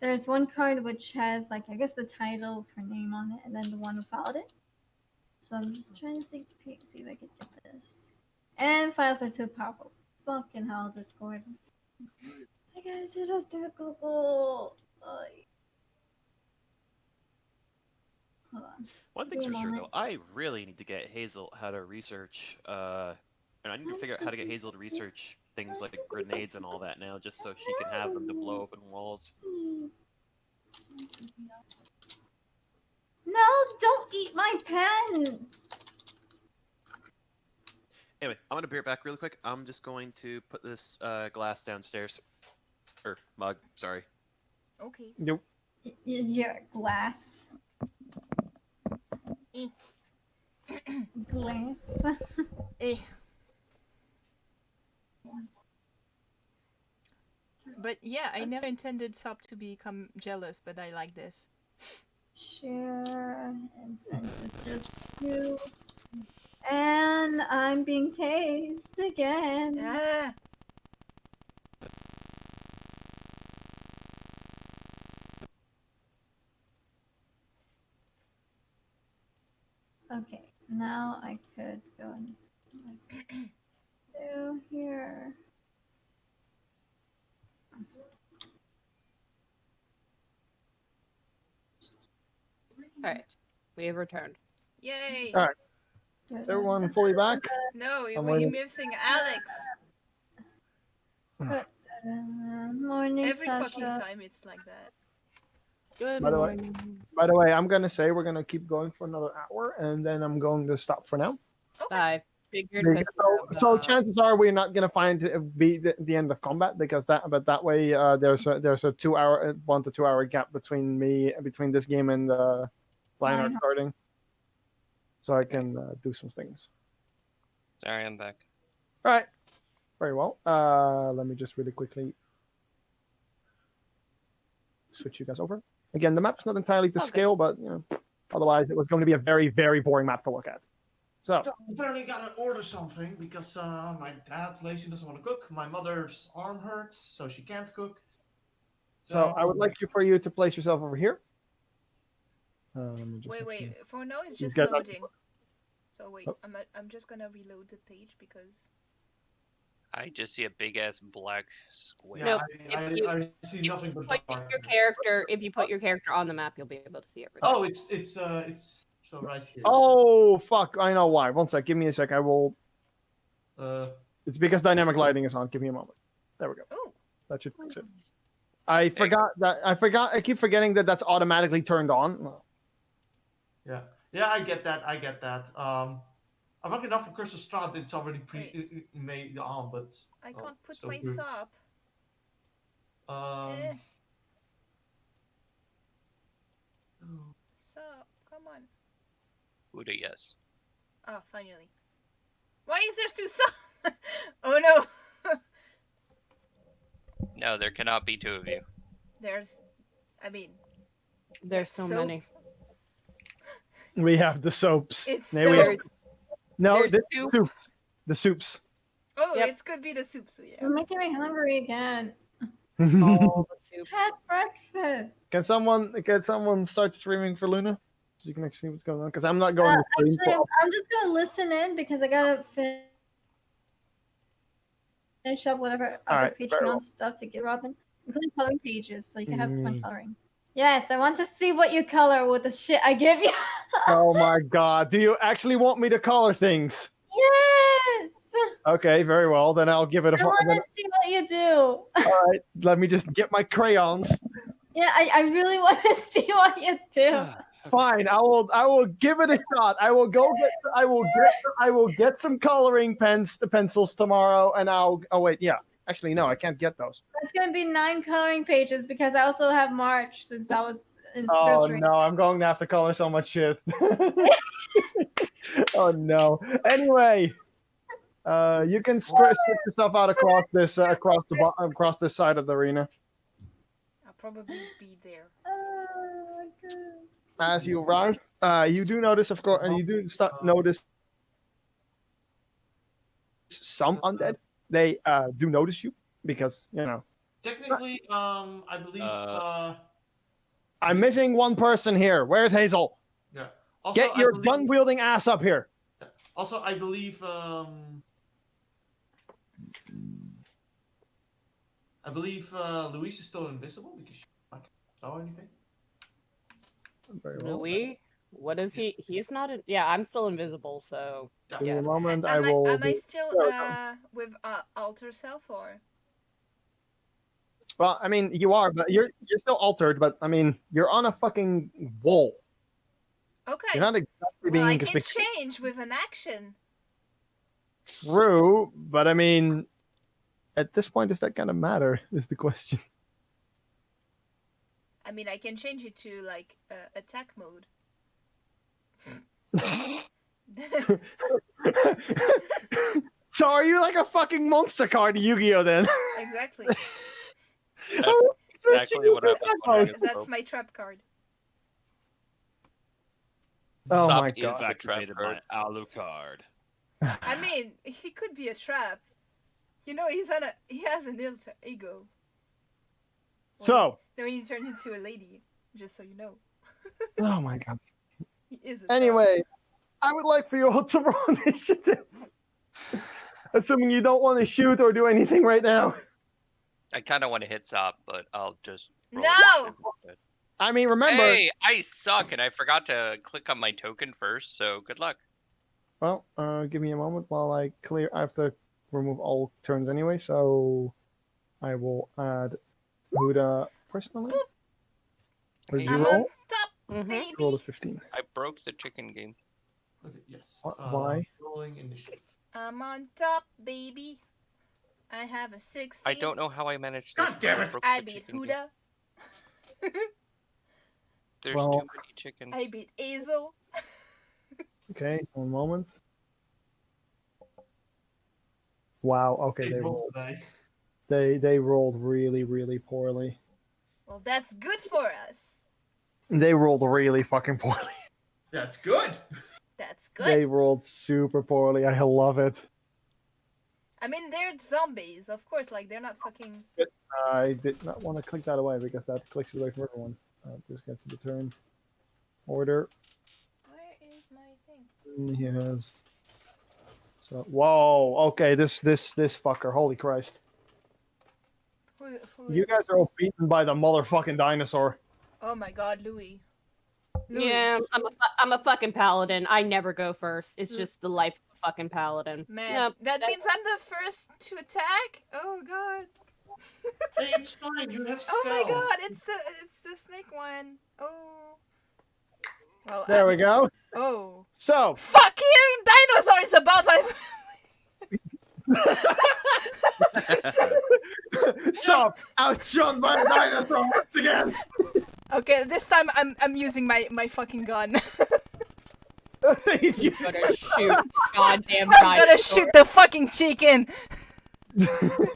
Speaker 7: There's one card which has like I guess the title of her name on it, and then the one who followed it. So I'm just trying to see if I can get this. And files are too powerful. Fucking hell, Discord. I guys, it just did Google. Hold on.
Speaker 4: One thing's for
Speaker 7: Give me a
Speaker 4: sure, though,
Speaker 7: moment.
Speaker 4: I really need to get Hazel how to research, and I need to figure out how to get Hazel to research things like grenades and all that now, just so she can have them to blow open walls.
Speaker 7: No, don't eat my pens.
Speaker 4: Anyway, I'm gonna be right back really quick. I'm just going to put this glass downstairs. Or mug, sorry.
Speaker 3: Okay.
Speaker 2: Nope.
Speaker 7: Your glass. Glass.
Speaker 3: Eh. But yeah, I never intended Sop to become jealous, but I like this.
Speaker 7: Sure, and since it's just you, and I'm being tased again.
Speaker 3: Ah!
Speaker 7: now I could go and do here.
Speaker 1: All right, we have returned.
Speaker 3: Yay!
Speaker 2: All right. Is everyone fully back?
Speaker 3: No,
Speaker 2: I'm
Speaker 3: we're
Speaker 2: waiting.
Speaker 3: missing Alex.
Speaker 7: Morning,
Speaker 3: Every
Speaker 7: Sasha.
Speaker 3: fucking time it's like that.
Speaker 1: Good
Speaker 2: By the way-
Speaker 1: morning.
Speaker 2: By the way, I'm gonna say we're gonna keep going for another hour, and then I'm going to stop for now.
Speaker 3: Okay.
Speaker 1: I figured
Speaker 2: Because-
Speaker 1: because
Speaker 2: So chances are we're not gonna find be the end of combat because that way there's a 2 hour 1 to 2 hour gap between this game and Lionheart
Speaker 7: Lionheart.
Speaker 2: starting, so I can do some things.
Speaker 6: Sorry, I'm back.
Speaker 2: All right, very well. Let me just really quickly switch you guys over. Again, the map's not entirely to
Speaker 1: Okay.
Speaker 2: scale, but otherwise it was going to be a very, very boring map to look at. So,
Speaker 5: So apparently gotta order something because my dad's lazy, doesn't want to cook. My mother's arm hurts, so she can't cook.
Speaker 2: so I would like for you to place yourself over here. Let me just
Speaker 3: Wait.
Speaker 2: actually-
Speaker 3: For now, it's
Speaker 2: You
Speaker 3: just
Speaker 2: get that-
Speaker 3: loading. So wait,
Speaker 2: Oh.
Speaker 3: I'm just gonna reload the page because.
Speaker 6: I just see a big ass black square.
Speaker 5: Yeah,
Speaker 1: Nope.
Speaker 5: I see
Speaker 1: you
Speaker 5: nothing but
Speaker 1: Put
Speaker 5: dark.
Speaker 1: your character. If you put your character on the map, you'll be able to see everything.
Speaker 5: Oh, it's so right here.
Speaker 2: Oh fuck! I know why. One sec. Give me a sec. I will.
Speaker 5: Uh,
Speaker 2: It's because dynamic lighting is on. Give me a moment. There we go.
Speaker 3: Oh,
Speaker 2: That should fix it. I forgot that. I keep forgetting that that's automatically turned on.
Speaker 5: yeah, I get that. I'm lucky enough for Curse of Strahd, it's already made on, but
Speaker 3: I can't put
Speaker 5: so
Speaker 3: my
Speaker 5: good.
Speaker 3: sub. Eh. Sub, come on.
Speaker 6: Buddha, yes.
Speaker 3: Ah, finally. Why is there two subs? Oh no.
Speaker 6: No, there cannot be two of you.
Speaker 3: There's, I mean,
Speaker 1: There's so
Speaker 3: soap.
Speaker 1: many.
Speaker 2: We have the soaps.
Speaker 3: It's
Speaker 2: There we
Speaker 3: soap.
Speaker 2: go. No,
Speaker 1: There's
Speaker 2: the
Speaker 1: soup.
Speaker 2: soups. The soups.
Speaker 3: Oh,
Speaker 1: Yep.
Speaker 3: it could be the soup, so yeah.
Speaker 7: You're making me hungry again.
Speaker 1: All the soup.
Speaker 7: Had breakfast.
Speaker 2: Can someone start streaming for Luna so you can actually see what's going on? Because I'm not going to stream.
Speaker 7: Actually,
Speaker 2: for-
Speaker 7: I'm just gonna listen in because I gotta finish up whatever other
Speaker 2: Alright, very
Speaker 7: Patreon
Speaker 2: well.
Speaker 7: stuff to get Robin, including coloring pages, so you can have fun
Speaker 2: Mm.
Speaker 7: coloring. Yes, I want to see what you color with the shit I give you.
Speaker 2: Oh my god! Do you actually want me to color things?
Speaker 7: Yes.
Speaker 2: Okay, very well. Then I'll give it a.
Speaker 7: I want to see what you do.
Speaker 2: All right, let me just get my crayons.
Speaker 7: Yeah, I really want to see what you do.
Speaker 2: Fine, I will give it a shot. I will get some coloring pencils tomorrow, and I'll. Oh wait, yeah. Actually, no, I can't get those.
Speaker 7: That's gonna be 9 coloring pages because I also have March since I was in
Speaker 2: Oh
Speaker 7: spiritual training.
Speaker 2: no, I'm going to have to color so much shit. Oh no. Anyway, you can stretch yourself out across this across this side of the arena.
Speaker 3: I'll probably be there.
Speaker 7: Oh, God.
Speaker 2: As you run, you do notice, of course, and you do notice some undead. They do notice you because
Speaker 5: Technically, I believe.
Speaker 2: I'm missing one person here. Where's Hazel?
Speaker 5: Yeah. Also,
Speaker 2: Get your
Speaker 5: I believe,
Speaker 2: gun wielding ass up here.
Speaker 5: Also, I believe. Louise is still invisible because she like saw anything.
Speaker 2: Very well.
Speaker 1: Louis, what is he? He's not. Yeah, I'm still invisible. So
Speaker 2: Give me
Speaker 1: yeah.
Speaker 2: a moment.
Speaker 3: Am
Speaker 2: will.
Speaker 3: I still
Speaker 2: There we go.
Speaker 3: with alter self or?
Speaker 2: Well, I mean, you are, but you're still altered. But I mean, you're on a fucking wall.
Speaker 3: Okay.
Speaker 2: You're not exactly
Speaker 3: Well,
Speaker 2: being
Speaker 3: I can
Speaker 2: inconspicuous.
Speaker 3: change with an action.
Speaker 2: True, but I mean, at this point, does that kind of matter? Is the question.
Speaker 3: I mean, I can change it to like attack mode.
Speaker 2: So are you like a fucking monster card, Yu-Gi-Oh? Then?
Speaker 3: Exactly.
Speaker 2: Oh,
Speaker 6: Exactly what I was wondering.
Speaker 3: That's my trap card.
Speaker 2: Oh
Speaker 6: Sop
Speaker 2: my
Speaker 6: is
Speaker 2: god!
Speaker 6: the trap
Speaker 4: Activated my
Speaker 6: card.
Speaker 4: Alucard.
Speaker 3: I mean, he could be a trap. You know, he has an alter ego.
Speaker 2: So,
Speaker 3: Then when you turn into a lady, just so you know,
Speaker 2: oh my god.
Speaker 3: he is a trap.
Speaker 2: Anyway, I would like for you all to roll initiative. Assuming you don't want to shoot or do anything right now.
Speaker 6: I kind of want to hit Zop, but I'll just. roll
Speaker 3: No!
Speaker 6: initiative instead.
Speaker 2: I mean, remember.
Speaker 6: Hey, I suck, and I forgot to click on my token first. So good luck.
Speaker 2: Well, give me a moment while I clear. I have to remove all turns anyway, so I will add Huda personally. What did you
Speaker 3: I'm
Speaker 2: roll?
Speaker 3: on top,
Speaker 1: Mhm.
Speaker 3: baby.
Speaker 2: Roll a 15.
Speaker 6: I broke the chicken game.
Speaker 5: Okay, yes.
Speaker 2: Why?
Speaker 5: Rolling initiative.
Speaker 3: I'm on top, baby. I have a 16.
Speaker 6: I don't know how I managed
Speaker 5: God
Speaker 6: this.
Speaker 5: damn
Speaker 6: I
Speaker 5: it.
Speaker 6: broke
Speaker 3: I
Speaker 6: the
Speaker 3: beat
Speaker 6: chicken game.
Speaker 3: Huda.
Speaker 6: There's
Speaker 2: Well-
Speaker 6: too many chickens.
Speaker 3: I beat Azel.
Speaker 2: Okay, one moment. Wow. Okay,
Speaker 5: Hey,
Speaker 2: they
Speaker 5: roll
Speaker 2: rolled.
Speaker 5: today.
Speaker 2: They rolled really, really poorly.
Speaker 3: Well, that's good for us.
Speaker 2: They rolled really fucking poorly.
Speaker 5: That's good.
Speaker 3: That's good.
Speaker 2: They rolled super poorly. I love it.
Speaker 3: I mean, they're zombies, of course. Like, they're not fucking.
Speaker 2: I did not want to click that away because that clicks away from everyone. Just get to the turn order.
Speaker 3: Where is my thing?
Speaker 2: He has. So whoa. Okay, this fucker. Holy Christ!
Speaker 3: Who
Speaker 2: You
Speaker 3: is
Speaker 2: guys are all beaten by the motherfucking dinosaur.
Speaker 3: Oh my god, Louis.
Speaker 1: Yeah, I'm a fucking paladin. I never go first. It's
Speaker 3: Mm.
Speaker 1: just the life of a fucking paladin.
Speaker 3: Man,
Speaker 1: Nope,
Speaker 3: that means I'm the first to attack? Oh god.
Speaker 5: Hey, it's fine. You have spells.
Speaker 3: Oh my god, it's the snake one. Oh. Well,
Speaker 2: There we go.
Speaker 3: Oh.
Speaker 2: So
Speaker 3: Fuck you! Dinosaurs above
Speaker 2: Stop! Outshone by a dinosaur once again.
Speaker 3: Okay, this time I'm using my fucking gun.
Speaker 2: You-
Speaker 1: Gonna shoot goddamn
Speaker 3: I'm gonna
Speaker 1: dinosaur.
Speaker 3: shoot the fucking chicken.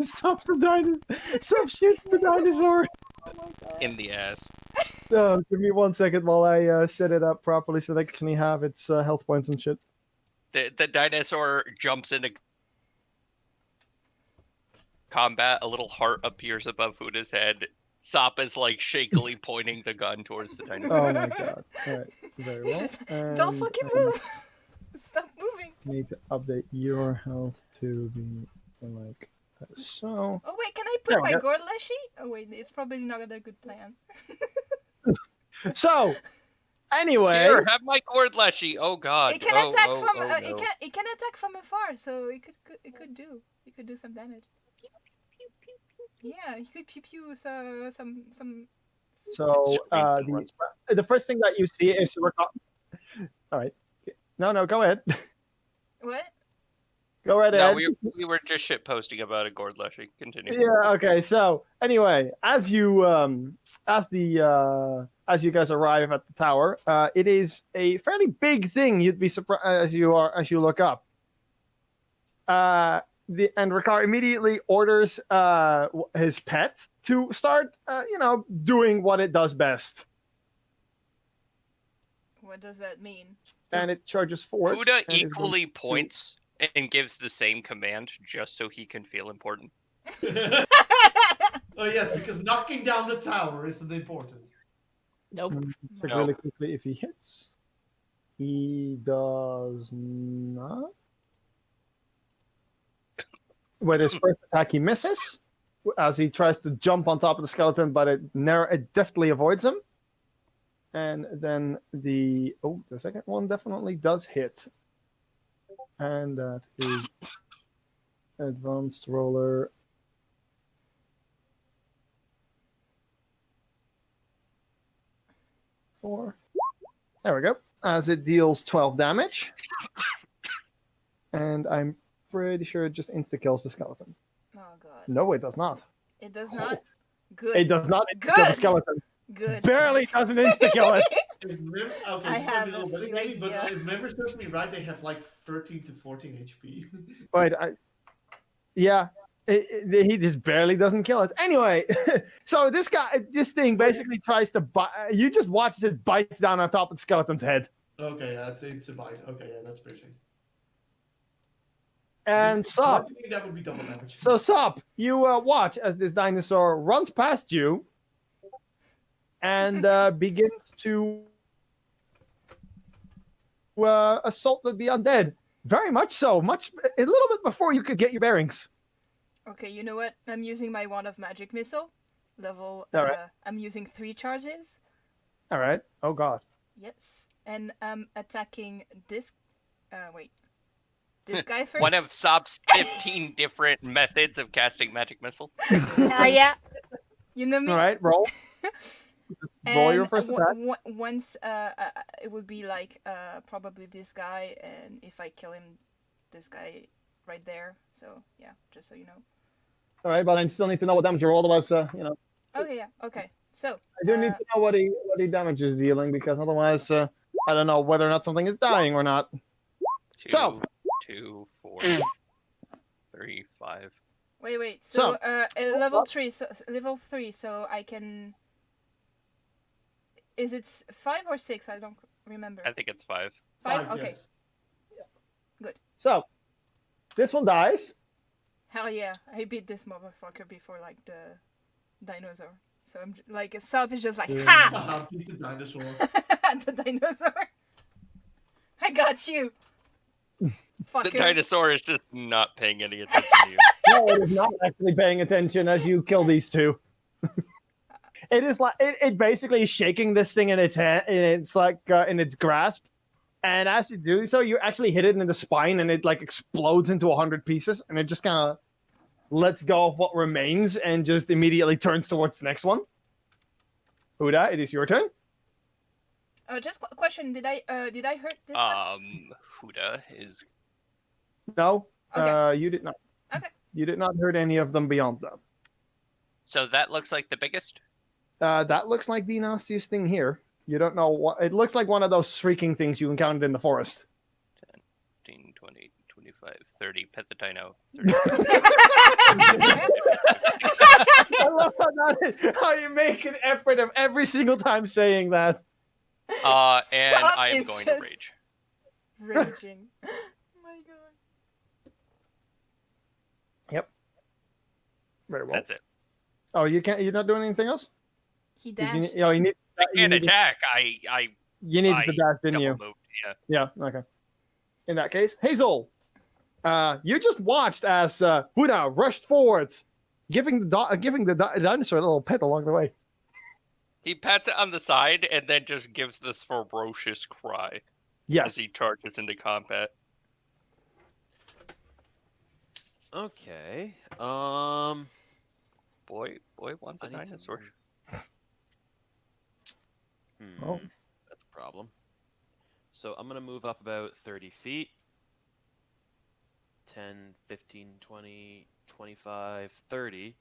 Speaker 2: Stop the dinosaur! Stop shooting the dinosaur!
Speaker 6: In the ass.
Speaker 2: Give me 1 second while I set it up properly so that I can actually have its health points and shit.
Speaker 6: The dinosaur jumps into combat. A little heart appears above Fuda's head. Sop is like shakily pointing the gun towards the dinosaur.
Speaker 2: Oh my god. Alright, very well.
Speaker 3: Don't
Speaker 2: And
Speaker 3: fucking
Speaker 2: I
Speaker 3: move. Stop moving.
Speaker 2: need to update your health to be like so.
Speaker 3: Oh wait, can I
Speaker 2: There
Speaker 3: put
Speaker 2: we
Speaker 3: my
Speaker 2: go.
Speaker 3: gourd leshy? Oh wait, it's probably not a good plan.
Speaker 2: So, anyway,
Speaker 6: Here, have my cord leshy. Oh god.
Speaker 3: It can
Speaker 6: oh,
Speaker 3: attack
Speaker 6: oh,
Speaker 3: from
Speaker 6: oh, no.
Speaker 3: it can attack from afar, so it could do some damage. Yeah, he could pew pew some.
Speaker 2: so
Speaker 6: Screams and runs.
Speaker 2: the first thing that you see is all right. No, go ahead.
Speaker 3: What?
Speaker 2: Go right
Speaker 6: No,
Speaker 2: ahead.
Speaker 6: we were just shit posting about a gourd leshy. Continue.
Speaker 2: Yeah. Okay. So anyway, as you as you guys arrive at the tower, it is a fairly big thing. You'd be surprised as you look up. And Ricard immediately orders his pet to start, doing what it does best,
Speaker 3: What does that mean?
Speaker 2: and it charges forward.
Speaker 6: Fuda
Speaker 2: and is going
Speaker 6: equally points and gives the same command just so he can feel important.
Speaker 5: Oh yes, because knocking down the tower isn't important.
Speaker 1: Nope.
Speaker 2: Check
Speaker 6: No.
Speaker 2: really quickly if he hits. He does not. With his first attack, he misses as he tries to jump on top of the skeleton, but it deftly avoids him. And then the second one definitely does hit, and that is advanced roller. Four. There we go. As it deals 12 damage, and I'm pretty sure it just insta kills the skeleton.
Speaker 3: Oh god.
Speaker 2: No, it does not.
Speaker 3: It does not. Good.
Speaker 2: It does not insta kill the
Speaker 3: Good.
Speaker 2: skeleton.
Speaker 3: Good.
Speaker 2: Barely doesn't insta kill it.
Speaker 5: Okay,
Speaker 3: I
Speaker 5: this might
Speaker 3: have
Speaker 5: be a little
Speaker 3: a
Speaker 5: bit
Speaker 3: few
Speaker 5: maybe, but
Speaker 3: idea.
Speaker 5: if memory serves me right, they have like 13 to 14 HP.
Speaker 2: Wait, yeah, he just barely doesn't kill it. Anyway, so this thing basically tries to bite. You just watch it bite down on top of the skeleton's head,
Speaker 5: Okay, yeah, it's a bite. Okay, yeah, that's piercing.
Speaker 2: and Sop.
Speaker 5: I think that would be double damage.
Speaker 2: So Sop, you watch as this dinosaur runs past you and begins to assaulted the undead. Very much so. A little bit before you could get your bearings.
Speaker 3: Okay, you know what? I'm using my wand of magic missile. Level.
Speaker 2: All right.
Speaker 3: I'm using 3 charges.
Speaker 2: All right. Oh God.
Speaker 3: Yes, and I'm attacking this. Wait. This guy first.
Speaker 6: One of Sob's 15 different methods of casting magic missile.
Speaker 3: Yeah. You know me.
Speaker 2: All right. Roll. Roll your first attack.
Speaker 3: Once it would be like probably this guy, and if I kill him, this guy right there. So yeah, just so you know.
Speaker 2: All right, but I still need to know what damage you roll. Otherwise,
Speaker 3: Okay, yeah, okay. So
Speaker 2: I do need to know what he damage is dealing, because otherwise, I don't know whether or not something is dying or not.
Speaker 6: 2, 2, 4, 3, 5.
Speaker 3: Wait. So level 3. So level 3. So I can. Is it 5 or 6? I don't remember.
Speaker 6: I think it's 5.
Speaker 3: 5. Okay.
Speaker 5: Yes.
Speaker 3: Good.
Speaker 2: So, this one dies.
Speaker 3: Hell yeah! I beat this motherfucker before like the dinosaur. So I'm like Sub is just like ha!
Speaker 5: Beat the dinosaur.
Speaker 3: The dinosaur. I got you. Fucker.
Speaker 6: The dinosaur is just not paying any attention to you.
Speaker 2: No, it is not actually paying attention as you kill these two. It is like it basically is shaking this thing in its hand, and it's like in its grasp. And as you do so, you actually hit it in the spine, and it like explodes into 100 pieces, and it just kind of lets go of what remains, and just immediately turns towards the next one. Huda, it is your turn.
Speaker 3: Just a question. Did I hurt this one?
Speaker 6: Huda is.
Speaker 2: No,
Speaker 3: Okay.
Speaker 2: you did not.
Speaker 3: Okay.
Speaker 2: You did not hurt any of them beyond that.
Speaker 6: So that looks like the biggest?
Speaker 2: That looks like the nastiest thing here. You don't know what it looks like. One of those shrieking things you encountered in the forest.
Speaker 6: 10, 15, 20, 25, 30. Pet the dino.
Speaker 2: I love how you make an effort of every single time saying that.
Speaker 6: And
Speaker 3: Stop,
Speaker 6: I am
Speaker 3: it's
Speaker 6: going
Speaker 3: just-
Speaker 6: to rage.
Speaker 3: Raging. Oh my god.
Speaker 2: Yep. Very well.
Speaker 6: That's it.
Speaker 2: Oh, you can't. You're not doing anything else.
Speaker 3: He
Speaker 2: You
Speaker 3: dashed.
Speaker 2: need, you need.
Speaker 6: I
Speaker 2: you
Speaker 6: can't
Speaker 2: need to-
Speaker 6: attack.
Speaker 2: You needed
Speaker 6: I
Speaker 2: the dash, didn't
Speaker 6: double
Speaker 2: you?
Speaker 6: moved.
Speaker 2: Yeah. Okay. In that case, Hazel, you just watched as Huda rushed forwards, giving the dinosaur a little pet along the way.
Speaker 6: He pats it on the side and then just gives this ferocious cry as
Speaker 2: Yes.
Speaker 6: he charges into combat.
Speaker 4: Okay.
Speaker 6: Boy wants a
Speaker 4: I need to
Speaker 6: dinosaur.
Speaker 2: Oh.
Speaker 4: That's a problem. So I'm going to move up about 30 feet. 10, 15, 20, 25, 30.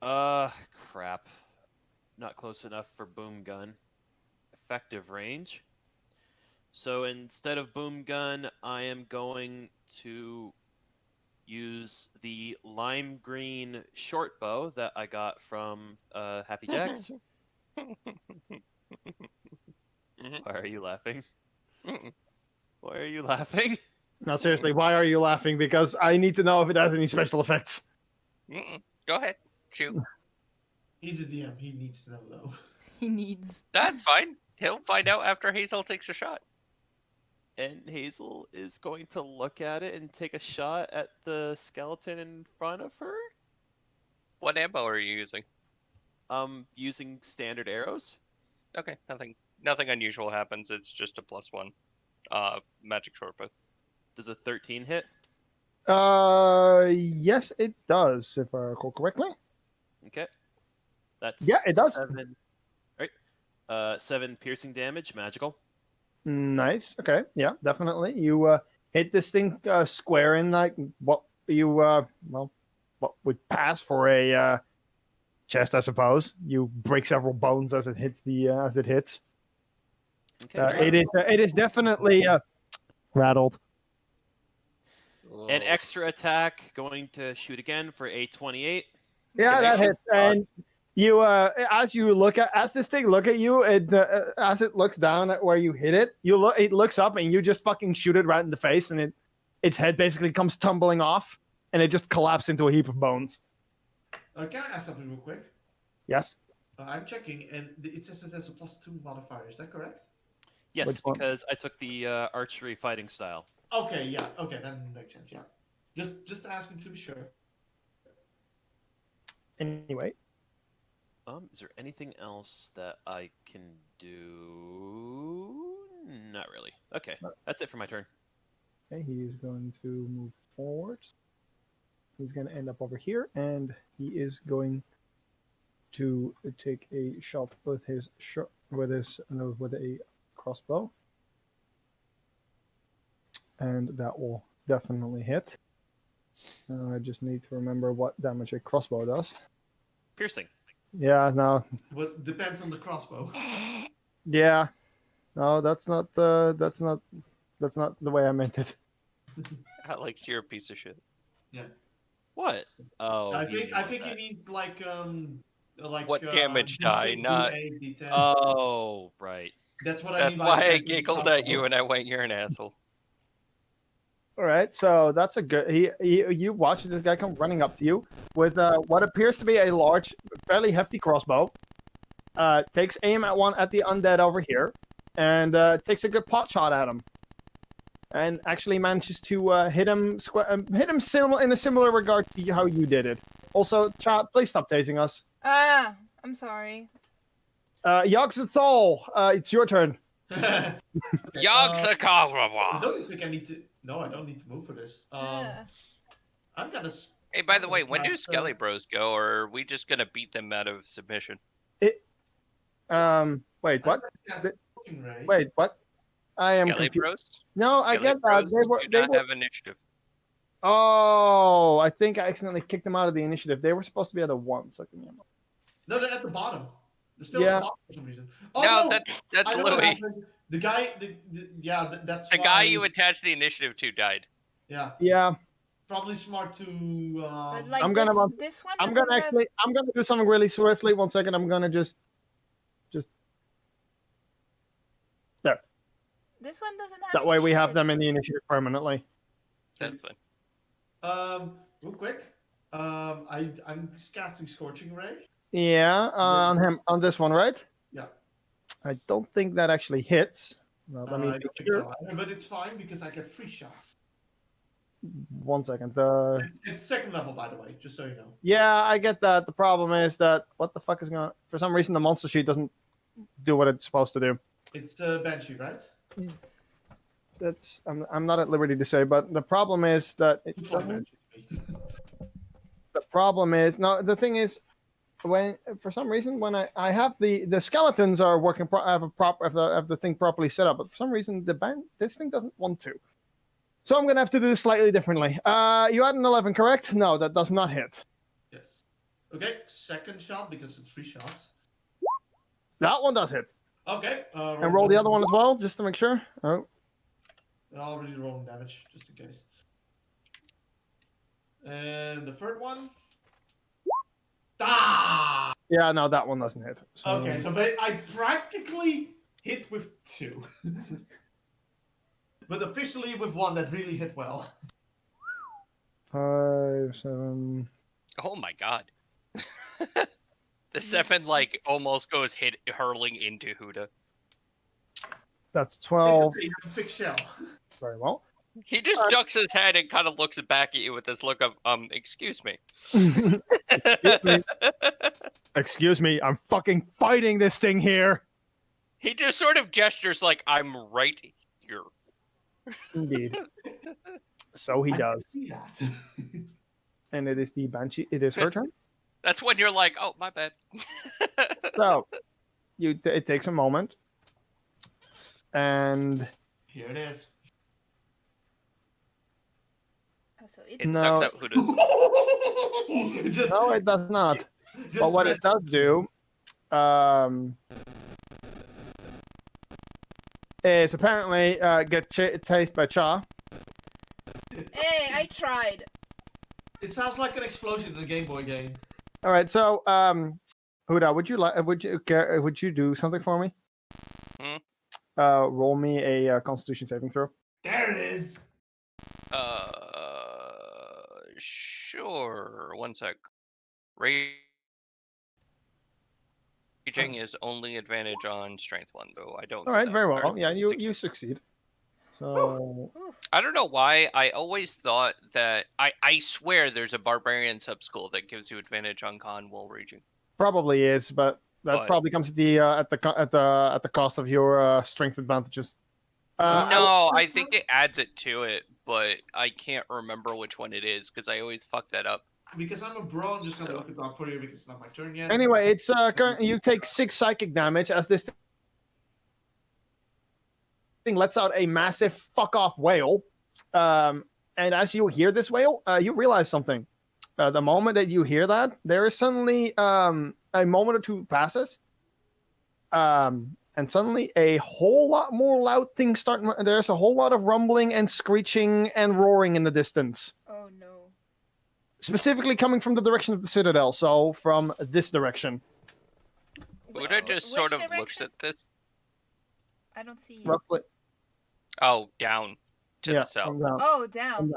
Speaker 4: Crap. Not close enough for boom gun. Effective range. So instead of boom gun, I am going to use the lime green short bow that I got from Happy Jacks. Why are you laughing? Why are you laughing?
Speaker 2: No, seriously, why are you laughing? Because I need to know if it has any special effects.
Speaker 6: Go ahead. Shoot.
Speaker 5: He's a DM. He needs to know though.
Speaker 3: He needs.
Speaker 6: That's fine. He'll find out after Hazel takes a shot.
Speaker 4: And Hazel is going to look at it and take a shot at the skeleton in front of her.
Speaker 6: What ammo are you using?
Speaker 4: Using standard arrows.
Speaker 6: Okay, nothing unusual happens. It's just a +1. Magic short bow.
Speaker 4: Does a 13 hit?
Speaker 2: Yes, it does, if I recall correctly.
Speaker 4: Okay. That's
Speaker 2: Yeah, it does.
Speaker 4: 7. Right. 7 piercing damage, magical.
Speaker 2: Nice. Okay. Yeah, definitely. You hit this thing square in like what you what would pass for a chest, I suppose. You break several bones as it hits as it hits.
Speaker 4: Okay.
Speaker 2: It is definitely rattled.
Speaker 4: An extra attack, going to shoot again for a 28.
Speaker 2: Yeah,
Speaker 6: Can I
Speaker 2: that
Speaker 6: shoot
Speaker 2: hits. And you, as this thing look at you, as it looks down at where you hit it, it looks up and you just fucking shoot it right in the face, and its head basically comes tumbling off, and it just collapses into a heap of bones.
Speaker 5: Can I ask something real quick?
Speaker 2: Yes.
Speaker 5: I'm checking, and it says it has a +2 modifier. Is that correct?
Speaker 2: Which
Speaker 4: Yes,
Speaker 2: one?
Speaker 4: because I took the archery fighting style.
Speaker 5: Okay, yeah. Okay, that makes sense. Yeah. Just asking to be sure.
Speaker 2: Anyway,
Speaker 4: Is there anything else that I can do? Not really. Okay, that's it for my turn.
Speaker 2: okay, he's going to move forward. He's going to end up over here, and he is going to take a shot with his with a crossbow, and that will definitely hit. I just need to remember what damage a crossbow does.
Speaker 4: Piercing.
Speaker 2: Yeah, no,
Speaker 5: But depends on the crossbow.
Speaker 2: yeah, no, that's not the way I meant it.
Speaker 6: Alex, you're a piece of shit.
Speaker 5: Yeah.
Speaker 4: What? Oh,
Speaker 5: I
Speaker 4: he
Speaker 5: think
Speaker 4: wanted
Speaker 5: he
Speaker 4: that.
Speaker 5: needs like
Speaker 6: What damage die,
Speaker 5: D6,
Speaker 6: not.
Speaker 5: D8, D10.
Speaker 4: Oh, right.
Speaker 5: That's what I mean
Speaker 6: That's
Speaker 5: by
Speaker 6: why I
Speaker 5: depends on the
Speaker 6: giggled at you
Speaker 5: crossbow.
Speaker 6: and I went, "You're an asshole."
Speaker 2: All right, so that's a good. You watch this guy come running up to you with what appears to be a large, fairly hefty crossbow. Takes aim at the undead over here, and takes a good pot shot at him, and actually manages to hit him in a similar regard to how you did it. Also, Cha, please stop tasing us.
Speaker 3: Ah, I'm sorry.
Speaker 2: Yogg-Sothoth, it's your turn.
Speaker 5: Okay,
Speaker 6: Yogg-Sothoth!
Speaker 5: I don't think I need to. No, I don't need to move for this.
Speaker 3: Ah.
Speaker 5: I'm gonna.
Speaker 6: Hey, by
Speaker 5: I'm
Speaker 6: the
Speaker 5: gonna
Speaker 6: way, when do
Speaker 5: cast,
Speaker 6: Skelly Bros go, or are we just gonna beat them out of submission?
Speaker 2: Wait,
Speaker 5: I'm
Speaker 2: what?
Speaker 5: gonna cast Scorching Ray.
Speaker 2: Wait, what? I am
Speaker 6: Skelly
Speaker 2: confused.
Speaker 6: Bros?
Speaker 2: No, I
Speaker 6: Skelly
Speaker 2: get that.
Speaker 6: Bros
Speaker 2: They
Speaker 6: do not
Speaker 2: were.
Speaker 6: have initiative.
Speaker 2: Oh, I think I accidentally kicked them out of the initiative. They were supposed to be at a 1, so give me a moment.
Speaker 5: No, they're at the bottom. They're still at
Speaker 2: Yeah.
Speaker 5: the bottom for some reason. Oh
Speaker 6: No,
Speaker 5: no,
Speaker 6: that's
Speaker 5: I know what
Speaker 6: Louis.
Speaker 5: happened. The guy, that's
Speaker 6: The
Speaker 5: why.
Speaker 6: guy you attached the initiative to died.
Speaker 5: Yeah,
Speaker 2: Yeah,
Speaker 5: probably smart to.
Speaker 3: But like
Speaker 2: I'm
Speaker 3: this,
Speaker 2: gonna-
Speaker 3: this one
Speaker 2: I'm
Speaker 3: doesn't
Speaker 2: gonna
Speaker 3: have.
Speaker 2: I'm gonna do something really swiftly. 1 second. I'm gonna just there.
Speaker 3: This one doesn't have.
Speaker 2: That way we have
Speaker 3: initiative.
Speaker 2: them in the initiative permanently.
Speaker 6: That's fine.
Speaker 5: Real quick. I'm casting Scorching Ray.
Speaker 2: Yeah, on this one, right?
Speaker 5: Yeah.
Speaker 2: I don't think that actually hits. Well, let me
Speaker 5: I
Speaker 2: make
Speaker 5: don't think
Speaker 2: sure.
Speaker 5: so either, but it's fine because I get 3 shots.
Speaker 2: 1 second.
Speaker 5: It's second level, by the way, just so you know.
Speaker 2: Yeah, I get that. The problem is that what the fuck is going? For some reason, the monster sheet doesn't do what it's supposed to do.
Speaker 5: It's Banshee, right?
Speaker 2: That's I'm not at liberty to say, but the problem is that it
Speaker 5: Looks like
Speaker 2: doesn't.
Speaker 5: Banshee to me.
Speaker 2: The problem is no. The thing is, when for some reason when I have the skeletons are working have the thing properly set up, but for some reason this thing doesn't want to. So I'm gonna have to do this slightly differently. You had an 11, correct? No, that does not hit.
Speaker 5: Yes. Okay, second shot because it's 3 shots.
Speaker 2: That one does hit.
Speaker 5: Okay.
Speaker 2: And roll the other one as well, just to make sure. Oh,
Speaker 5: I already rolled damage, just in case. And the third one. Ah!
Speaker 2: yeah, no, that one doesn't hit. So,
Speaker 5: Okay, so I practically hit with 2. But officially with 1 that really hit well.
Speaker 2: 5, 7.
Speaker 6: Oh my god. The 7 like almost goes hurling into Huda.
Speaker 2: That's
Speaker 5: It's
Speaker 2: 12.
Speaker 5: okay, you have a fixed shell.
Speaker 2: Very well.
Speaker 6: He just ducks his head and kind of looks back at you with this look of excuse me.
Speaker 2: Excuse me. Excuse me, I'm fucking fighting this thing here.
Speaker 6: He just sort of gestures like I'm right here.
Speaker 2: Indeed. So he
Speaker 5: I
Speaker 2: does.
Speaker 5: can see that.
Speaker 2: And it is the Banshee. It is her turn.
Speaker 6: That's when you're like, oh my bad.
Speaker 2: So it takes a moment. And
Speaker 5: Here it is.
Speaker 3: So
Speaker 6: It
Speaker 3: it's
Speaker 2: No.
Speaker 6: sucks out Huda's.
Speaker 5: Just,
Speaker 2: no, it does not.
Speaker 5: just
Speaker 2: But what
Speaker 5: press-
Speaker 2: it does do is apparently get tased by Cha.
Speaker 3: Hey, I tried.
Speaker 5: It sounds like an explosion in a Game Boy game.
Speaker 2: All right, so Huda, would you do something for me?
Speaker 6: Hmm?
Speaker 2: Roll me a Constitution saving throw.
Speaker 5: There it is.
Speaker 6: Sure. 1 sec. Rage raging is only advantage on strength 1, though. I don't.
Speaker 2: All right,
Speaker 6: do that.
Speaker 2: very well.
Speaker 6: Or
Speaker 2: Yeah, you
Speaker 6: 16.
Speaker 2: succeed. So
Speaker 3: Oof.
Speaker 6: I don't know why. I always thought that. I swear there's a barbarian sub school that gives you advantage on con while raging.
Speaker 2: probably is, but that
Speaker 6: But-
Speaker 2: probably comes at the cost of your strength advantages.
Speaker 6: No, I think it adds it to it, but I can't remember which one it is because I always fuck that up.
Speaker 5: Because I'm a bro, I'm just gonna look it up for you because it's not my turn yet.
Speaker 2: Anyway, it's you take 6 psychic damage as this thing lets out a massive fuck off wail. And as you hear this wail, you realize something. The moment that you hear that, there is suddenly a moment or two passes, and suddenly a whole lot more loud things start. There's a whole lot of rumbling and screeching and roaring in the distance,
Speaker 3: Oh no.
Speaker 2: specifically coming from the direction of the citadel. So from this direction,
Speaker 6: Buddha just
Speaker 3: Which
Speaker 6: sort of looks
Speaker 3: direction?
Speaker 6: at this.
Speaker 3: I don't see.
Speaker 2: roughly.
Speaker 6: Oh, down to
Speaker 2: Yeah,
Speaker 6: the south.
Speaker 2: from down.
Speaker 3: Oh, down.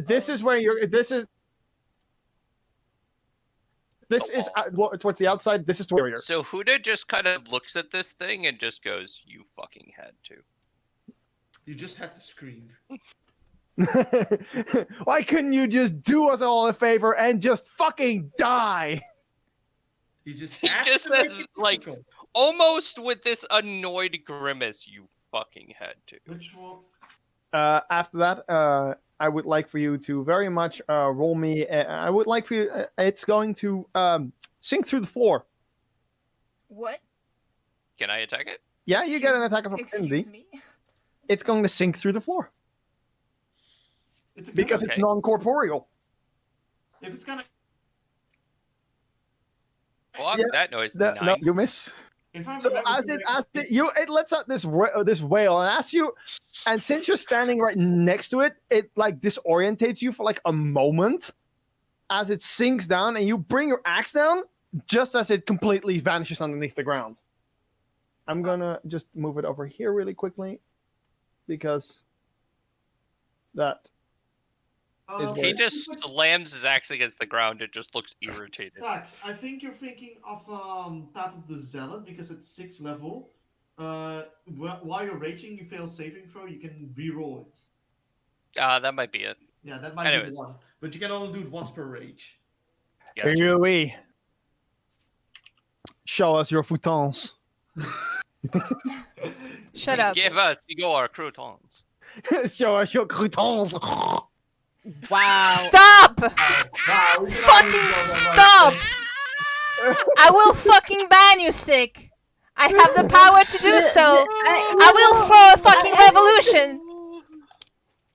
Speaker 2: This is where you're. This is towards the outside. This is towards your.
Speaker 6: So Huda just kind of looks at this thing and just goes, "You fucking had to."
Speaker 5: You just had to scream.
Speaker 2: Why couldn't you just do us all a favor and just fucking die?
Speaker 5: You just
Speaker 6: He
Speaker 5: had
Speaker 6: just
Speaker 5: to make
Speaker 6: says,
Speaker 5: it
Speaker 6: like-
Speaker 5: difficult.
Speaker 6: Almost with this annoyed grimace, "You fucking had to."
Speaker 5: Which one?
Speaker 2: After that, I would like for you to very much roll me. I would like for you. It's going to sink through the floor.
Speaker 3: What?
Speaker 6: Can I attack it?
Speaker 2: Yeah, you get an
Speaker 3: Excuse-
Speaker 2: attack of opportunity.
Speaker 3: Excuse me.
Speaker 2: It's going to sink through the floor
Speaker 5: It's a
Speaker 2: because
Speaker 5: good
Speaker 2: it's
Speaker 6: Okay.
Speaker 2: non-corporeal.
Speaker 5: If it's gonna,
Speaker 6: Well,
Speaker 2: Yeah,
Speaker 6: that noise.
Speaker 2: No,
Speaker 6: 9.
Speaker 2: you miss.
Speaker 5: if I'm
Speaker 2: So it lets out this wail, and as you, and since you're standing right next to it, it like disorientates you for like a moment, as it sinks down, and you bring your axe down just as it completely vanishes underneath the ground. I'm gonna just move it over here really quickly, because that is
Speaker 6: He
Speaker 2: where-
Speaker 6: just slams his axe against the ground and just looks irritated.
Speaker 5: Tax, I think you're thinking of Path of the Zealot because at 6th level, while you're raging, you fail saving throw. You can re-roll it.
Speaker 6: That might be it.
Speaker 5: Yeah, that might
Speaker 6: Anyways.
Speaker 5: be one, but you can only do it once per rage.
Speaker 6: Gotcha.
Speaker 2: Here show us your futons.
Speaker 3: Shut up.
Speaker 6: Give us your croutons.
Speaker 2: Show us your croutons.
Speaker 1: Wow.
Speaker 3: Stop!
Speaker 5: Wow, we can
Speaker 3: Fucking
Speaker 5: already go that
Speaker 3: stop!
Speaker 5: much.
Speaker 3: I will fucking ban you, Sick. I have the power to do so. I will throw a fucking revolution.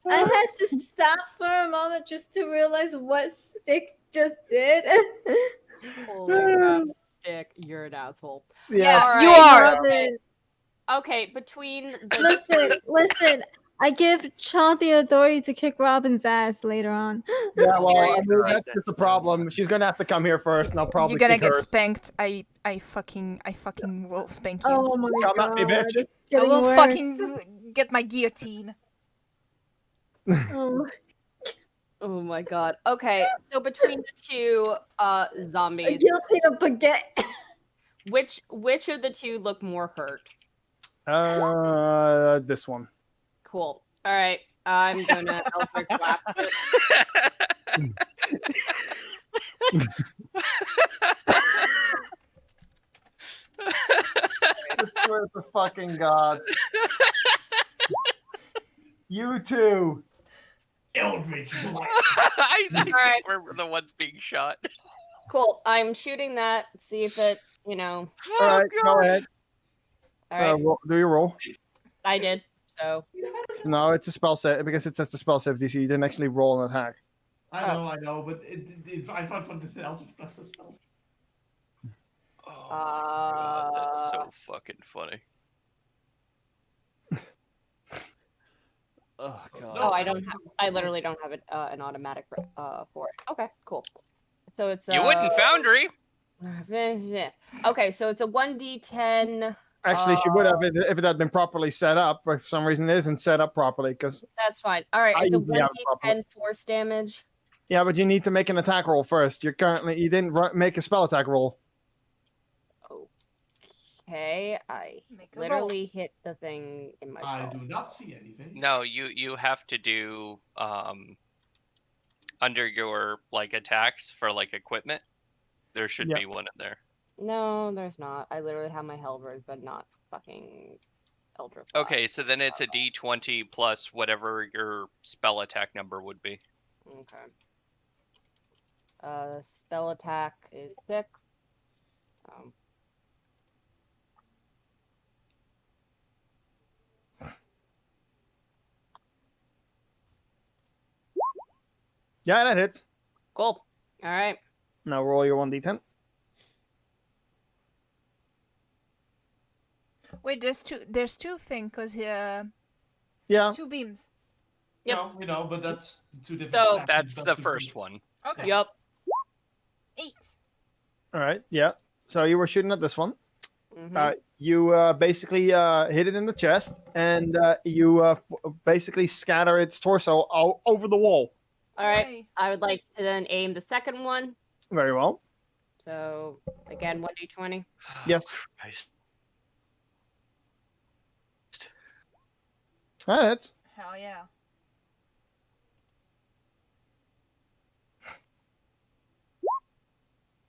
Speaker 7: I had to stop for a moment just to realize what Stick just did.
Speaker 1: Holy crap, Stick, you're an asshole.
Speaker 3: Yes,
Speaker 1: All
Speaker 3: you
Speaker 1: right.
Speaker 3: are.
Speaker 7: Robin,
Speaker 1: Okay, between the
Speaker 7: listen. I give Chant the authority to kick Robin's ass later on.
Speaker 2: Yeah, well, I mean,
Speaker 6: Right,
Speaker 2: that's just the
Speaker 6: that's
Speaker 2: problem. She's gonna have to come here first, and I'll probably
Speaker 3: You're gonna
Speaker 2: kick
Speaker 3: get
Speaker 2: hers.
Speaker 3: spanked. I fucking will spank you.
Speaker 7: Oh my
Speaker 2: Come
Speaker 7: god.
Speaker 2: at me, bitch.
Speaker 7: it's
Speaker 3: I
Speaker 7: getting
Speaker 3: will
Speaker 7: worse.
Speaker 3: fucking get my guillotine.
Speaker 7: Oh,
Speaker 1: Oh my god. Okay, so between the two
Speaker 7: a
Speaker 1: zombies,
Speaker 7: guillotine of baguette.
Speaker 1: which of the two look more hurt?
Speaker 2: This one.
Speaker 1: Cool. All right, I'm gonna Eldritch Blast it.
Speaker 2: I swear to fucking God. You two.
Speaker 5: Eldritch Blast.
Speaker 6: I think
Speaker 1: Alright.
Speaker 6: we're the ones being shot.
Speaker 1: Cool. I'm shooting that. See if it, you know.
Speaker 2: All right, go ahead.
Speaker 1: All right,
Speaker 2: Do your roll.
Speaker 1: I did. So
Speaker 2: No, it's a spell set because it says the spell save DC. You didn't actually roll an attack.
Speaker 5: I know, but I find fun with the Eldritch Blast as well.
Speaker 6: Oh my god, that's so
Speaker 1: Uh,
Speaker 6: fucking funny.
Speaker 4: Oh god.
Speaker 1: oh, I don't have. I literally don't have it an automatic for it. Okay, cool. So it's
Speaker 6: You wouldn't Foundry.
Speaker 1: Okay, so it's a 1d10.
Speaker 2: Actually, she would have if it had been properly set up, but for some reason it isn't set up properly. Because
Speaker 1: That's fine. All right,
Speaker 2: I
Speaker 1: it's a
Speaker 2: usually have it properly.
Speaker 1: 1d10 force damage.
Speaker 2: yeah, but you need to make an attack roll first. You didn't make a spell attack roll.
Speaker 1: Oh. Okay, I
Speaker 3: Make a roll.
Speaker 1: literally hit the thing in my
Speaker 5: I
Speaker 1: skull.
Speaker 5: do not see anything.
Speaker 6: No, you have to do under your like attacks for like equipment. There should
Speaker 2: Yeah.
Speaker 6: be one in there.
Speaker 1: No, there's not. I literally have my Hellberg, but not fucking Eldritch
Speaker 6: Okay,
Speaker 1: Blast.
Speaker 6: so then it's a D20 plus whatever your spell attack number would be.
Speaker 1: Okay. Spell attack is 6.
Speaker 2: Yeah, that hits.
Speaker 1: Cool. All right.
Speaker 2: Now roll your 1d10.
Speaker 3: Wait, there's two things, cause
Speaker 2: Yeah.
Speaker 3: two beams.
Speaker 1: Yep.
Speaker 5: No, we know, but that's two different.
Speaker 1: So-
Speaker 5: attacks,
Speaker 6: That's
Speaker 5: not
Speaker 6: the
Speaker 5: two
Speaker 6: first
Speaker 5: beams.
Speaker 6: one.
Speaker 3: Okay.
Speaker 1: Yep.
Speaker 3: 8.
Speaker 2: All right. Yeah. So you were shooting at this one.
Speaker 1: Mhm.
Speaker 2: You basically hit it in the chest, and you basically scatter its torso over the wall.
Speaker 1: All right.
Speaker 3: Yay.
Speaker 1: I would like to then aim the second one.
Speaker 2: Very well.
Speaker 1: So again, 1d20.
Speaker 2: Yes.
Speaker 6: Christ.
Speaker 2: That hits.
Speaker 3: Hell yeah.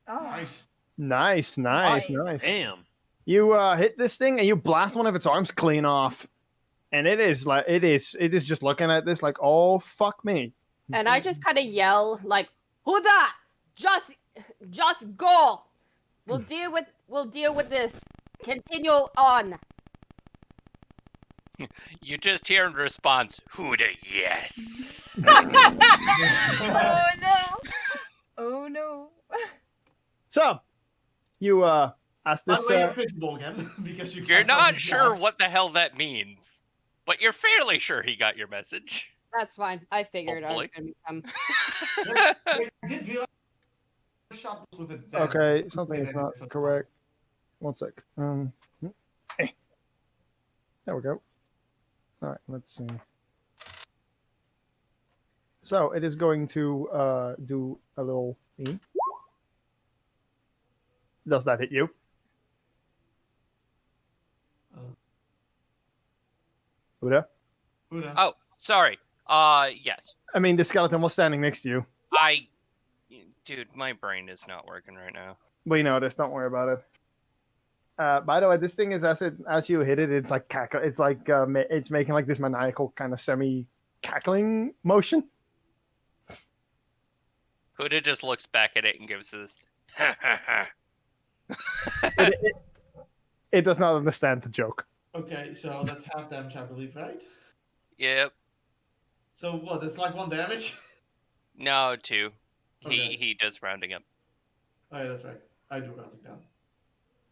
Speaker 3: Oh.
Speaker 5: Nice.
Speaker 2: Nice.
Speaker 3: Nice.
Speaker 4: Damn.
Speaker 2: You hit this thing, and you blast one of its arms clean off, and it is just looking at this like, oh fuck me.
Speaker 1: And I just kind of yell like, "Huda, just go. We'll deal with this. Continue on."
Speaker 6: You just hear in response, "Who the yes?"
Speaker 3: Oh no. Oh no.
Speaker 2: So, you ask
Speaker 5: By
Speaker 2: this.
Speaker 5: the way, you're fishbowl again because you.
Speaker 6: You're
Speaker 5: cast
Speaker 6: not
Speaker 5: something
Speaker 6: sure
Speaker 5: down.
Speaker 6: what the hell that means, but you're fairly sure he got your message.
Speaker 1: That's fine. I figured I was
Speaker 6: Hopefully.
Speaker 1: gonna become.
Speaker 5: Wait, I did realize the shot was with it. then.
Speaker 2: Okay, something is
Speaker 5: Okay,
Speaker 2: not
Speaker 5: so-
Speaker 2: correct. One sec. There we go. All right, let's see. So it is going to do a little thing. Does that hit you? Buddha?
Speaker 5: Huda.
Speaker 6: Oh, sorry. Yes.
Speaker 2: I mean, the skeleton was standing next to you.
Speaker 6: Dude, my brain is not working right now.
Speaker 2: We know this. Don't worry about it. By the way, this thing is as you hit it, it's like cackle. It's like it's making like this maniacal kind of semi cackling motion.
Speaker 6: Huda just looks back at it and gives this.
Speaker 2: It does not understand the joke.
Speaker 5: Okay, so that's half damage, I believe, right?
Speaker 6: Yep.
Speaker 5: So what? That's like 1 damage.
Speaker 6: No, 2.
Speaker 5: Okay.
Speaker 6: He does rounding up.
Speaker 5: Oh yeah, that's right. I do round it down.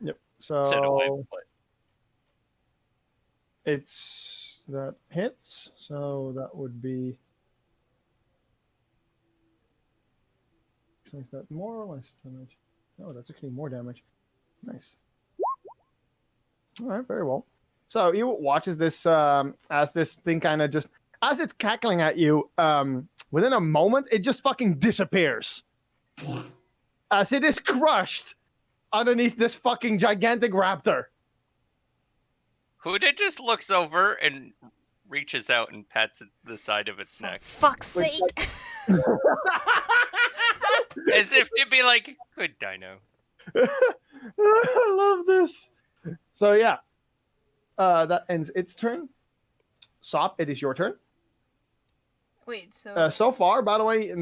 Speaker 2: Yep.
Speaker 6: So do I,
Speaker 2: So
Speaker 6: but
Speaker 2: it's that hits. So that would be. Is that more or less damage? No, that's actually more damage. Nice. All right, very well. So you watch as this thing kind of just as it's cackling at you. Within a moment, it just fucking disappears as it is crushed underneath this fucking gigantic raptor.
Speaker 6: Huda just looks over and reaches out and pats the side of its neck.
Speaker 3: Fuck's sake.
Speaker 6: As if to be like, good dino.
Speaker 2: I love this. So yeah, that ends its turn. Sop, it is your turn.
Speaker 3: Wait, so
Speaker 2: So far, by the way,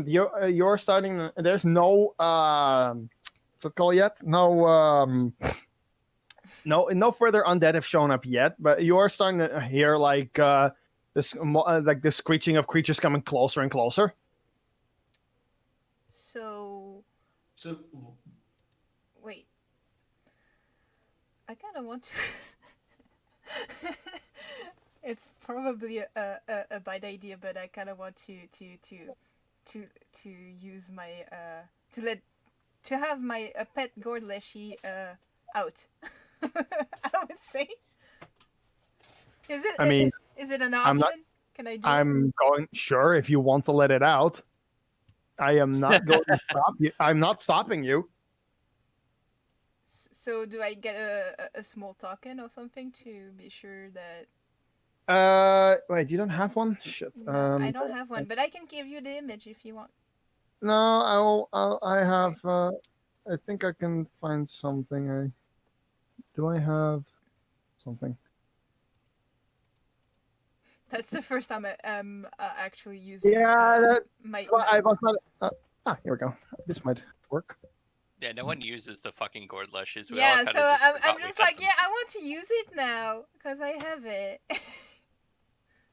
Speaker 2: you're starting. There's no what's it called yet? No further undead have shown up yet. But you are starting to hear like this like the screeching of creatures coming closer and closer.
Speaker 3: so
Speaker 5: So
Speaker 3: wait. I kind of want to. It's probably a bad idea, but I kind of want to use my to have my pet Gordleshi out. I would say. Is it?
Speaker 2: I mean,
Speaker 3: is it an option?
Speaker 2: I'm not-
Speaker 3: Can I do?
Speaker 2: I'm going sure if you want to let it out. I am not going to stop you. I'm not stopping you.
Speaker 3: So do I get a small token or something to be sure that?
Speaker 2: Wait, you don't have one? Shit.
Speaker 3: No, I don't have one, but I can give you the image if you want.
Speaker 2: No, I have. I think I can find something. Do I have something?
Speaker 3: That's the first time I'm actually using.
Speaker 2: Yeah, that's
Speaker 3: my.
Speaker 2: what I was not. Here we go. This might work.
Speaker 6: Yeah, no one uses the fucking gourd lushes. We all
Speaker 3: Yeah,
Speaker 6: kinda
Speaker 3: so
Speaker 6: just
Speaker 3: I'm
Speaker 6: forgot we
Speaker 3: just
Speaker 6: had
Speaker 3: like,
Speaker 6: them.
Speaker 3: yeah, I want to use it now because I have it.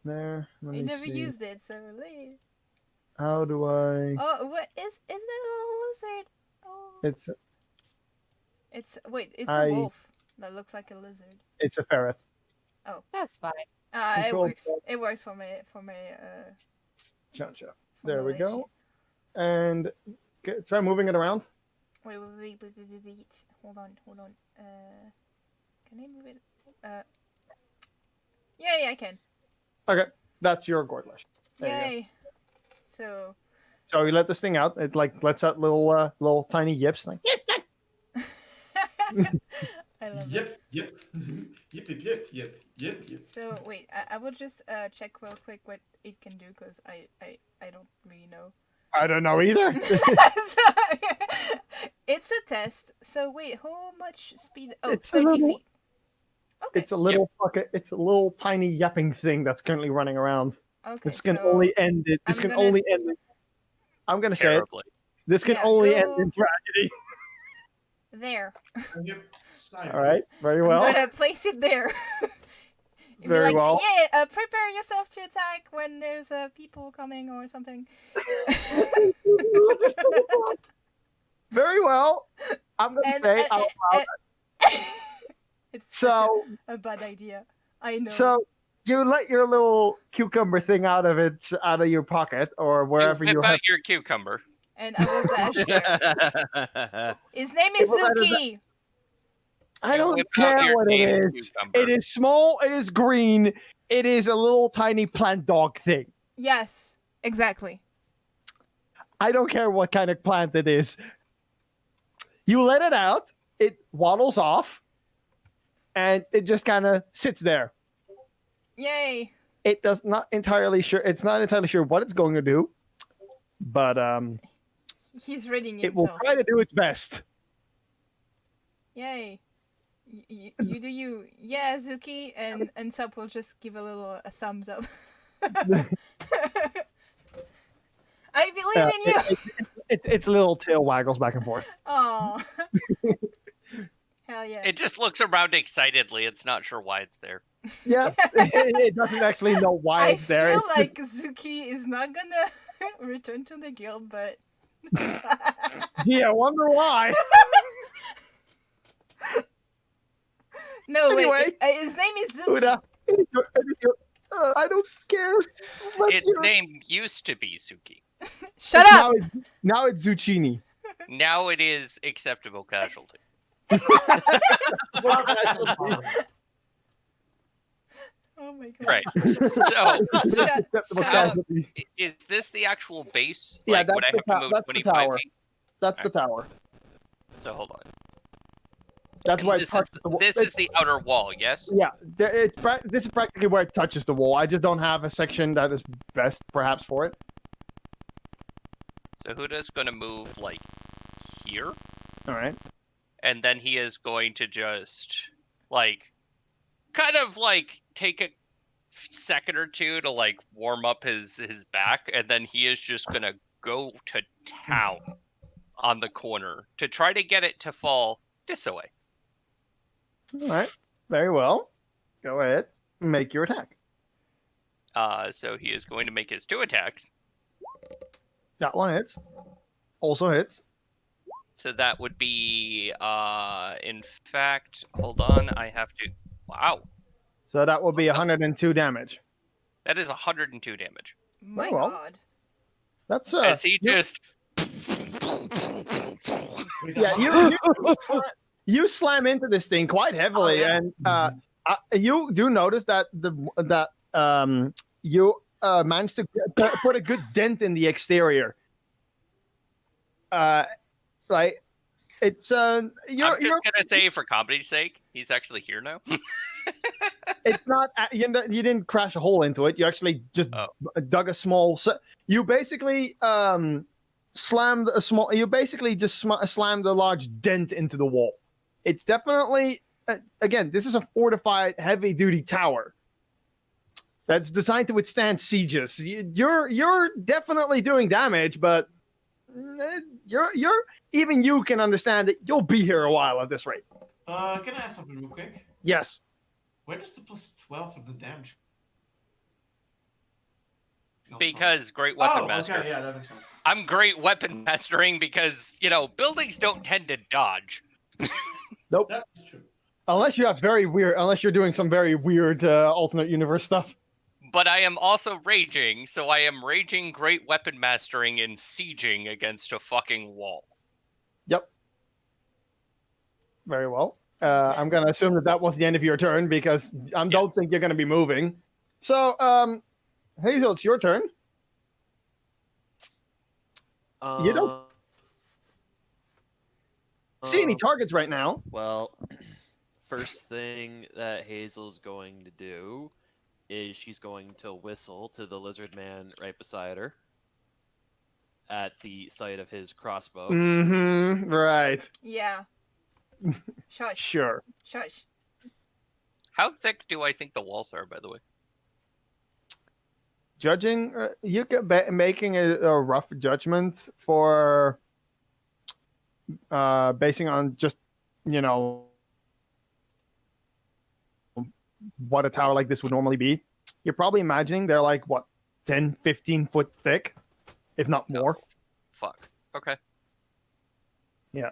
Speaker 2: There. Let
Speaker 3: I
Speaker 2: me
Speaker 3: never
Speaker 2: see.
Speaker 3: used it, so leave.
Speaker 2: How do I?
Speaker 3: Oh, what is that a little lizard? Oh.
Speaker 2: It's
Speaker 3: It's
Speaker 2: I-
Speaker 3: a wolf that looks like a lizard.
Speaker 2: it's a ferret.
Speaker 1: That's fine.
Speaker 3: It
Speaker 2: Control
Speaker 3: works.
Speaker 2: Z.
Speaker 3: It works for my
Speaker 2: Gotcha. There we
Speaker 3: formulation.
Speaker 2: go. And try moving it around.
Speaker 3: Wait. Hold on. Can I move it? Yeah, I can.
Speaker 2: Okay, that's your gourdlash. There you go.
Speaker 3: Yay. So.
Speaker 2: So you let this thing out. It like lets out little tiny yips. Like
Speaker 3: I love it.
Speaker 5: Yep. Yep.
Speaker 3: So wait, I will just check real quick what it can do because I don't really know.
Speaker 2: I don't know either.
Speaker 3: It's a test. So wait, how much speed? Oh,
Speaker 2: It's a
Speaker 3: 30
Speaker 2: little-
Speaker 3: feet. Okay.
Speaker 2: It's a little bucket. It's a little tiny yapping thing that's currently running around.
Speaker 3: Okay.
Speaker 2: This can
Speaker 3: so
Speaker 2: only end it. This
Speaker 3: I'm
Speaker 2: can
Speaker 3: gonna-
Speaker 2: only end it. I'm gonna say it.
Speaker 6: Terribly.
Speaker 2: This can
Speaker 3: Yeah,
Speaker 2: only end
Speaker 3: go-
Speaker 2: in tragedy.
Speaker 3: there.
Speaker 5: Yep.
Speaker 2: All right. Very
Speaker 3: I'm
Speaker 2: well.
Speaker 3: gonna place it there. And be
Speaker 2: Very
Speaker 3: like,
Speaker 2: well.
Speaker 3: yeah, prepare yourself to attack when there's people coming or something.
Speaker 2: Very well. I'm gonna
Speaker 3: And,
Speaker 2: say out loud.
Speaker 3: it's such
Speaker 2: So
Speaker 3: a bad idea. I know.
Speaker 2: so you let your little cucumber thing out of your pocket or wherever
Speaker 6: you
Speaker 2: you
Speaker 6: whip
Speaker 2: have.
Speaker 6: out your cucumber.
Speaker 3: And I will dash there. His name is
Speaker 2: It will let us-
Speaker 3: Zuki.
Speaker 2: I
Speaker 6: You
Speaker 2: don't
Speaker 6: whip out
Speaker 2: care
Speaker 6: your
Speaker 2: what it
Speaker 6: named
Speaker 2: is.
Speaker 6: cucumber.
Speaker 2: It is small. It is green. It is a little tiny plant dog thing.
Speaker 3: Yes, exactly.
Speaker 2: I don't care what kind of plant it is. You let it out. It waddles off, and it just kind of sits there.
Speaker 3: Yay.
Speaker 2: It does not entirely sure. It's not entirely sure what it's going to do, but
Speaker 3: He's reading
Speaker 2: it will
Speaker 3: himself.
Speaker 2: try to do its best.
Speaker 3: Yay. You do you. Yeah, Zuki. And Sub will just give a thumbs up. I believe in you.
Speaker 2: Its little tail waggles back and forth.
Speaker 3: Oh. Hell yeah.
Speaker 6: It just looks around excitedly. It's not sure why it's there.
Speaker 2: Yeah, it doesn't actually know why
Speaker 3: I
Speaker 2: it's there.
Speaker 3: feel like Zuki is not gonna return to the guild, but
Speaker 2: Yeah, I wonder why.
Speaker 3: no,
Speaker 2: Anyway.
Speaker 3: wait. His name is Zuki.
Speaker 2: Uda, I don't care. But,
Speaker 6: Its name used to be Suki.
Speaker 3: Shut up.
Speaker 2: Now it's Zucchini.
Speaker 6: Now it is acceptable casualty.
Speaker 3: Oh my god.
Speaker 6: Right. So,
Speaker 2: Acceptable
Speaker 3: Shut
Speaker 2: casualty.
Speaker 6: is this the actual base?
Speaker 2: Yeah,
Speaker 6: Like, would I
Speaker 2: that's
Speaker 6: have
Speaker 2: the
Speaker 6: to move
Speaker 2: that's the
Speaker 6: 25
Speaker 2: tower.
Speaker 6: feet?
Speaker 2: That's the tower.
Speaker 6: So hold on.
Speaker 2: That's where it
Speaker 6: This, is,
Speaker 2: touches the wall.
Speaker 6: this is the outer wall, yes?
Speaker 2: Yeah, this is practically where it touches the wall. I just don't have a section that is best, perhaps, for it.
Speaker 6: So Huda's going to move, like, here.
Speaker 2: All right.
Speaker 6: And then he is going to just, like, kind of, like, take a second or two to, like, warm up his back. And then he is just going to go to town on the corner to try to get it to fall this way.
Speaker 2: All right. Very well. Go ahead. Make your attack.
Speaker 6: So he is going to make his 2 attacks.
Speaker 2: That one hits. Also hits.
Speaker 6: So that would be, in fact, hold on, I have to, wow,
Speaker 2: So that will be 102 damage.
Speaker 6: that is 102 damage.
Speaker 3: My
Speaker 2: Very well.
Speaker 3: god.
Speaker 2: That's
Speaker 6: As he just,
Speaker 2: yeah. You slam into this thing quite heavily,
Speaker 5: Oh, yeah.
Speaker 2: and you do notice that you managed to put a good dent in the exterior. Like It's
Speaker 6: I'm
Speaker 2: you're
Speaker 6: just gonna say, for comedy's sake, he's actually here now.
Speaker 2: it's not you didn't crash a hole into it. You actually just
Speaker 6: Oh.
Speaker 2: dug a small. You basically slammed a small. You basically just slammed a large dent into the wall. It's definitely again. This is a fortified, heavy-duty tower that's designed to withstand sieges. You're definitely doing damage, but you're even you can understand that you'll be here a while at this rate.
Speaker 5: Can I ask something real quick?
Speaker 2: Yes.
Speaker 5: Where does the plus 12 of the damage come from?
Speaker 6: Because great weapon master.
Speaker 5: Okay, yeah, that makes sense.
Speaker 6: I'm great weapon mastering because, buildings don't tend to dodge.
Speaker 2: Nope.
Speaker 5: That's true.
Speaker 2: Unless you're doing some very weird alternate universe stuff.
Speaker 6: But I am also raging, so I am raging great weapon mastering and sieging against a fucking wall.
Speaker 2: Yep. Very well. I'm going to assume that was the end of your turn because I don't think you're going to be moving. So, Hazel, it's your turn. You don't see any targets right now.
Speaker 4: Well, first thing that Hazel's going to do is she's going to whistle to the lizard man right beside her at the sight of his crossbow.
Speaker 2: Mm-hmm. Right.
Speaker 3: Yeah. Shush.
Speaker 2: Sure.
Speaker 3: Shush.
Speaker 6: How thick do I think the walls are, by the way?
Speaker 2: Judging, you can making a rough judgment for basing on just what a tower like this would normally be. You're probably imagining they're like 10, 15 foot thick, if not more.
Speaker 6: Oh, fuck. Okay.
Speaker 2: Yeah.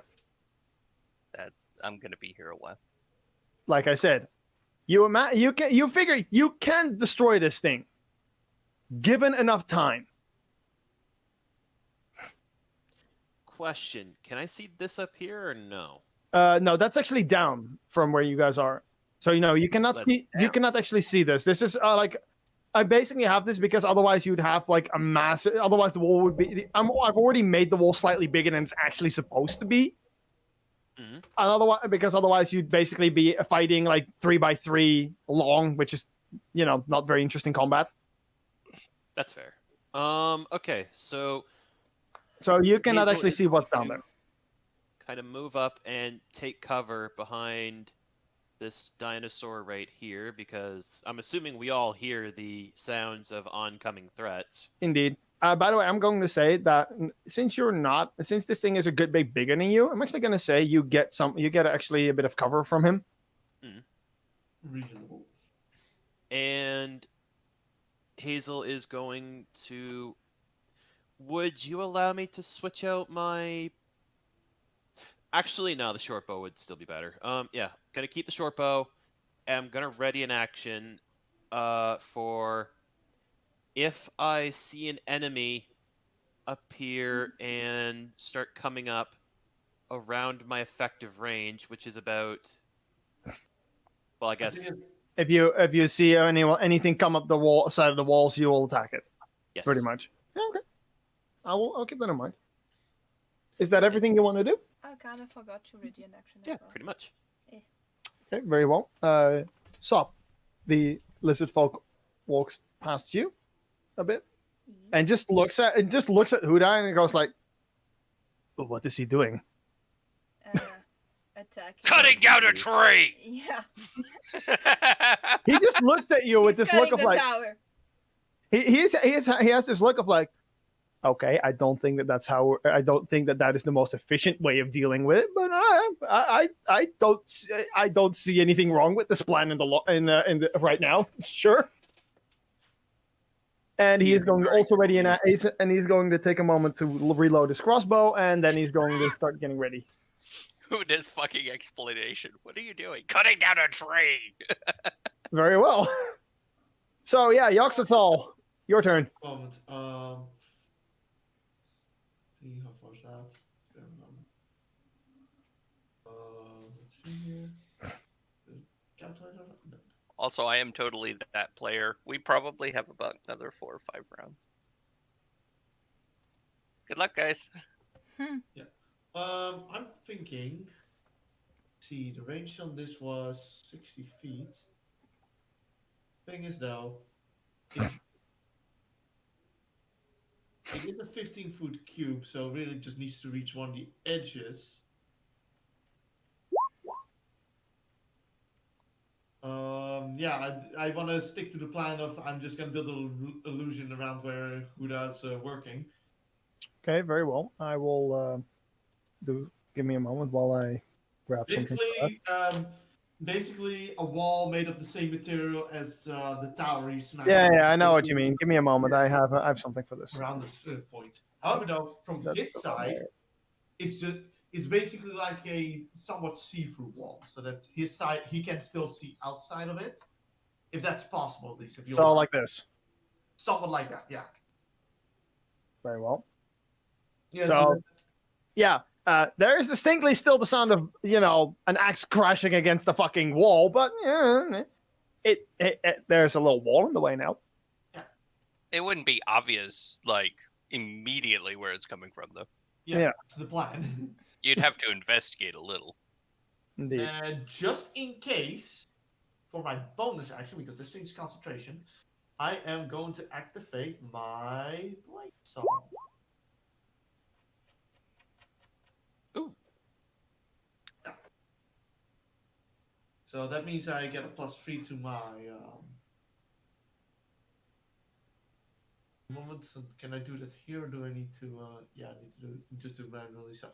Speaker 6: I'm gonna be here a while.
Speaker 2: Like I said, you figure you can destroy this thing given enough time.
Speaker 4: Question: can I see this up here or no?
Speaker 2: No, that's actually down from where you guys are. So you cannot see. You cannot actually see this. This is I basically have this because otherwise you'd have like a massive. Otherwise the wall would be. I've already made the wall slightly bigger than it's actually supposed to be.
Speaker 4: Mm-hmm.
Speaker 2: And otherwise you'd basically be fighting like 3x3 long, which is not very interesting combat.
Speaker 4: That's fair. Okay, so
Speaker 2: you cannot
Speaker 4: Hazel
Speaker 2: actually
Speaker 4: is
Speaker 2: see what's
Speaker 4: going
Speaker 2: down there.
Speaker 4: kind of move up and take cover behind this dinosaur right here because I'm assuming we all hear the sounds of oncoming threats.
Speaker 2: Indeed. By the way, I'm going to say that since this thing is a good bit bigger than you, I'm actually going to say you get actually a bit of cover from him.
Speaker 5: Reasonable.
Speaker 4: And Hazel is going to. Would you allow me to switch out my? Actually, no. The short bow would still be better. Yeah, gonna keep the short bow. I'm gonna ready an action, for if I see an enemy appear and start coming up around my effective range, which is about. Well, I guess.
Speaker 2: If you see anything come up the side of the walls, you will attack it.
Speaker 4: Yes.
Speaker 2: Pretty much. Yeah, okay. I'll keep that in mind. Is that everything you want to do?
Speaker 3: I kind of forgot to ready an action.
Speaker 4: Yeah,
Speaker 3: as well.
Speaker 4: pretty much.
Speaker 2: Okay, very well. Sop, the lizard folk walks past you a bit and just looks at Hudai and goes like, "What is he doing?"
Speaker 3: Attack.
Speaker 6: Cutting down a tree!
Speaker 3: Yeah.
Speaker 2: He just looks at you with
Speaker 3: He's
Speaker 2: this look of
Speaker 3: cutting the
Speaker 2: like
Speaker 3: tower.
Speaker 2: he has this look of like, okay, I don't think that is the most efficient way of dealing with it, but I don't see anything wrong with this plan in the right now. Sure. And he is going to also ready and he's going to take a moment to reload his crossbow, and then he's going to start getting ready.
Speaker 6: Who does fucking explanation? What are you doing? Cutting down a tree!
Speaker 2: Very well. So yeah, Yoxathal, your turn.
Speaker 5: Moment. See how far is that? Let's see here. Calculator? No.
Speaker 6: Also, I am totally that player. We probably have about another 4 or 5 rounds. Good luck, guys.
Speaker 5: I'm thinking thinking. See, the range on this was 60 feet. Thing is, though, it, it is a 15-foot cube, so really just needs to reach one of the edges. Yeah, I want to stick to the plan of I'm just going to build an illusion around where Huda's working.
Speaker 2: Okay, very well. I will do. Give me a moment while I grab something for that.
Speaker 5: Basically a wall made of the same material as the tower he smashed.
Speaker 2: Yeah, I know what you mean. Give me a moment. I have something for this.
Speaker 5: Around this point. However, though, from
Speaker 2: That's
Speaker 5: his
Speaker 2: the one
Speaker 5: side,
Speaker 2: there.
Speaker 5: it's basically like a somewhat see-through wall, so that his side he can still see outside of it, if that's possible, at least. If you
Speaker 2: So like this.
Speaker 5: somewhat like that, yeah.
Speaker 2: Very well.
Speaker 5: Yeah.
Speaker 2: So, yeah, there is distinctly still the sound of an axe crashing against the fucking wall, but there's a little wall in the way now.
Speaker 6: It wouldn't be obvious, like, immediately where it's coming from, though.
Speaker 5: Yes,
Speaker 2: Yeah.
Speaker 5: that's the plan.
Speaker 6: You'd have to investigate a little.
Speaker 2: Indeed.
Speaker 5: And just in case, for my bonus action, because this thing's concentration, I am going to activate my Blade Song.
Speaker 6: Ooh.
Speaker 5: So that means I get a +3 to my moment. So can I do that here, or do I need to? Yeah, I need to just do manually. So.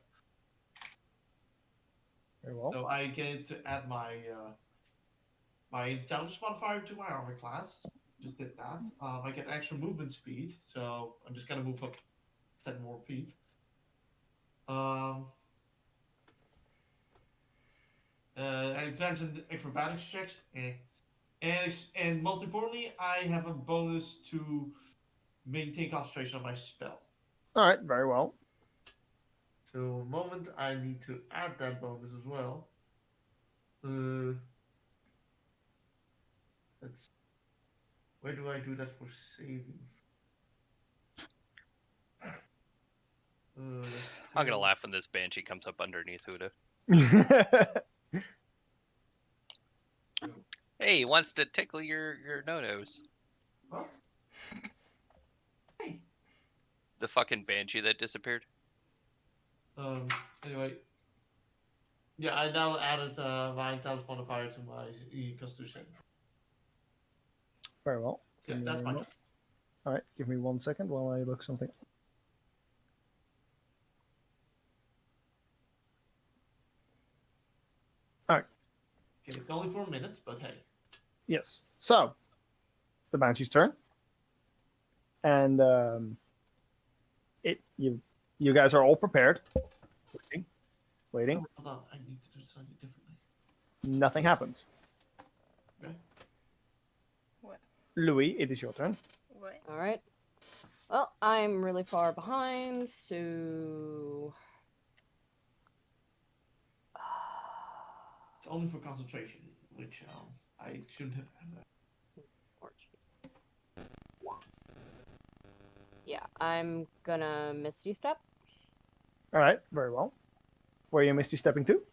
Speaker 2: Very well.
Speaker 5: So I get to add my my intelligence modifier to my armor class. Just did that. I get extra movement speed, so I'm just gonna move up 10 more feet. Advanced acrobatics checks. And most importantly, I have a bonus to maintain concentration on my spell.
Speaker 2: All right, very well.
Speaker 5: So, a moment, I need to add that bonus as well. Where do I do that for savings?
Speaker 6: I'm gonna laugh when this banshee comes up underneath Huda. Hey, he wants to tickle your no-nos.
Speaker 5: What? Hey.
Speaker 6: The fucking banshee that disappeared.
Speaker 5: Anyway. Yeah, I now added my intelligence modifier to my constitution.
Speaker 2: Very well.
Speaker 5: Yeah, that's my.
Speaker 2: All right, give me 1 second while I look something. All right.
Speaker 5: Okay, it's only for a minute, but hey.
Speaker 2: Yes. So, the Banshee's turn, and you guys are all prepared. Waiting.
Speaker 5: Hold on, I need to do something differently.
Speaker 2: Nothing happens.
Speaker 5: Okay.
Speaker 3: What?
Speaker 2: Louis, it is your turn.
Speaker 3: What?
Speaker 1: All right. Well, I'm really far behind, so
Speaker 5: It's only for concentration, which I shouldn't have.
Speaker 1: Yeah, I'm gonna Misty Step.
Speaker 2: All right, very well. Where are you Misty stepping to?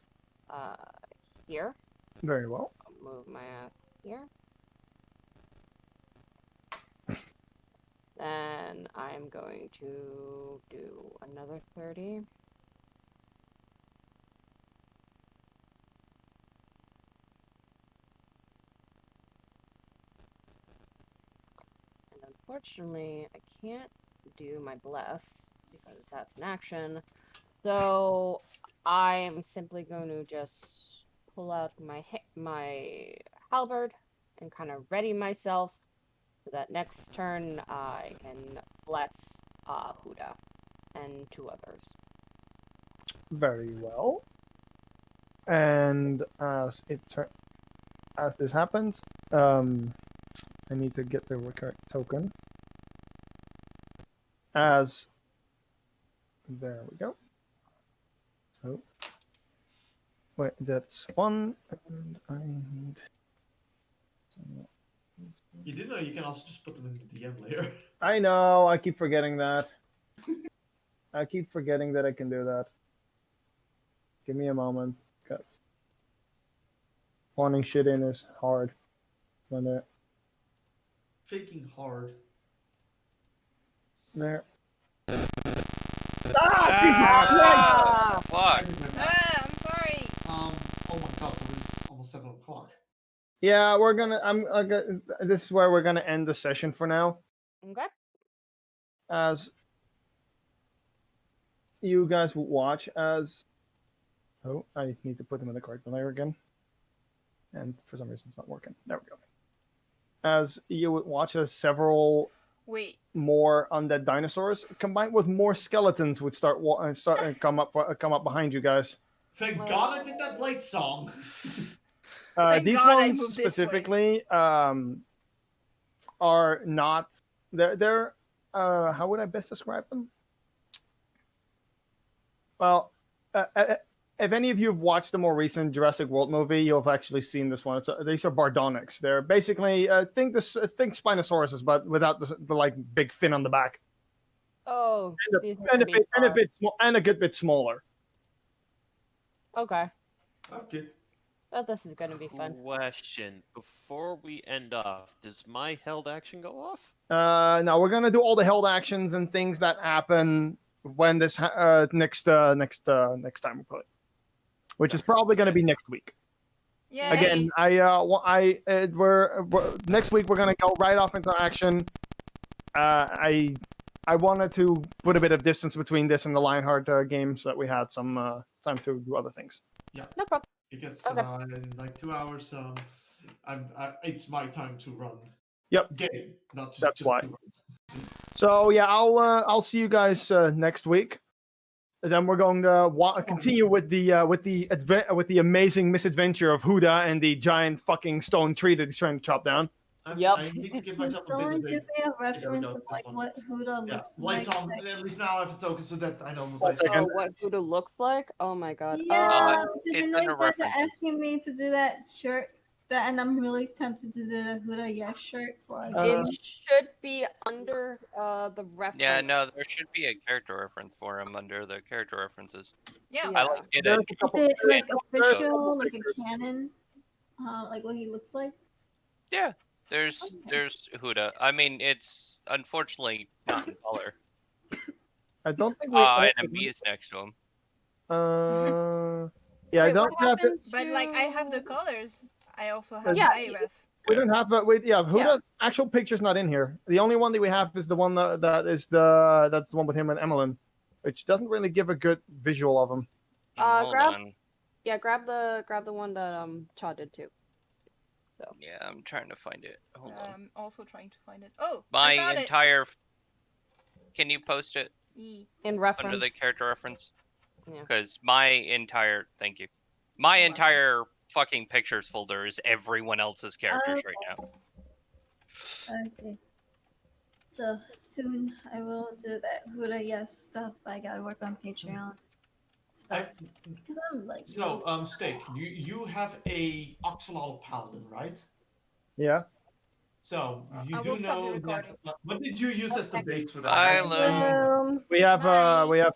Speaker 1: Here.
Speaker 2: Very well.
Speaker 1: I'll move my ass here. Then I'm going to do another 30. And unfortunately, I can't do my bless because that's an action. So I'm simply going to just pull out my halberd and kind of ready myself so that next turn I can bless Huda and 2 others.
Speaker 2: Very well. And as this happens, I need to get the correct token. There we go. So, wait, that's 1, and I need.
Speaker 5: You did know you can also just put them in the DM layer.
Speaker 2: I know. I keep forgetting that. I keep forgetting that I can do that. Give me a moment, because spawning shit in is hard. When they're
Speaker 5: Freaking hard.
Speaker 2: there.
Speaker 1: Ah!
Speaker 6: Fuck.
Speaker 3: I'm sorry.
Speaker 5: Oh my god, so it's almost 7 o'clock.
Speaker 2: Yeah, we're gonna. This is where we're gonna end the session for now.
Speaker 1: Okay.
Speaker 2: As you guys will watch as. Oh, I need to put them in the correct layer again. And for some reason, it's not working. There we go. As you would watch as several
Speaker 3: Wait.
Speaker 2: more undead dinosaurs combined with more skeletons would start come up behind you guys.
Speaker 5: Thank God I did that late song.
Speaker 3: Thank
Speaker 2: These
Speaker 3: God I
Speaker 2: ones
Speaker 3: moved this way.
Speaker 2: specifically are not. They're how would I best describe them? Well, if any of you have watched the more recent Jurassic World movie, you'll have actually seen this one. These are Bardonics. They're basically think Spinosauruses, but without the like big fin on the back,
Speaker 1: Oh, these are
Speaker 2: and a
Speaker 1: gonna be
Speaker 2: bit
Speaker 1: fun.
Speaker 2: and a good bit smaller.
Speaker 1: Okay.
Speaker 5: Okay.
Speaker 1: Well, this is gonna be fun.
Speaker 4: Question: before we end off, does my held action go off?
Speaker 2: Now we're gonna do all the held actions and things that happen when this next time we play, which is probably gonna be next week.
Speaker 3: Yeah.
Speaker 2: Again, we're next week we're gonna go right off into action. I wanted to put a bit of distance between this and the Lionheart game so that we had some time to do other things.
Speaker 5: Yeah.
Speaker 1: No problem.
Speaker 5: Because
Speaker 1: Okay.
Speaker 5: in like 2 hours, it's my time to run.
Speaker 2: Yep.
Speaker 5: Game, not just,
Speaker 2: That's
Speaker 5: just
Speaker 2: why.
Speaker 5: to run.
Speaker 2: So yeah, I'll see you guys next week. And then we're going to continue with the amazing misadventure of Huda and the giant fucking stone tree that he's trying to chop down.
Speaker 1: Yep.
Speaker 5: I need to give
Speaker 7: Can
Speaker 5: myself a
Speaker 7: someone
Speaker 5: bit
Speaker 7: give
Speaker 5: of
Speaker 7: me a
Speaker 5: there we
Speaker 7: reference
Speaker 5: go,
Speaker 7: of
Speaker 5: this
Speaker 7: like
Speaker 5: one.
Speaker 7: what Huda
Speaker 5: Yeah,
Speaker 7: looks
Speaker 5: lights
Speaker 7: like?
Speaker 5: on. At least now I have a token so that I know what
Speaker 2: One
Speaker 5: lights on.
Speaker 2: second.
Speaker 1: Oh, what Buddha looks like? Oh my god.
Speaker 7: Yeah, because
Speaker 6: it's
Speaker 7: you know
Speaker 6: in
Speaker 7: you
Speaker 6: the
Speaker 7: guys are
Speaker 6: references.
Speaker 7: asking me to do that shirt, and I'm really tempted to do the Huda Yes shirt for our
Speaker 1: It
Speaker 7: game.
Speaker 1: should be under the reference.
Speaker 6: Yeah, no, there should be a character reference for him under the character references.
Speaker 3: Yeah.
Speaker 1: Yeah.
Speaker 6: I like did
Speaker 2: There's
Speaker 6: a
Speaker 2: a couple-
Speaker 7: Is it like
Speaker 2: there's a
Speaker 7: official,
Speaker 2: couple
Speaker 7: like
Speaker 2: pictures.
Speaker 7: a canon, like what he looks like?
Speaker 6: yeah. There's Huda. I mean, it's unfortunately not in color.
Speaker 2: I don't think we.
Speaker 6: And a bee is next to him.
Speaker 2: Yeah, I
Speaker 1: Wait,
Speaker 2: don't
Speaker 1: what
Speaker 2: have it.
Speaker 1: happened
Speaker 3: But like I have the
Speaker 1: to-
Speaker 3: colors. I also have
Speaker 1: Yeah,
Speaker 3: my ref.
Speaker 2: We don't have yeah. Huda's
Speaker 1: Yeah.
Speaker 2: actual picture's not in here. The only one that we have is the one that's the one with him and Emmeline, which doesn't really give a good visual of him.
Speaker 6: Hold
Speaker 1: grab-
Speaker 6: on.
Speaker 1: Yeah, grab the one that Cha did too.
Speaker 6: Yeah, I'm trying to find it. Hold on.
Speaker 3: I'm also trying to find it. Oh,
Speaker 6: My
Speaker 3: I found
Speaker 6: entire. Can you post it
Speaker 3: it.
Speaker 1: In reference.
Speaker 6: under the character reference?
Speaker 1: Yeah.
Speaker 6: Because my entire. Thank you. My entire fucking pictures folder is everyone else's characters right now.
Speaker 7: Okay. So soon I will do that Huda Yes stuff. I gotta work on Patreon stuff because I'm like.
Speaker 5: So, Steak, you have a Oxalol Paladin, right?
Speaker 2: Yeah.
Speaker 5: So you
Speaker 3: I
Speaker 5: do
Speaker 3: will stop the
Speaker 5: know that.
Speaker 3: recording.
Speaker 5: What did you use as the base for that?
Speaker 6: Hi,
Speaker 5: I-
Speaker 6: Lou.
Speaker 2: We have
Speaker 3: Bye.
Speaker 2: we have